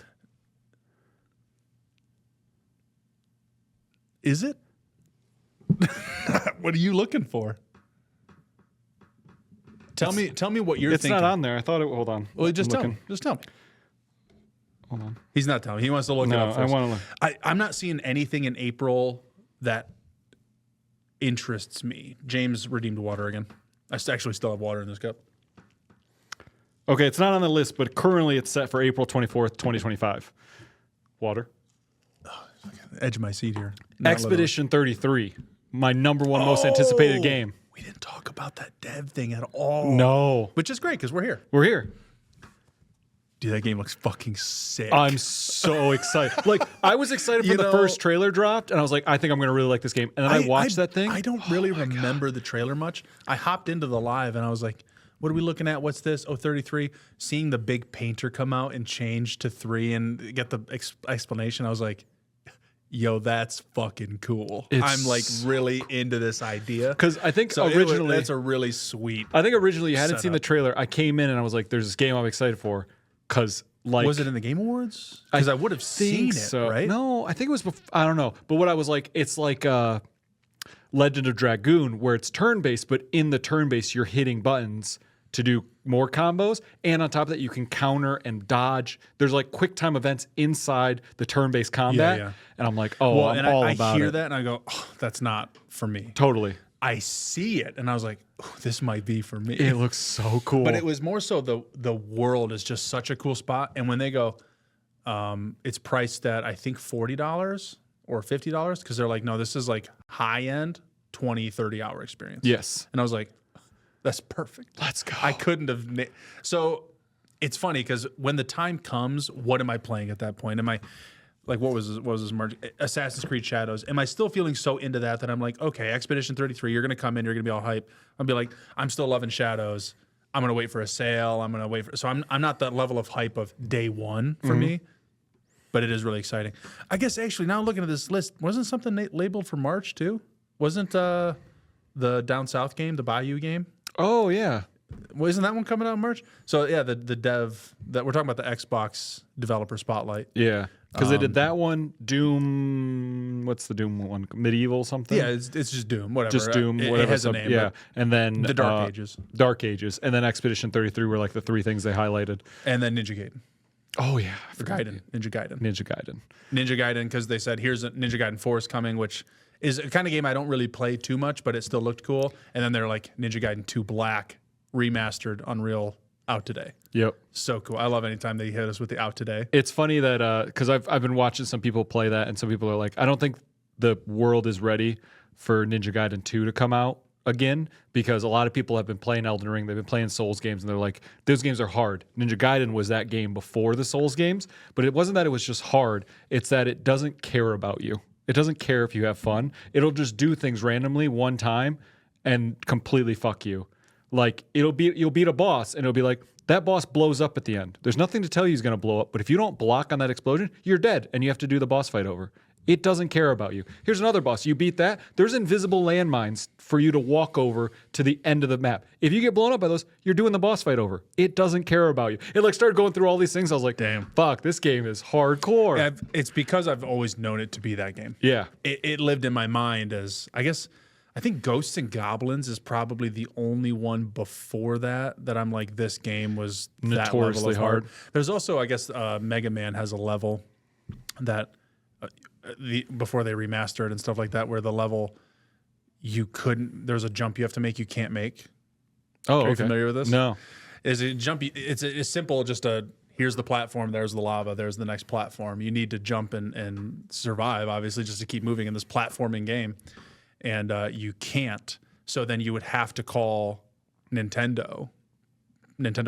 Is it? What are you looking for? Tell me what you're It's thinking. not on there. I thought it. Hold on. Well, just I'm tell me. looking. Just tell me. Hold on. He's not telling me. He wants to look it No, up I first. want to look. I'm not seeing anything in April that interests me. James redeemed water again. I actually still have water in this cup. Okay, it's not on the list, but currently it's set for April 24th, 2025. Water. Edge of my seat here. Not Expedition 33, my number one most anticipated literally. game. We didn't talk about that dev thing at all. No, Which is great because we're here. we're here. Dude, that game looks fucking sick. I'm so excited. Like, I was excited You for the know- first trailer dropped, and I was like, I think I'm going to really like this game. And then I watched that thing. I don't really remember the trailer much. I hopped into the live and I was like, what are we looking at? What's this? Oh, 33. Seeing the big painter come out and change to 3 and get the explanation, I was like, yo, that's fucking cool. I'm like really into this idea. Because I think So originally, that's a really sweet. you hadn't seen the setup. trailer. I came in and I was like, there's this game I'm excited for. Because, like, Was it in the Game Awards? Because I would have seen it, so. right? No, I think it was I don't know. But what I was like, it's like Legend of Dragoon, where it's turn-based, but in the turn-based, you're hitting buttons to do more combos. And on top of that, you can counter and dodge. There's like quick time events inside the turn-based combat. yeah. And I'm like, oh, Well, I'm and all I about hear it. that and I go, oh, that's not for me. Totally. I see it and I was like, oh, this might be for me. It looks so cool. But it was more so the world is just such a cool spot. And when they go, it's priced at I think $40 or $50 because they're like, no, this is like high end 20, 30 hour experience. Yes. And I was like, that's perfect. Let's go. I couldn't have. So it's funny because when the time comes, what am I playing at that point? Am I like, what was this merge? Assassin's Creed Shadows. Am I still feeling so into that I'm like, okay, Expedition 33, you're going to come in, you're going to be all hype. I'll be like, I'm still loving Shadows. I'm going to wait for a sale. I'm going to wait for, so I'm not that level of hype of day one for me, but it is really exciting. I guess actually now looking at this list, wasn't something labeled for March too? Wasn't the Down South game, the Bayou game? Oh, yeah. Well, isn't that one coming out in March? So yeah, the dev that we're talking about, the Xbox developer spotlight. Yeah, because they did that one. Doom. What's the Doom one? Medieval something. Yeah, it's just Doom. Whatever. Just Doom. It Whatever. has a name. Yeah, and then The Dark Ages. Dark Ages, and then Expedition 33 were like the three things they highlighted. And then Ninja Gaiden. Oh yeah, For Gaiden. Ninja Gaiden. Ninja Gaiden, because they said here's a Ninja Gaiden 4 is coming, which is a kind of game I don't really play too much, but it still looked cool. And then they're like Ninja Gaiden 2 Black remastered Unreal out today. Yep. So cool. I love anytime they hit us with the out today. It's funny that because I've been watching some people play that, and some people are like, I don't think the world is ready for Ninja Gaiden 2 to come out again, because a lot of people have been playing Elden Ring, they've been playing Souls games, and they're like, those games are hard. Ninja Gaiden was that game before the Souls games, but it wasn't that it was just hard, it's that it doesn't care about you. It doesn't care if you have fun. It'll just do things randomly one time and completely fuck you. Like you'll beat a boss and it'll be like, that boss blows up at the end. There's nothing to tell you he's going to blow up, but if you don't block on that explosion, you're dead and you have to do the boss fight over. It doesn't care about you. Here's another boss. You beat that. There's invisible landmines for you to walk over to the end of the map. If you get blown up by those, you're doing the boss fight over. It doesn't care about you. It like started going through all these things. I was like, damn, fuck, this game is hardcore. It's because I've always known it to be that game. Yeah. It lived in my mind as, I think Ghosts and Goblins is probably the only one before that I'm like, this game was that level of hard. There's also, I guess, Mega Man has a level that before they remastered and stuff like that, where the level there's a jump you have to make you can't make. Oh, Are you familiar with this? No. Is a jump? It's simple. Just here's the platform. There's the lava. There's the next platform. You need to jump and survive, obviously, just to keep moving in this platforming game. And you can't. So then you would have to call Nintendo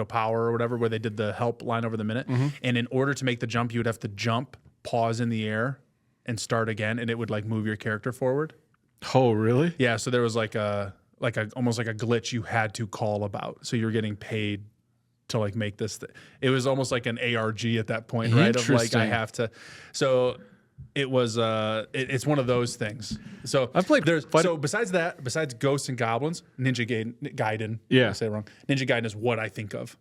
Power or whatever, where they did the help line over the minute. Mm-hmm. And in order to make the jump, you would have to jump, pause in the air, and start again, and it would like move your character forward. Oh, really? Yeah. So there was like almost like a glitch you had to call about. So you were getting paid to like make this. It was almost like an ARG at that point, right? Of like I have to. So it was. It's one of those things. So I've played. So besides Ghosts and Goblins, Ninja Gaiden. Yeah, I say it wrong. Ninja Gaiden is what I think of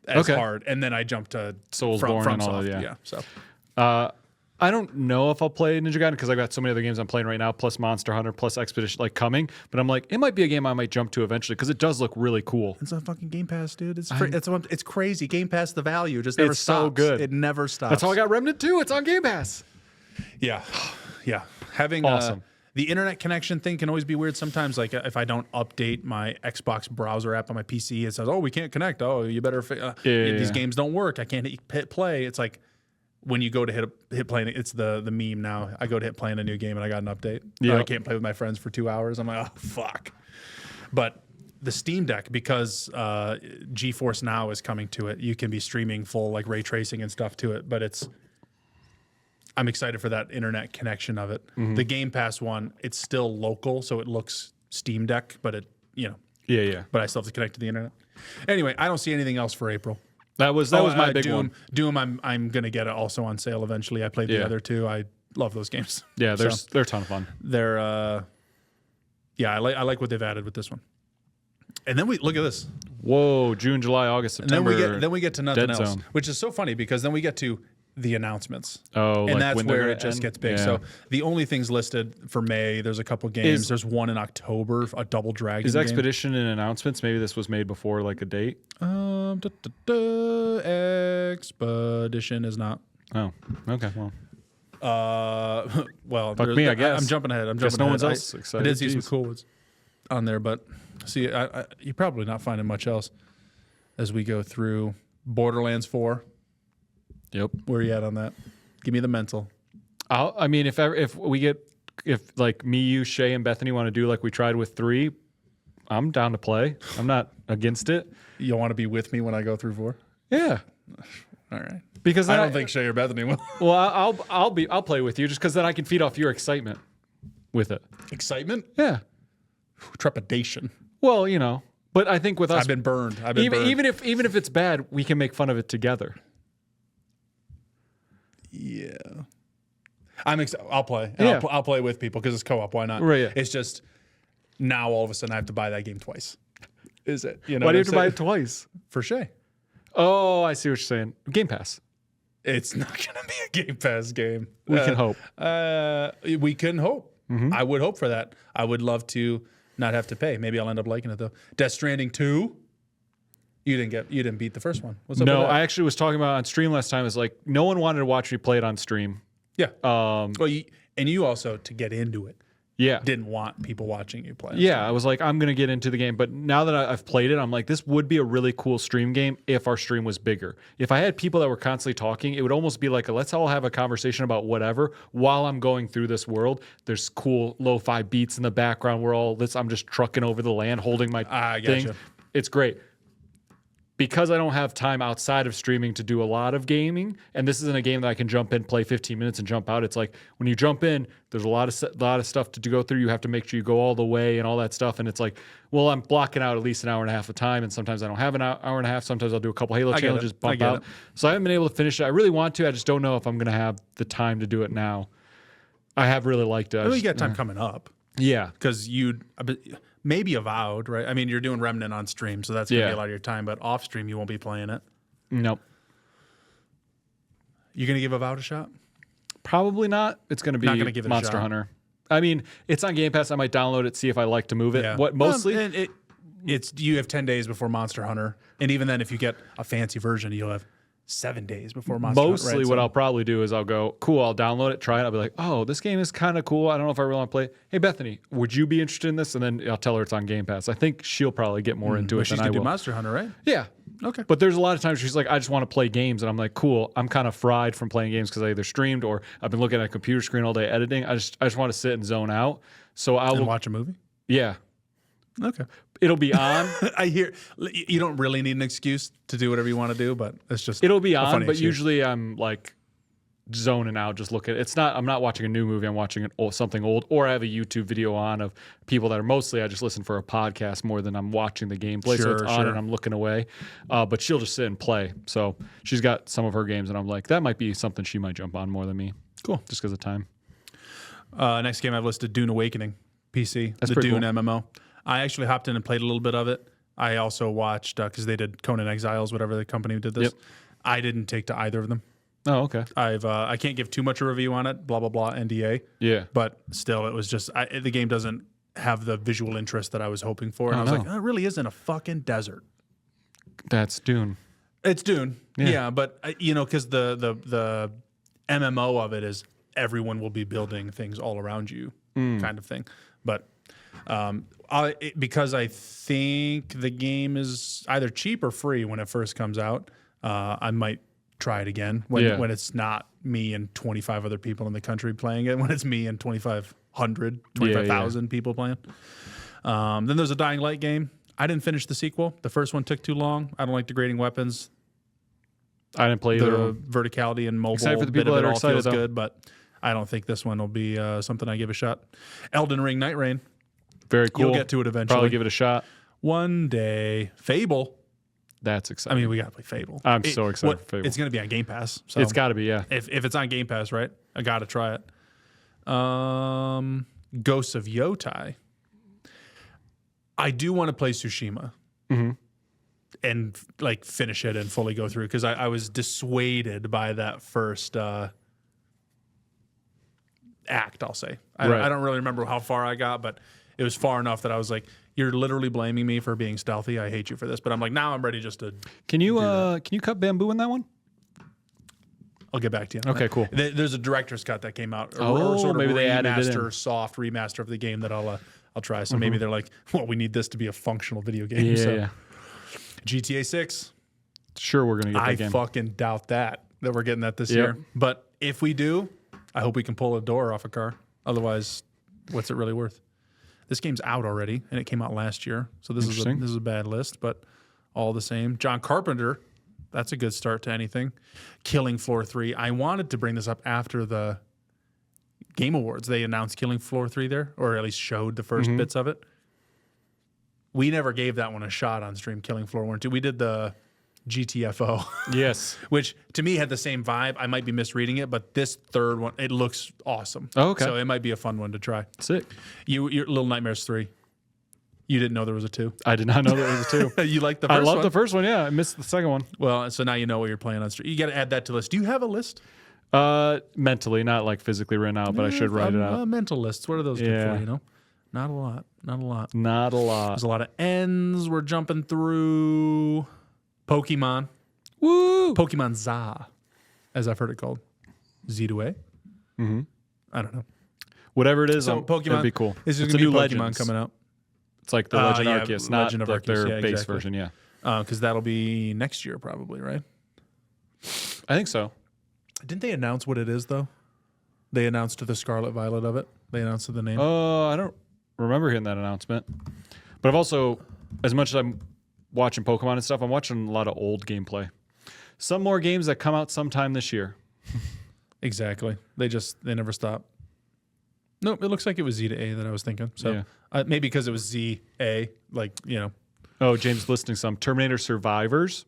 as hard, and then I jumped to Soulsborne and all that. Yeah. So. I don't know if I'll play Ninja Gaiden because I've got so many other games I'm playing right now, plus Monster Hunter, plus Expedition, like coming. But I'm like, it might be a game I might jump to eventually because it does look really cool. It's on fucking Game Pass, dude. It's crazy. Game Pass, the value just never stops. So good. It never stops. That's how I got Remnant 2. It's on Game Pass. Yeah, yeah. Having awesome. The internet connection thing can always be weird sometimes. Like if I don't update my Xbox browser app on my PC, it says, "Oh, we can't connect. Oh, you better. These games don't work. I can't hit play." It's like. When you go to hit play, it's the meme now. I go to hit play in a new game and I got an update. Yeah, I can't play with my friends for 2 hours. I'm like, oh fuck. But the Steam Deck, because GeForce Now is coming to it, you can be streaming full like ray tracing and stuff to it. But I'm excited for that internet connection of it. Mm-hmm. The Game Pass one, it's still local, so it looks Steam Deck, but Yeah. But I still have to connect to the internet. Anyway, I don't see anything else for April. That was my big one. Doom, I'm gonna get it also on sale eventually. I played the other two. I love those games. Yeah, they're a ton of fun. They're I like what they've added with this one. And then we look at this. Whoa, June, July, August, September. And then we get to nothing Dead else, Zone. which is so funny because then we get to the announcements. Oh, and like that's when they're where it gonna just end? gets big. Yeah. So the only things listed for May, there's a couple games. There's one in October, a Double Dragon. Is game. Expedition in announcements? Maybe this was made before like a date. Expedition is not. Oh, okay. Well, fuck me, I guess. I'm jumping ahead. No one's else excited. I did see some cool ones on there, but see, you're probably not finding much else as we go through Borderlands 4. Yep. Where are you at on that? Give me the mental. If like me, you, Shay, and Bethany want to do like we tried with 3, I'm down to play. I'm not against it. You want to be with me when I go through 4? Yeah. All right. Because I don't think Shay or Bethany will. Well, I'll play with you just because then I can feed off your excitement with it. Excitement? Yeah. Trepidation. Well, but I think with us, I've been burned. Even if it's bad, we can make fun of it together. Yeah. I'll play. Yeah. I'll play with people because it's co-op. Why not? Right. Yeah. It's just now all of a sudden I have to buy that game twice. Is it? You know, Why do you what have to buy I'm it twice? saying? For Shay. Oh, I see what you're saying. Game Pass. It's not going to be a Game Pass game. We can hope. We can hope. I would hope for that. I would love to not have to pay. Maybe I'll end up liking it though. Death Stranding 2. You didn't beat the first one. What's up No, with that? I actually was talking about on stream last time. Is like no one wanted to watch me play it on stream. Yeah. Well, you also to get into it Yeah. didn't want people watching you play. Yeah, I was like, I'm gonna get into the game, but now that I've played it, I'm like, this would be a really cool stream game if our stream was bigger. If I had people that were constantly talking, it would almost be like, let's all have a conversation about whatever while I'm going through this world. There's cool lo-fi beats in the background. I'm just trucking over the land, holding my I thing. gotcha. It's great. Because I don't have time outside of streaming to do a lot of gaming, and this isn't a game that I can jump in, play 15 minutes, and jump out. It's like when you jump in, there's a lot of stuff to go through. You have to make sure you go all the way and all that stuff. And it's like, well, I'm blocking out at least an hour and a half of time, and sometimes I don't have an hour and a half. Sometimes I'll do a couple Halo challenges, bump out. So I haven't been able to finish it. I really want to. I just don't know if I'm going to have the time to do it now. I have really liked it. Well, you got time coming up Yeah. because maybe Avowed, right? I mean, you're doing Remnant on stream, so that's going to be Yeah. a lot of your time. But off stream, you won't be playing it. Nope. You going to give Avowed a shot? Probably not. It's going to be Not gonna give it a Monster shot. Hunter. I mean, it's on Game Pass. I might download it, see if I like to move it. Yeah. What mostly? Well, it's you have 10 days before Monster Hunter, and even then, if you get a fancy version, you'll have 7 days before Monster Hunter. Mostly what I'll probably do is I'll go, cool, I'll download it, try it. I'll be like, oh, this game is kind of cool. I don't know if I really want to play it. Hey, Bethany, would you be interested in this? And then I'll tell her it's on Game Pass. I think she'll probably get more into it she's than I going to will. do Monster Hunter, right? Yeah. Okay. But there's a lot of times she's like, I just want to play games. And I'm like, cool, I'm kind of fried from playing games because I either streamed or I've been looking at a computer screen all day editing. I just want to sit and zone out. So I And will watch a movie? Yeah. Okay. It'll be on. I hear you don't really need an excuse to do whatever you want to do, but it's just It'll be a on, funny but excuse. usually I'm like zoning out, just looking. I'm not watching a new movie. I'm watching something old, or I have a YouTube video on of people that are mostly I just listen for a podcast more than I'm watching the gameplay. So it's on and I'm looking away. But she'll just sit and play. So she's got some of her games, and I'm like, that might be something she might jump on more than me. Cool. Just because of time. Next game I've listed Dune Awakening, PC. That's the pretty Dune cool. MMO. I actually hopped in and played a little bit of it. I also watched, because they did Conan Exiles, whatever the company who did this. Yep. I didn't take to either of them. Oh, okay. I can't give too much a review on it, blah, blah, blah, NDA. Yeah. But still, it was just, the game doesn't have the visual interest that I was hoping for. And I was like, oh, it really is in a fucking desert. That's Dune. It's Dune. Yeah. Yeah, but, because the MMO of it is everyone will be building things all around you kind of thing. But because I think the game is either cheap or free when it first comes out, I might try it again when it's not me and 25 other people in the country playing it, when it's me and 25,000 people playing. Then there's a Dying Light game. I didn't finish the sequel. The first one took too long. I don't like degrading weapons. I didn't play either. The verticality and mobile Excited for the bit people of it that are all excited, feels though. good, but I don't think this one will be something I give a shot. Elden Ring Night Rain. Very cool. You'll get to it eventually. Probably give it a shot. One day. Fable. That's I exciting. mean, we got to play Fable. I'm so excited for Fable. It's going to be on Game Pass. So It's got to be, yeah. if it's on Game Pass, right? I got to try it. Ghosts of Yotai. I do want to play Tsushima and like finish it and fully go through, because I was dissuaded by that first act, I'll say. I don't really remember how far I got, but it was far enough that I was like, you're literally blaming me for being stealthy. I hate you for this. But I'm like, now I'm ready just to. Can you cut bamboo in that one? I'll get back to you. on Okay, that. cool. There's a director's cut that came out, or Oh, sort of maybe they added it in. soft remaster of the game that I'll try. So maybe they're like, well, we need this to be a functional video game. So Yeah. GTA 6. Sure, we're going to get that I game. fucking doubt that we're getting that this Yep. year. But if we do, I hope we can pull a door off a car. Otherwise, what's it really worth? This game's out already, and it came out last year. So this is a bad list, but all the same. John Carpenter, that's a good start to anything. Killing Floor 3. I wanted to bring this up after the Game Awards. They announced Killing Floor 3 there, or at least showed the first bits of it. We never gave that one a shot on stream, Killing Floor 1 and 2. We did the GTFO. Yes. Which to me had the same vibe. I might be misreading it, but this third one, it looks awesome. Oh, okay. So it might be a fun one to try. Sick. Your Little Nightmares 3. You didn't know there was a 2. I did not know there was a 2. You like the I first one? love the first one. Yeah, I missed the second one. Well, so now you know what you're playing on. You got to add that to the list. Do you have a list? Mentally, not like physically written out, but I should write it out. Mental lists. What are those good Yeah. for? You know, not a lot. Not a lot. Not a lot. There's a lot of N's we're jumping through. Pokemon. Woo! Pokemon Za, as I've heard it called. Z to A. Mm-hmm. I don't know. Whatever it is, So Pokemon, that'd be cool. It's It's just a new Pokemon Legends coming out. It's like the Legend yeah, Arceus, not Legend of like Arceus, their yeah, base exactly. version. Yeah, Because that'll be next year probably, right? I think so. Didn't they announce what it is though? They announced the Scarlet Violet of it. They announced the name. I don't remember hearing that announcement. But I've also, as much as I'm watching Pokemon and stuff, I'm watching a lot of old gameplay. Some more games that come out sometime this year. Exactly. They never stop. Nope, it looks like it was Z to A that I was thinking. So Yeah. maybe because it was Z A, like, you know. Oh, James is listing some Terminator Survivors.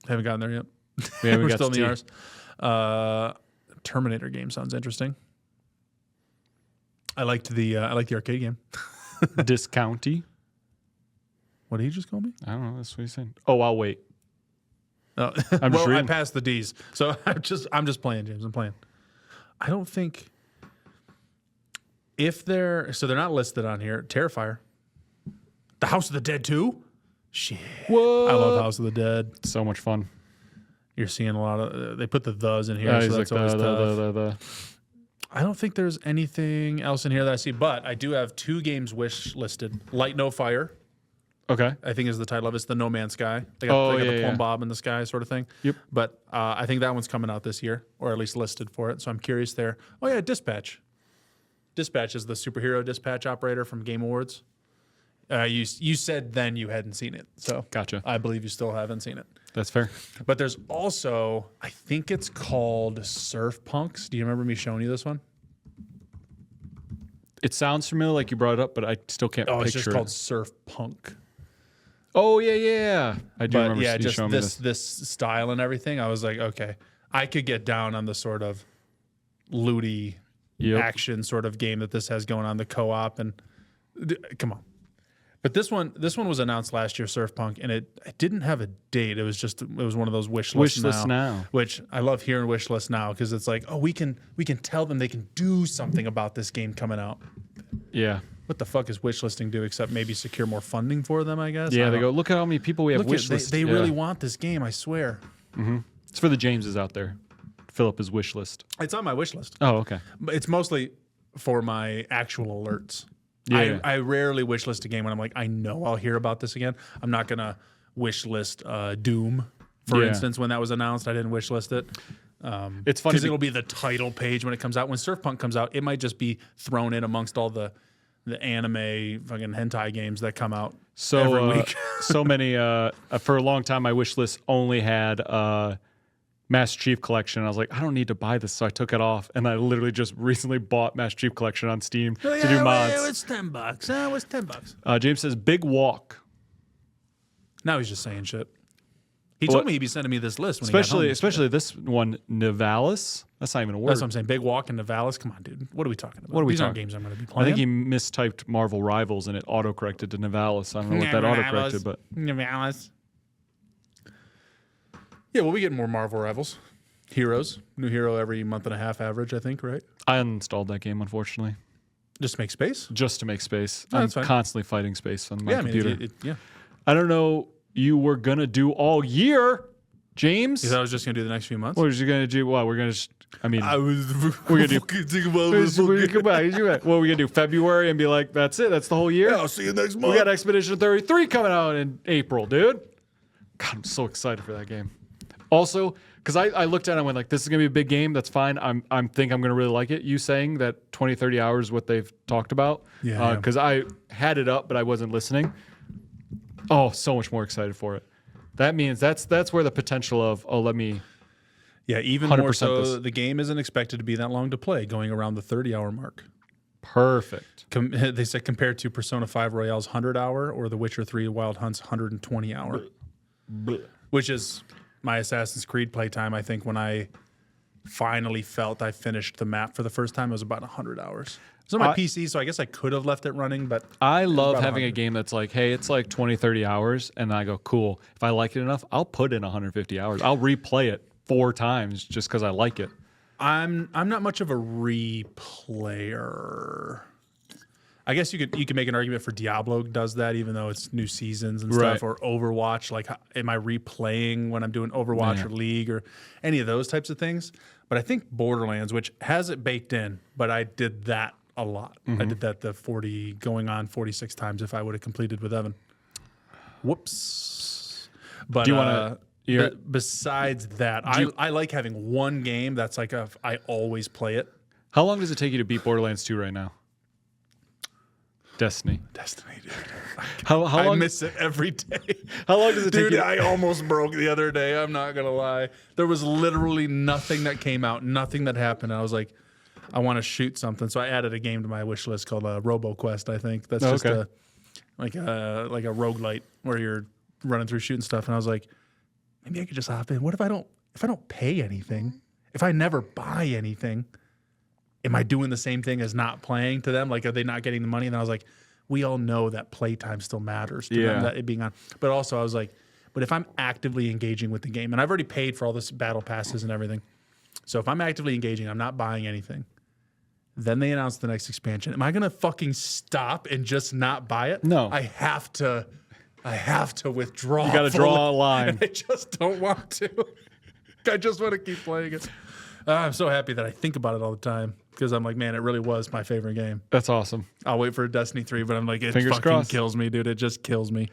Haven't gotten there yet. We haven't We're got still in to the T. R's. Terminator game sounds interesting. I liked the arcade game. Discounty. What did he just call me? I don't know. That's what he's saying. Oh, I'll wait. Oh, I'm just well, I reading. passed the D's, so I'm just playing, James. I'm playing. I don't think they're not listed on here. Terrifier, The House of the Dead 2. Shit, What? I love House of the Dead. So much fun. You're seeing a lot of they put the thes in here, so He's that's like always tough. the. I don't think there's anything else in here that I see, but I do have 2 games wish listed. Light No Fire, Okay. I think is the title of it. It's the No Man's Sky. They got the plumb bob in the sky sort of thing. Yep. But I think that one's coming out this year, or at least listed for it. So I'm curious there. Oh yeah, Dispatch. Dispatch is the superhero dispatch operator from Game Awards. You said then you hadn't seen it, so Gotcha. I believe you still haven't seen it. That's fair. But there's also, I think it's called Surf Punks. Do you remember me showing you this one? It sounds familiar, like you brought it up, but I still can't Oh, picture it's just it. called Surf Punk. Oh yeah. I do But remember yeah, you just showing me this style and everything. I was like, okay, I could get down on the sort of looty Yep. action sort of game that this has going on, the co-op, and come on. But this one was announced last year, Surf Punk, and it didn't have a date. It was one of those wish lists now. which I love hearing wish lists now because it's like, oh, we can tell them they can do something about this game coming out. Yeah. What the fuck is wish listing do except maybe secure more funding for them? I guess. Yeah, I they don't- go, look at how many people we have Look wish at, lists. they Yeah. really want this game. I swear. It's for the Jameses out there. Fill up his wish list. It's on my wish list. Oh, okay. But it's mostly for my actual alerts. Yeah. I rarely wish list a game when I'm like, I know I'll hear about this again. I'm not going to wish list Doom, for Yeah. instance. When that was announced, I didn't wish list it. It's funny. Because it'll be the title page when it comes out. When Surf Punk comes out, it might just be thrown in amongst all the anime fucking hentai games that come out every week. So many. For a long time, my wish list only had Master Chief Collection. I was like, I don't need to buy this, so I took it off, and I literally just recently bought Master Chief Collection on Steam to do mods. It's $10. What's $10? James says Big Walk, Now he's just saying shit. He told me he'd be sending me this list when especially this one, Nivalis. That's not even a word. That's what I'm saying. Big Walk in Nivalis. Come on, dude. What are we talking about? What are we These aren't talking- games I'm going to be I playing. think he mistyped Marvel Rivals and it autocorrected to Nivalis. I don't know what that autocorrected, but Nivalis. Yeah, well, we get more Marvel Rivals. Heroes. New hero every month and a half average, I think, right? I uninstalled that game, unfortunately, Just to make space? just to make space. No, I'm that's fine. constantly fighting space on my Yeah, I mean, computer. yeah. I don't know you were going to do all year, James. You thought I was just going to do the next few months? What was you going to do? What, we're going to, I mean, was we're going to do, what are we going to do? February and be like, that's it. That's the whole year. I'll see you next We month. got Expedition 33 coming out in April, dude. God, I'm so excited for that game. Also, because I looked at it and went like, this is going to be a big game. That's fine. I'm think I'm going to really like it. You saying that 20, 30 hours is what they've talked about. Yeah. Because I had it up, but I wasn't listening. Oh, so much more excited for it. That means that's where the potential of, let me. Yeah, even more 100% so, this. the game isn't expected to be that long to play, going around the 30-hour mark. Perfect. They said compared to Persona 5 Royale's 100-hour or The Witcher 3 Wild Hunt's 120-hour, which is my Assassin's Creed playtime. I think when I finally felt I finished the map for the first time, it was about 100 hours. It's on my PC, so I guess I could have left it running, but I love about having 100. a game that's like, hey, it's like 20, 30 hours. And then I go, cool. If I like it enough, I'll put in 150 hours. I'll replay it 4 times just because I like it. I'm not much of a replayer. I guess you could make an argument for Diablo does that, even though it's new seasons and stuff, or Overwatch. Like, am I replaying when I'm doing Overwatch or League or any of those types of things? But I think Borderlands, which has it baked in, but I did that a lot. I did that the 40 going on 46 times if I would have completed with Evan. Whoops. But Do you want to? Besides that, I like having one game that's like I always play it. How long does it take you to beat Borderlands 2 right now? Destiny, dude. How long? I miss it every day. How long does it take Dude, you? I almost broke the other day. I'm not going to lie. There was literally nothing that came out, nothing that happened. And I was like, I want to shoot something. So I added a game to my wish list called RoboQuest, I think. That's just like a roguelite where you're running through shooting stuff. And I was like, maybe I could just hop in. What if I don't pay anything? If I never buy anything, am I doing the same thing as not playing to them? Like, are they not getting the money? And I was like, we all know that playtime still matters to them, that it being on. But also I was like, but if I'm actively engaging with the game, and I've already paid for all this battle passes and everything. So if I'm actively engaging, I'm not buying anything. Then they announce the next expansion. Am I going to fucking stop and just not buy it? No. I have to withdraw. You got to draw a line. And I just don't want to. I just want to keep playing it. I'm so happy that I think about it all the time because I'm like, man, it really was my favorite game. That's awesome. I'll wait for Destiny 3, but I'm like, it Fingers fucking crossed. kills me, dude. It just kills me.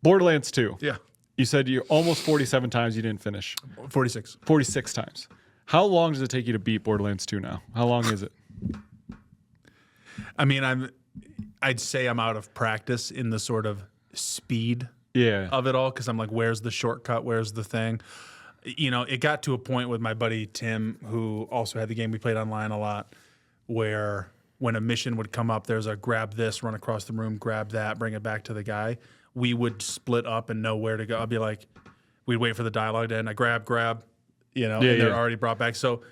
Borderlands 2. Yeah. You said you almost 47 times you didn't finish. 46. 46 times. How long does it take you to beat Borderlands 2 now? How long is it? I mean, I'd say I'm out of practice in the sort of speed of it all because I'm like, where's the shortcut? Where's the thing? You know, it got to a point with my buddy Tim, who also had the game we played online a lot, where when a mission would come up, there's a grab this, run across the room, grab that, bring it back to the guy. We would split up and know where to go. I'd be like, we'd wait for the dialogue to end. I grab, you know, and they're already brought back. So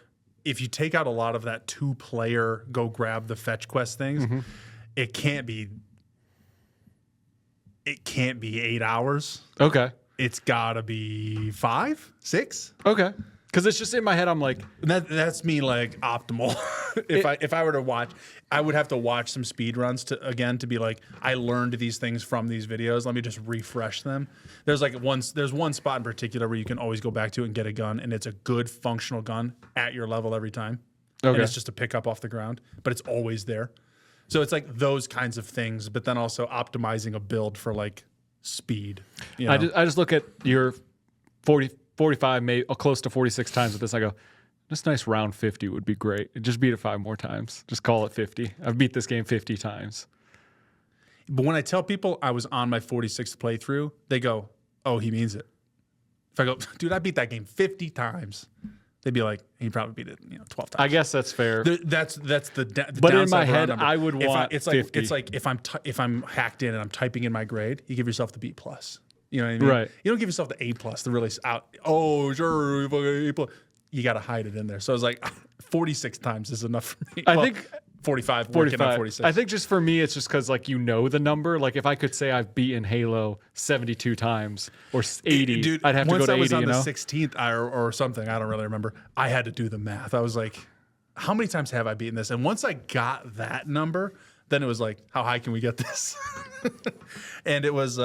if you take out a lot of that 2-player go grab the fetch quest things, it can't be 8 hours. Okay. It's gotta be 5, 6. Okay. Because it's just in my head, I'm like, That's me like optimal. If I were to watch, I would have to watch some speed runs to be like, I learned these things from these videos. Let me just refresh them. There's one spot in particular where you can always go back to and get a gun, and it's a good functional gun at your level every time. Okay. And it's just a pick up off the ground, but it's always there. So it's like those kinds of things, but then also optimizing a build for like speed. You know? I just look at your 45, maybe close to 46 times with this. I go, this nice round 50 would be great. Just beat it 5 more times. Just call it 50. I've beat this game 50 times. But when I tell people I was on my 46th playthrough, they go, oh, he means it. If I go, dude, I beat that game 50 times, they'd be like, he probably beat it 12 times. I guess that's fair. That's the But in downside my of our head, number. I would want it's 50. It's like if I'm hacked in and I'm typing in my grade, you give yourself the B+. You know what I mean? Right. You don't give yourself the A+, the really out. Oh, sure, A+. You got to hide it in there. So I was like, 46 times is enough for me. I think 45. Working on 46. I think just for me, it's just because like you know the number. Like if I could say I've beaten Halo 72 times or 80, Dude, I'd have to go to 80. Once I was on you the know? 16th or something, I don't really remember. I had to do the math. I was like, how many times have I beaten this? And once I got that number, then it was like, how high can we get this? And it was,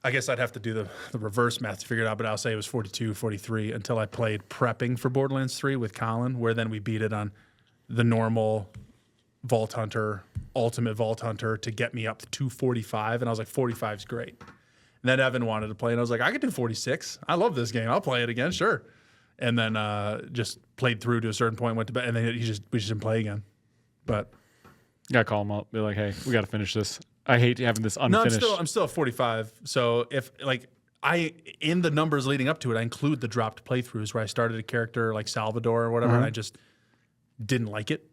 I guess I'd have to do the reverse math to figure it out, but I'll say it was 42, 43 until I played prepping for Borderlands 3 with Colin, where then we beat it on the normal Vault Hunter, Ultimate Vault Hunter to get me up to 45. And I was like, 45 is great. And then Evan wanted to play, and I was like, I could do 46. I love this game. I'll play it again, sure. And then just played through to a certain point, went to bed, and then we just didn't play again. But You gotta call them up. Be like, hey, we gotta finish this. I hate having this unfinished. No, I'm still at 45. So if like in the numbers leading up to it, I include the dropped playthroughs where I started a character like Salvador or whatever, and I just didn't like it.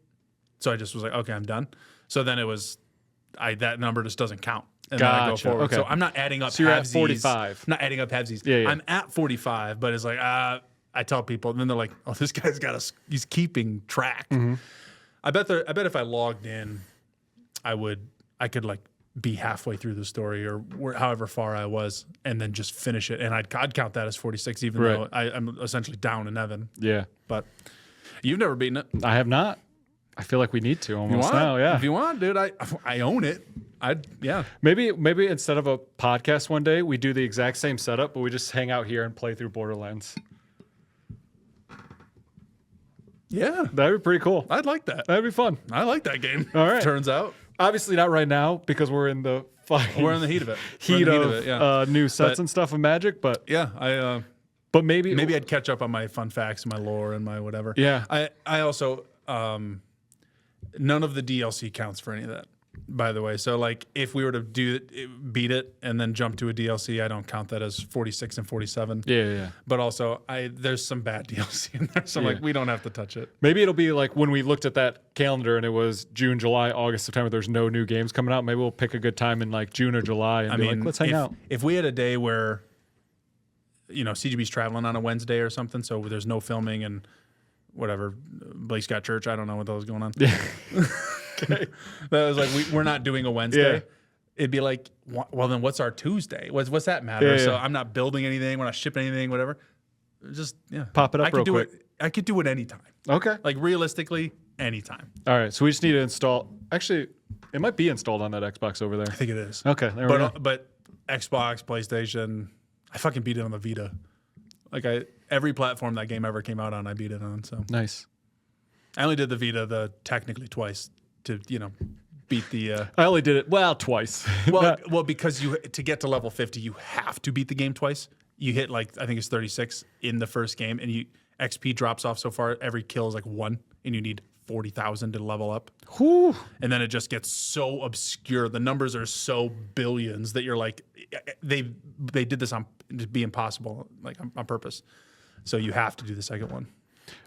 So I just was like, okay, I'm done. So then it was that number just doesn't count. And then I go Gotcha. forward. Okay. So I'm not adding up So you're at halvesies. 45. I'm not adding up halvesies. Yeah. I'm at 45, but it's like I tell people, and then they're like, "Oh, this guy's he's keeping track." Mm-hmm. I bet if I logged in, I could like be halfway through the story or however far I was, and then just finish it, and I'd count that as 46, even though I'm essentially down in Evan. Yeah, but you've never beaten it. I have not. I feel like we need to almost now. Yeah, if you want, dude, I own it. Maybe instead of a podcast one day, we do the exact same setup, but we just hang out here and play through Borderlands. Yeah, that'd be pretty cool. I'd like that. That'd be fun. I like that game. All right. Turns out. Obviously not right now because we're in the we're in the heat of it. New sets and stuff of Magic, but yeah, but maybe I'd catch up on my fun facts, my lore, and my whatever. Yeah, I also none of the DLC counts for any of that, by the way. So like if we were to beat it and then jump to a DLC, I don't count that as 46 and 47. Yeah. But also there's some bad DLC in there, so like we don't have to touch it. Maybe it'll be like when we looked at that calendar and it was June, July, August, September. There's no new games coming out. Maybe we'll pick a good time in like June or July and be like, let's hang out. If we had a day where CGB's traveling on a Wednesday or something, so there's no filming and whatever, Blake's got church. I don't know what the hell's going on. Yeah. Okay. That was like we're not doing a Wednesday. Yeah. It'd be like, well, then what's our Tuesday? What's that matter? Yeah. So I'm not building anything. We're not shipping anything. Whatever. Just pop it up real quick. I could do it anytime. Okay. Like realistically, anytime. All right. So we just need to install. Actually, it might be installed on that Xbox over there. I think it is. Okay. There we go. But Xbox, PlayStation, I fucking beat it on the Vita. Like every platform that game ever came out on, I beat it on. So nice. I only did the Vita technically twice to beat the. I only did it twice. well, because to get to level 50, you have to beat the game twice. You hit I think it's 36 in the first game, and XP drops off so far. Every kill is like 1, and you need 40,000 to level up. Whew. And then it just gets so obscure. The numbers are so billions that you're like, they did this to be impossible, like on purpose. So you have to do the second one.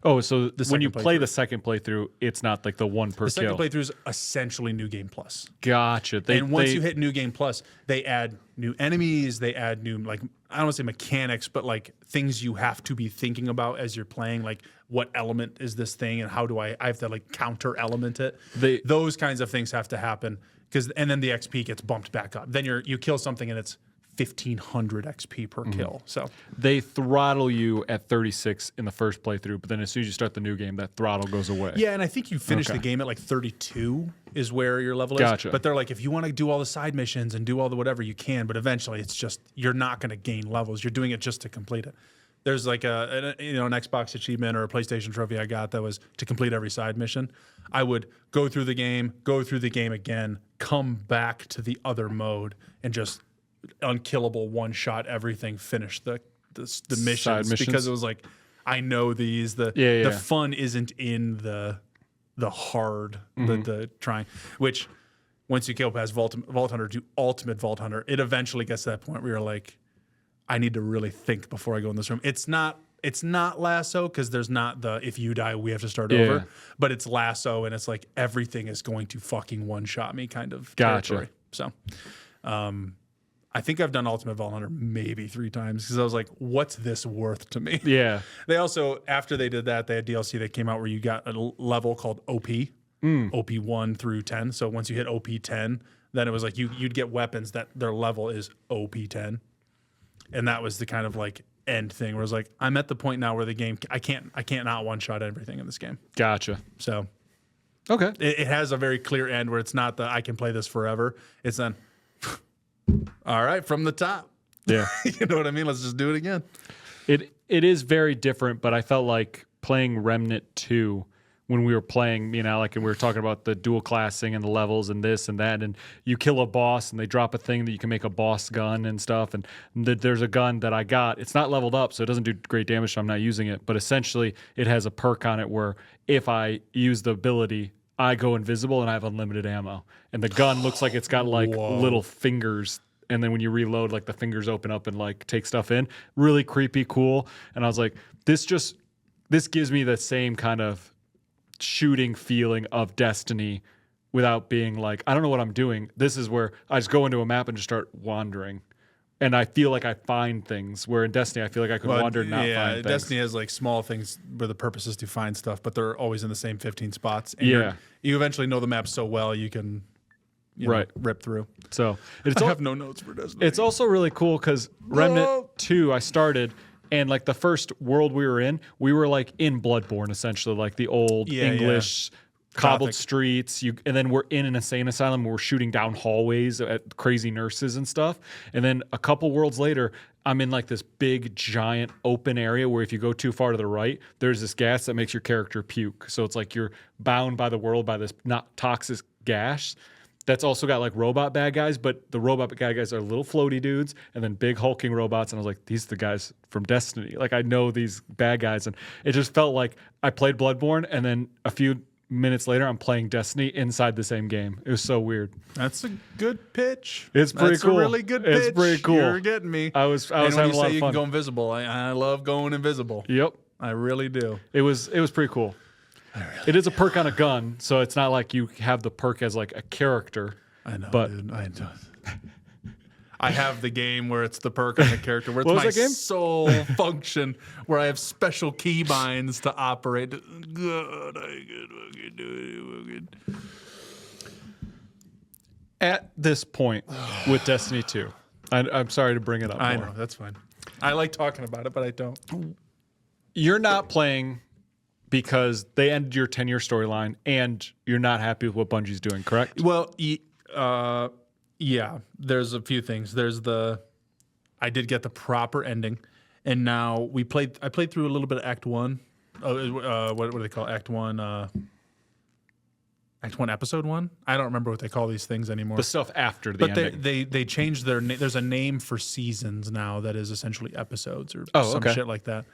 Oh, so when you play the second playthrough, it's not like the one per kill. The second playthrough is essentially New Game Plus. Gotcha. And once you hit New Game Plus, they add new enemies. They add new, I don't want to say mechanics, but like things you have to be thinking about as you're playing. Like what element is this thing, and how do I have to counter element it? Those kinds of things have to happen and then the XP gets bumped back up. Then you kill something and it's 1,500 XP per kill. So they throttle you at 36 in the first playthrough, but then as soon as you start the new game, that throttle goes away. Yeah, and I think you finish the game at 32 is where your level is. Gotcha. But they're like, if you want to do all the side missions and do all the whatever, you can. But eventually, it's just you're not going to gain levels. You're doing it just to complete it. There's like an Xbox achievement or a PlayStation trophy I got that was to complete every side mission. I would go through the game again, come back to the other mode, and just unkillable one-shot everything, finish the missions because it was like, I know these. The fun isn't in the hard, the trying, which once you kill past Vault Hunter to Ultimate Vault Hunter, it eventually gets to that point where you're like, I need to really think before I go in this room. It's not Lasso because there's not the if you die we have to start over, but it's Lasso and it's like everything is going to fucking one-shot me kind of territory. So I think I've done Ultimate Vault Hunter maybe 3 times because I was like, what's this worth to me? Yeah. They also, after they did that, they had DLC that came out where you got a level called OP, OP 1 through 10. So once you hit OP 10, then it was like you'd get weapons that their level is OP 10. And that was the kind of end thing where I was like, I'm at the point now where the game, I can't not one-shot everything in this game. Gotcha. So okay, it has a very clear end where it's not the I can play this forever. It's then, all right, from the top. Yeah. You know what I mean? Let's just do it again. It is very different, but I felt like playing Remnant 2 when we were playing, and we were talking about the dual classing and the levels and this and that, and you kill a boss and they drop a thing that you can make a boss gun and stuff, and there's a gun that I got. It's not leveled up, so it doesn't do great damage, so I'm not using it, but essentially it has a perk on it where if I use the ability, I go invisible and I have unlimited ammo. And the gun looks like it's got little fingers, and then when you reload, the fingers open up and take stuff in. Really creepy, cool. And I was like, this gives me the same kind of shooting feeling of Destiny without being I don't know what I'm doing. This is where I just go into a map and just start wandering. and I feel like I find things. Where in Destiny, I feel like I could wander and not find things. Destiny has like small things where the purpose is to find stuff, but they're always in the same 15 spots. And you eventually know the map so well you can rip through. So I have no notes for Destiny. It's also really cool because Remnant 2, I started, and like the first world we were in, we were like in Bloodborne, essentially, like the old English cobbled Gothic streets. And then we're in an insane asylum where we're shooting down hallways at crazy nurses and stuff. And then a couple worlds later, I'm in like this big, giant open area where if you go too far to the right, there's this gas that makes your character puke. So it's like you're bound by the world by this not toxic gas. That's also got like robot bad guys, but the robot bad guys are little floaty dudes and then big hulking robots. And I was like, these are the guys from Destiny. Like I know these bad guys. And it just felt like I played Bloodborne and then a few minutes later I'm playing Destiny inside the same game. It was so weird. That's a good pitch. It's pretty cool. That's a really good pitch. It's pretty cool. You're getting me. I was and having when a lot of you fun. can go invisible, I love going invisible. Yep. I really do. It was pretty cool. It is a perk on a gun, so it's not like you have the perk as like a character. I know, but dude. I have the game where it's the perk on the character, where it's What was my that game? sole function, where I have special keybinds to operate. God, I could fucking do it. At this point with Destiny 2, I'm sorry to bring it up. I more. know, that's fine. I like talking about it, but I don't. You're not playing because they ended your 10-year storyline and you're not happy with what Bungie's doing, correct? Well, yeah, there's a few things. I did get the proper ending, and now I played through a little bit of Act 1. What do they call Act 1? Act 1, Episode 1? I don't remember what they call these things anymore. The stuff after the ending. But they changed their name. There's a name for seasons now that is essentially episodes or some shit like that.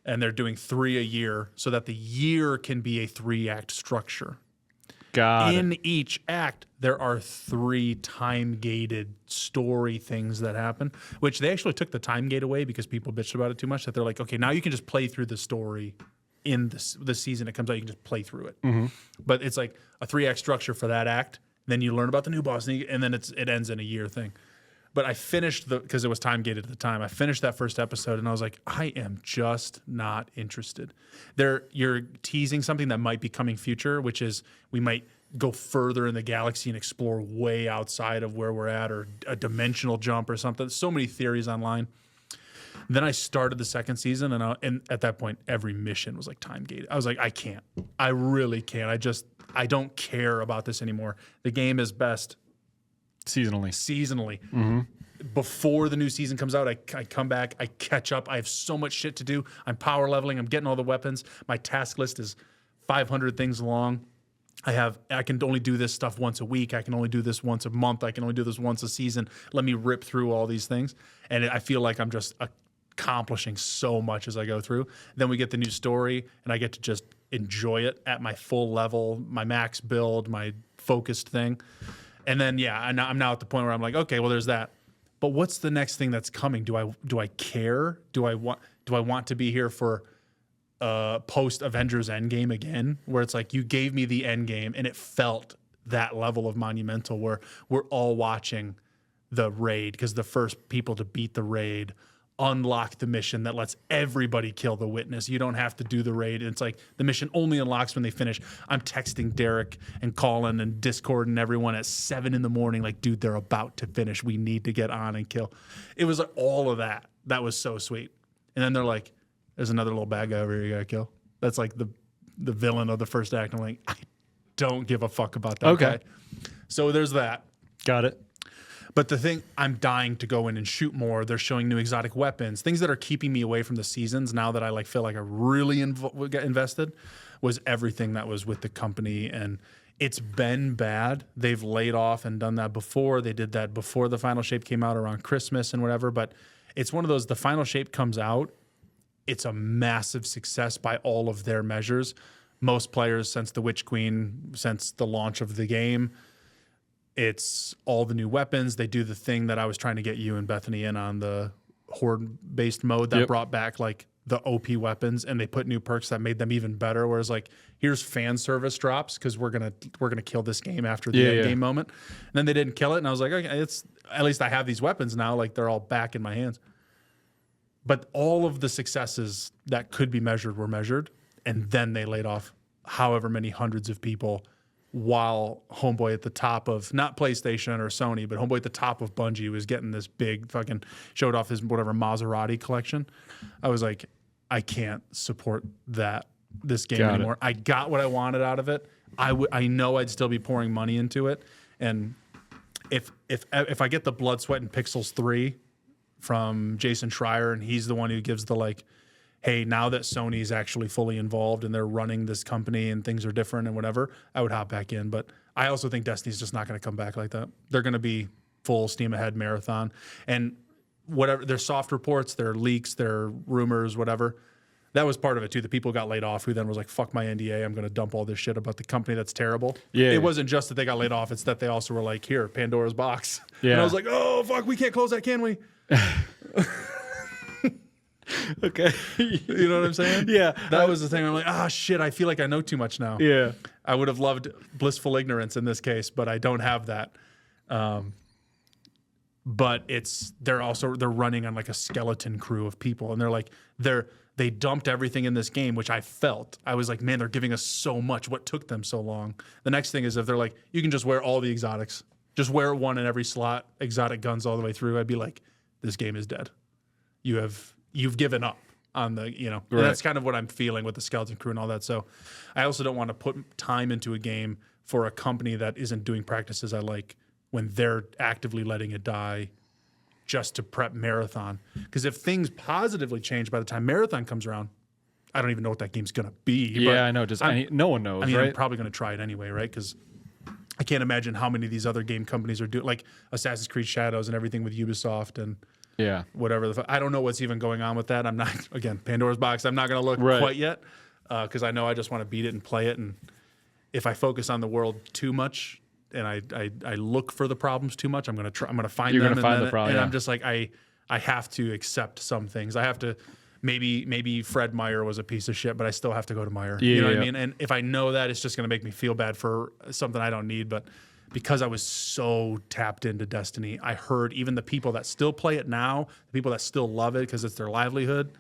And they're doing 3 a year so that the year can be a 3-act structure. In each act, there are 3 time-gated story things that happen, which they actually took the time gate away because people bitched about it too much, that they're like, okay, now you can just play through the story in the season it comes out. You can just play through it. Mm-hmm. But it's like a 3-act structure for that act. Then you learn about the new boss, and then it ends in a year thing. But I finished because it was time gated at the time. I finished that first episode and I was like, I am just not interested. You're teasing something that might be coming future, which is we might go further in the galaxy and explore way outside of where we're at, or a dimensional jump or something. So many theories online. Then I started the second season, and at that point, every mission was like time gated. I was like, I can't. I really can't. I don't care about this anymore. The game is best seasonally. Mm-hmm. Before the new season comes out, I come back, I catch up. I have so much shit to do. I'm power leveling. I'm getting all the weapons. My task list is 500 things long. I can only do this stuff once a week. I can only do this once a month. I can only do this once a season. Let me rip through all these things. And I feel like I'm just accomplishing so much as I go through. Then we get the new story, and I get to just enjoy it at my full level, my max build, my focused thing. And then, I'm now at the point where I'm like, okay, well, there's that. But what's the next thing that's coming? Do I care? Do I want to be here for post Avengers Endgame again, where it's like you gave me the Endgame and it felt that level of monumental, where we're all watching the raid, because the first people to beat the raid unlock the mission that lets everybody kill the witness. You don't have to do the raid. It's like the mission only unlocks when they finish. I'm texting Derek and Colin and Discord and everyone at 7 a.m, like, dude, they're about to finish. We need to get on and kill. It was like all of that. That was so sweet. And then they're like, there's another little bad guy over here you gotta kill. That's like the villain of the first act. I'm like, I don't give a fuck about that guy. So there's that. Got it. But the thing, I'm dying to go in and shoot more. They're showing new exotic weapons, things that are keeping me away from the seasons. Now that I feel like I really get invested, was everything that was with the company. And it's been bad. They've laid off and done that before. They did that before the Final Shape came out around Christmas and whatever. But it's one of those, the Final Shape comes out, it's a massive success by all of their measures. Most players since the Witch Queen, since the launch of the game. It's all the new weapons. They do the thing that I was trying to get you and Bethany in on, the horde-based mode that brought back like the OP weapons and they put new perks that made them even better. Whereas like, here's fan service drops because we're gonna kill this game after the end game moment. And then they didn't kill it, and I was like, okay, it's at least I have these weapons now. Like they're all back in my hands. But all of the successes that could be measured were measured, and then they laid off however many hundreds of people while Homeboy at the top of, not PlayStation or Sony, but Homeboy at the top of Bungie was getting this big fucking, showed off his whatever Maserati collection. I was like, I can't support this game anymore. I got what I wanted out of it. I know I'd still be pouring money into it. And if I get the Blood, Sweat, and Pixels 3 from Jason Schreier, and he's the one who gives the like, hey, now that Sony's actually fully involved and they're running this company and things are different and whatever, I would hop back in. But I also think Destiny's just not going to come back like that. They're going to be full steam ahead marathon. And whatever, their soft reports, their leaks, their rumors, whatever, that was part of it too. The people got laid off who then was like, fuck my NDA, I'm going to dump all this shit about the company that's terrible. Yeah. It wasn't just that they got laid off, it's that they also were like, here, Pandora's box. Yeah. And I was like, oh, fuck, we can't close that, can we? Okay. You know what I'm saying? Yeah. That was the thing. I'm like, shit, I feel like I know too much now. Yeah. I would have loved blissful ignorance in this case, but I don't have that. But they're running on like a skeleton crew of people, and they dumped everything in this game, which I felt. I was like, man, they're giving us so much. What took them so long? The next thing is if they're like, you can just wear all the exotics. Just wear one in every slot, exotic guns all the way through. I'd be like, this game is dead. You've given up on the, you know, right. And that's kind of what I'm feeling with the skeleton crew and all that. So I also don't want to put time into a game for a company that isn't doing practices I like when they're actively letting it die just to prep Marathon. Because if things positively change by the time Marathon comes around, I don't even know what that game's going to be. Yeah, I know. No one knows, right? I'm probably going to try it anyway, right? Because I can't imagine how many of these other game companies are doing, like Assassin's Creed Shadows and everything with Ubisoft and whatever. I don't know what's even going on with that. I'm not, again, Pandora's box. I'm not going to look quite yet because I know I just want to beat it and play it. And if I focus on the world too much and I look for the problems too much, I'm going to find them. You're going to find the problem. And I'm just like, I have to accept some things. I have to, maybe Fred Meyer was a piece of shit, but I still have to go to Meyer. You know what I mean? And if I know that, it's just going to make me feel bad for something I don't need. But because I was so tapped into Destiny, I heard even the people that still play it now, the people that still love it because it's their livelihood,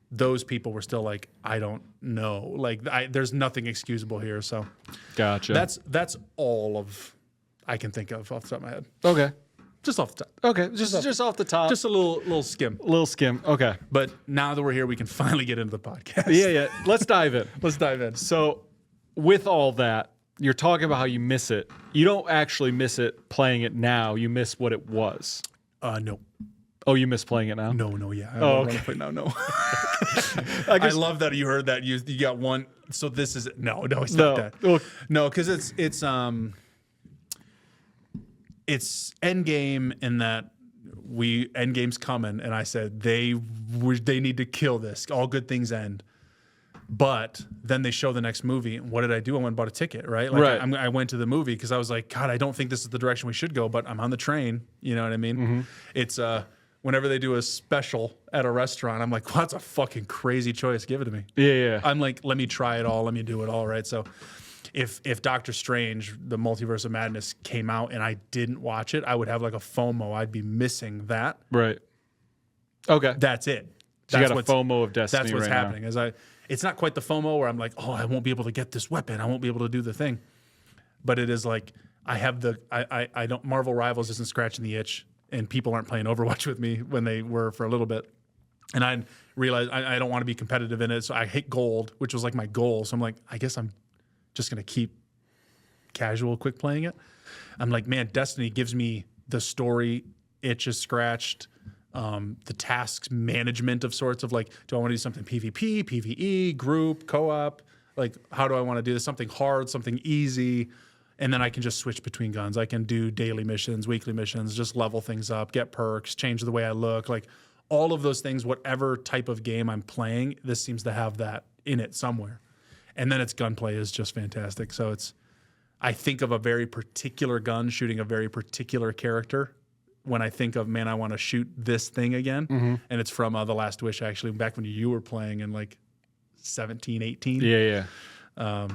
those people were still like, I don't know. Like, there's nothing excusable here. So gotcha. That's all of I can think of off the top of my head. Okay. Just off the top. Okay, just off the top. Just a little skim. Little skim. Okay. But now that we're here, we can finally get into the podcast. Yeah. Let's dive in. Let's dive in. So, with all that, you're talking about how you miss it. You don't actually miss it playing it now. You miss what it was. No. Oh, you miss playing it now? No, yeah. Okay. No. I love that you heard that. You got one. So this is no. It's not that. Well, no, because it's Endgame in that Endgame's coming, and I said they need to kill this. All good things end. But then they show the next movie. And what did I do? I went and bought a ticket, right? Like I went to the movie because I was like, God, I don't think this is the direction we should go, but I'm on the train. You know what I mean? Mm-hmm. It's whenever they do a special at a restaurant, I'm like, well, that's a fucking crazy choice. Give it to me. Yeah. I'm like, let me try it all. Let me do it all, right? So if Doctor Strange, the Multiverse of Madness came out and I didn't watch it, I would have like a FOMO. I'd be missing that. Right. Okay. That's it. So you got a FOMO of Destiny. That's what's right happening. Now. It's not quite the FOMO where I'm like, oh, I won't be able to get this weapon. I won't be able to do the thing. But it is like I don't. Marvel Rivals isn't scratching the itch, and people aren't playing Overwatch with me when they were for a little bit. And I realized I don't want to be competitive in it, so I hit gold, which was like my goal. So I'm like, I guess I'm just gonna keep casual, quick playing it. I'm like, man, Destiny gives me the story itch is scratched. The tasks management of sorts of like, do I want to do something PvP, PvE, group, co-op? Like, how do I want to do this? Something hard, something easy. And then I can just switch between guns. I can do daily missions, weekly missions, just level things up, get perks, change the way I look. Like all of those things, whatever type of game I'm playing, this seems to have that in it somewhere. And then its gunplay is just fantastic. So I think of a very particular gun shooting a very particular character when I think of, man, I want to shoot this thing again. And it's from The Last Wish, actually, back when you were playing in like 17, 18. Yeah.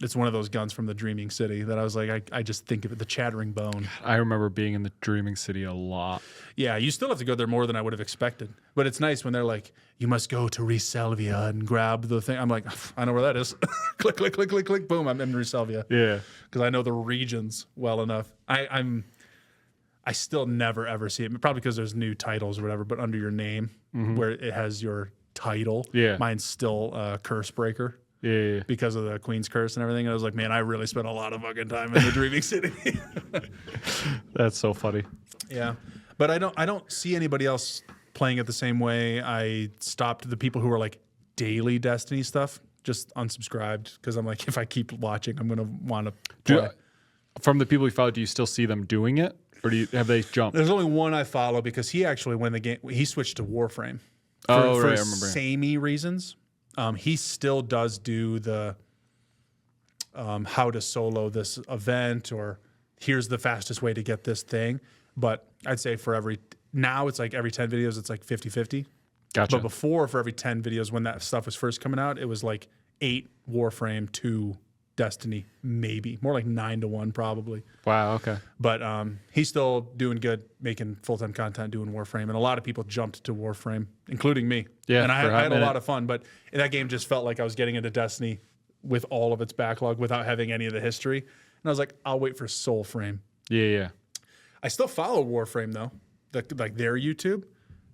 It's one of those guns from the Dreaming City that I was like, I just think of it, the Chattering Bone. I remember being in the Dreaming City a lot. Yeah, you still have to go there more than I would have expected. But it's nice when they're like, you must go to Reselvia and grab the thing. I'm like, I know where that is. Click, click, click, click, click. Boom, I'm in Reselvia. Yeah. Because I know the regions well enough. I still never, ever see it. Probably because there's new titles or whatever, but under your name where it has your title. Yeah. Mine's still Curse Breaker. Yeah. Because of the Queen's Curse and everything. I was like, man, I really spent a lot of fucking time in the Dreaming City. That's so funny. Yeah. But I don't see anybody else playing it the same way. I stopped the people who were like daily Destiny stuff, just unsubscribed because I'm like, if I keep watching, I'm going to want to play. From the people you follow, do you still see them doing it? Or have they jumped? There's only one I follow because he actually, when the game, he switched to Warframe. For I remember. Samey reasons. He still does do the how to solo this event or here's the fastest way to get this thing. But I'd say now it's like every 10 videos, it's like 50-50. Gotcha. But before, for every 10 videos, when that stuff was first coming out, it was like 8 Warframe, 2 Destiny, maybe. More like 9-1 probably. Wow, okay. But he's still doing good, making full-time content, doing Warframe. And a lot of people jumped to Warframe, including me. Yeah, and I for a had a minute. lot of fun. But that game just felt like I was getting into Destiny with all of its backlog without having any of the history. And I was like, I'll wait for Soulframe. Yeah. I still follow Warframe, though, like their YouTube.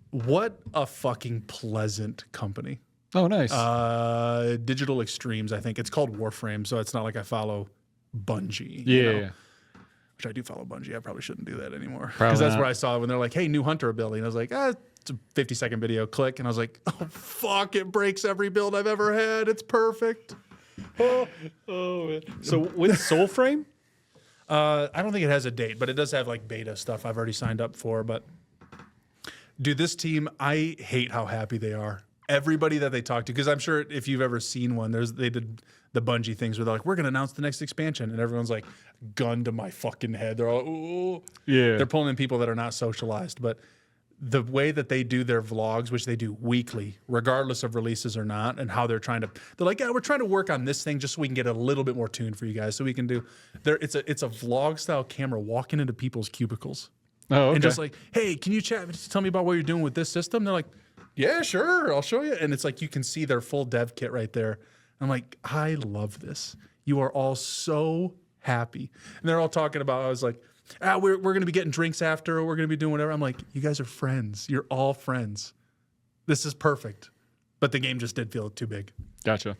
What a fucking pleasant company. Oh, nice. Digital Extremes, I think. It's called Warframe, so it's not like I follow Bungie. Yeah. Which I do follow Bungie. I probably shouldn't do that anymore. Probably Because that's not. where I saw it when they're like, hey, new Hunter ability. And I was like, it's a 50-second video. Click. And I was like, oh, fuck, it breaks every build I've ever had. It's perfect. Man. So with Soulframe? I don't think it has a date, but it does have like beta stuff I've already signed up for. But dude, this team, I hate how happy they are. Everybody that they talk to, because I'm sure if you've ever seen one, they did the Bungie things where they're like, we're going to announce the next expansion. And everyone's like, gun to my fucking head. They're all, ooh. Yeah. They're pulling in people that are not socialized. But the way that they do their vlogs, which they do weekly, regardless of releases or not, and how they're like, yeah, we're trying to work on this thing just so we can get a little bit more tuned for you guys. So we can do, it's a vlog style camera walking into people's cubicles. Oh, okay. And just like, hey, can you tell me about what you're doing with this system? They're like, yeah, sure, I'll show you. And it's like you can see their full dev kit right there. I'm like, I love this. You are all so happy. And they're all talking about, I was like, we're going to be getting drinks after, or we're going to be doing whatever. I'm like, you guys are friends. You're all friends. This is perfect. But the game just did feel too big. Gotcha.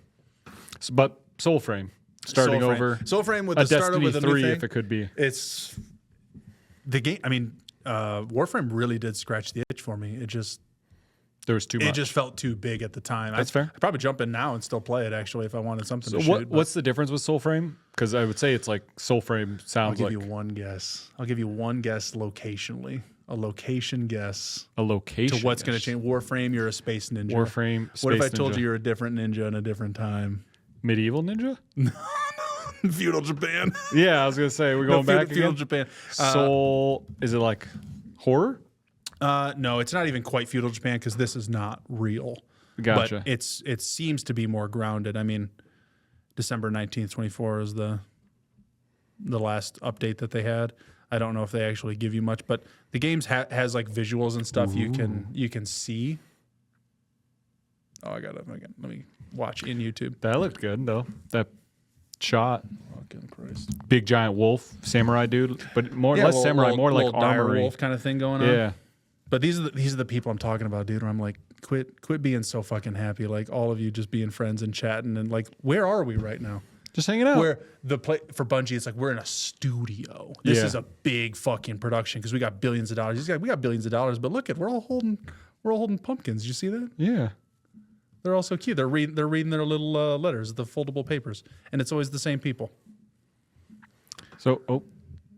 But Soulframe, starting over. Soulframe with a the startup Destiny with a 3, new thing. if it could be. It's the game. I mean, Warframe really did scratch the itch for me. There was too much. It just felt too big at the time. That's fair. I'd probably jump in now and still play it, actually, if I wanted something So to shoot. what's the difference with Soulframe? Because I would say it's like Soulframe I'll sounds give like you one guess. I'll give you one guess locationally. A location guess a location. to what's going to change. Warframe, you're a space ninja. Warframe, What if I space told ninja. you you're a different ninja in a different time? Medieval ninja? Feudal Japan. Yeah, I was going to say, we're going back Feudal again? Japan. Soul, is it like horror? No, it's not even quite feudal Japan because this is not real. Gotcha. But it seems to be more grounded. I mean, December 19th, 24 is the last update that they had. I don't know if they actually give you much, but the games has like visuals and stuff you can see. Oh, let me watch in YouTube. That looked good, though. That shot. Fucking Christ. Big giant wolf, samurai dude, but less samurai, more like little dire armory. wolf kind of thing going on. Yeah. But these are the people I'm talking about, dude. Where I'm like, quit being so fucking happy. Like all of you just being friends and chatting and like, where are we right now? Just hanging out. Where the play for Bungie, it's like we're in a studio. This is a big fucking production because we got billions of dollars. We got billions of dollars, but look we're all holding pumpkins. Did you see that? Yeah. They're all so cute. They're reading their little letters, the foldable papers, and it's always the same people. So,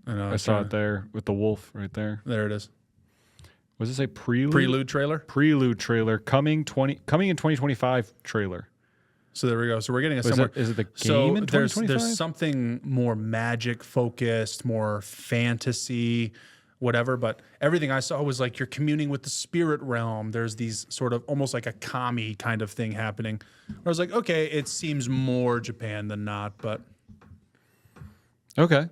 I saw it there with the wolf right there. There it is. Was this a prelude? Prelude trailer. Prelude trailer coming in 2025 trailer. So there we go. So we're getting a Is somewhere. it the game So in there's 2025? something more magic focused, more fantasy, whatever. But everything I saw was like you're communing with the spirit realm. There's these sort of almost like a kami kind of thing happening. I was like, okay, it seems more Japan than not, but Okay.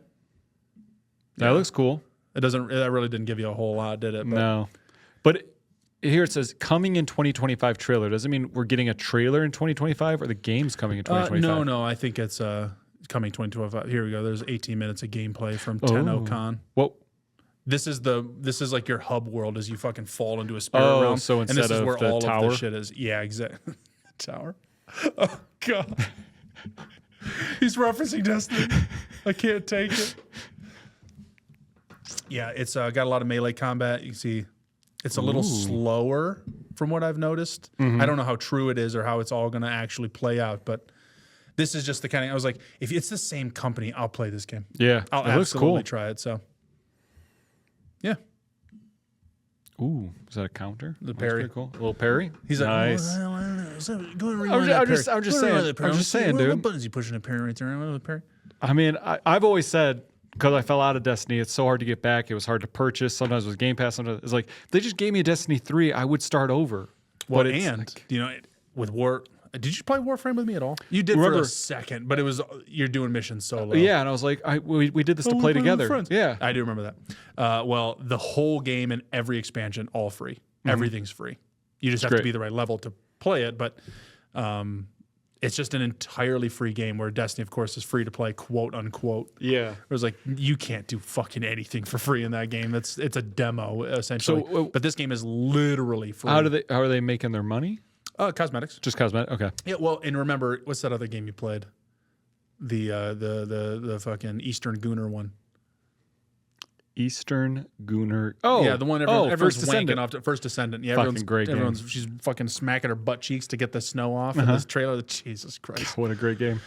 That looks cool. it doesn't. That really didn't give you a whole lot, did it? But No. But here it says coming in 2025 trailer. Does it mean we're getting a trailer in 2025 or the game's coming in 2025? no. I think it's coming 2025. Here we go. There's 18 minutes of gameplay from Tenno-Con. Well, This is like your hub world as you fucking fall into a spirit Oh, realm. so and instead this is of where the all tower? of the shit is. Yeah, exactly. The tower. Oh god. He's referencing Destiny. I can't take it. Yeah, it's got a lot of melee combat. You see, it's a little slower from what I've noticed. I don't know how true it is or how it's all going to actually play out, but this is just the kind of. I was like, if it's the same company, I'll play this game. yeah. I'll it looks absolutely cool. try it. So, yeah. Ooh, is that a counter? The That's parry. pretty cool. A little parry. He's like, nice. I'm just saying, dude. What buttons you pushing a parry right there? What parry? I mean, I've always said, because I fell out of Destiny, it's so hard to get back. It was hard to purchase. Sometimes with Game Pass, sometimes it's like, if they just gave me a Destiny 3, I would start over. Well, but it's and like, you know, with War, did you play Warframe with me at all? You did for Remember- a second, but it was you're doing missions solo. yeah, and I was like, we did this to play together. Yeah. I do remember that. Well, the whole game and every expansion, all free. Everything's free. You just have to great. be the right level to play it, but it's just an entirely free game where Destiny, of course, is free to play, quote unquote. Yeah. It was like you can't do fucking anything for free in that game. It's a demo essentially. So, but this game is literally free. How are they making their money? Cosmetics. Just cosmetic? Okay. Yeah. Well, and remember, what's that other game you played? The fucking Eastern Gunner one. Eastern Gunner. Oh, Yeah, the one everyone's First wanking Descendant. off to First Descendant. Yeah, Fucking great game. she's fucking smacking her butt cheeks to get the snow off in this trailer. Jesus Christ. What a great game.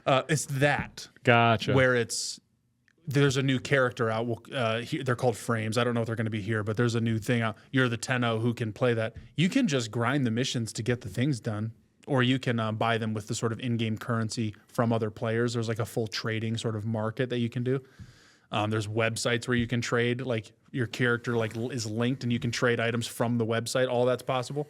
It's that Gotcha. where there's a new character out. They're called frames. I don't know if they're going to be here, but there's a new thing out. You're the Tenno who can play that. You can just grind the missions to get the things done, or you can buy them with the sort of in-game currency from other players. There's like a full trading sort of market that you can do. There's websites where you can trade, like your character is linked and you can trade items from the website. All that's possible.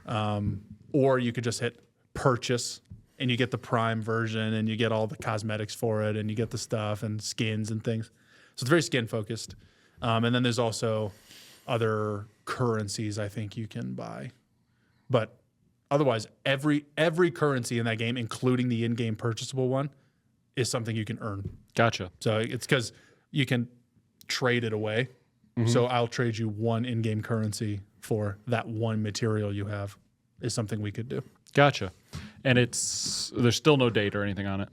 Or you could just hit purchase and you get the Prime version and you get all the cosmetics for it and you get the stuff and skins and things. So it's very skin focused. And then there's also other currencies I think you can buy. But otherwise, every currency in that game, including the in-game purchasable one, is something you can earn. Gotcha. So it's because you can trade it away. So I'll trade you one in-game currency for that one material you have is something we could do. Gotcha. And there's still no date or anything on it.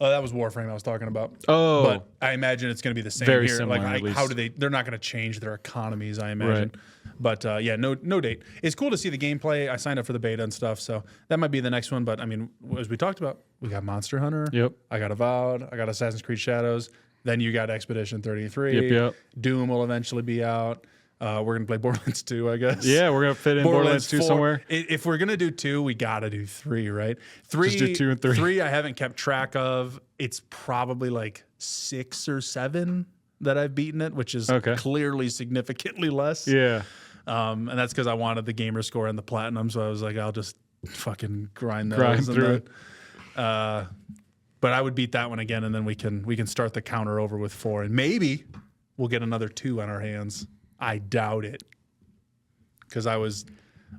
Oh, that was Warframe I was talking about. Oh. But I imagine it's going to be the same Very here. similar, Like, at least. how do they're not going to change their economies, I imagine. Right. But yeah, no date. It's cool to see the gameplay. I signed up for the beta and stuff, so that might be the next one. But I mean, as we talked about, we got Monster Hunter. Yep. I got Avowed. I got Assassin's Creed Shadows. Then you got Expedition 33. Yep. Doom will eventually be out. We're going to play Borderlands 2, I guess. Yeah, we're going to fit in Borderlands 2 4. somewhere. If we're going to do 2, we got to do 3, right? 3, Just do 2 and 3. 3 I haven't kept track of. It's probably like 6 or 7 that I've beaten it, which is clearly significantly less. Yeah. And that's because I wanted the gamer score and the platinum, so I was like, I'll just fucking grind those. Grind through it. But I would beat that one again, and then we can start the counter over with 4, and maybe we'll get another 2 on our hands. I doubt it, because I was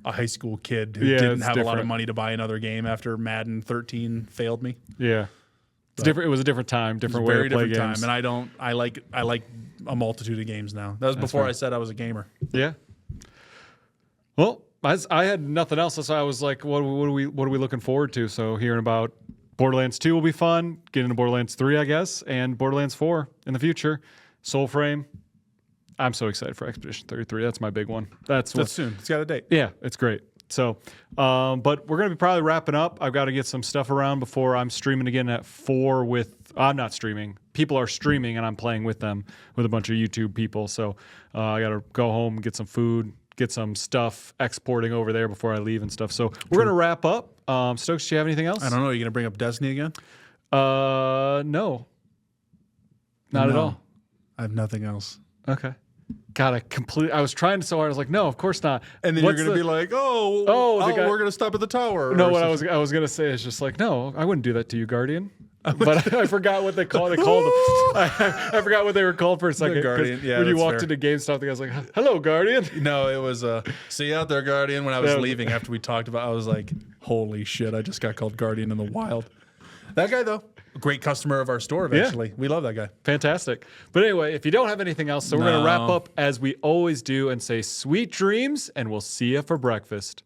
a high school kid who didn't have a lot of money to buy another game after Madden 13 failed me. Yeah. It's different. It was a different time, different way to play games. And I like a multitude of games now. That was before I said I was a gamer. Yeah. Well, I had nothing else, so I was like, what are we looking forward to? So hearing about Borderlands 2 will be fun. Getting into Borderlands 3, I guess, and Borderlands 4 in the future. Soulframe. I'm so excited for Expedition 33. That's my big one. That's soon. It's got a date. Yeah, it's great. So, but we're going to be probably wrapping up. I've got to get some stuff around before I'm streaming again at 4 I'm not streaming. People are streaming and I'm playing with them with a bunch of YouTube people. So I got to go home, get some food, get some stuff exporting over there before I leave and stuff. So we're going to wrap up. Stokes, do you have anything else? I don't know. Are you going to bring up Destiny again? No. Not at all. I have nothing else. Okay. I was trying so hard. I was like, no, of course not. And then you're going to be like, the guy- we're going to stop at the tower. No, or what I something. was gonna say is just like, no, I wouldn't do that to you, Guardian. But I forgot what they called. They called them. I forgot what they were called for a second. 'Cause Guardian, yeah, when you that's walked fair. into GameStop, the guy's like, "Hello, Guardian." No, it was see you out there, Guardian. When I was Yeah. leaving after we talked about, I was like, holy shit, I just got called Guardian in the wild. That guy though, a great customer of our store. Eventually, we love that guy. Fantastic. But anyway, if you don't have anything else, so we're gonna wrap up as we always do and say, "Sweet dreams," and we'll see you for breakfast.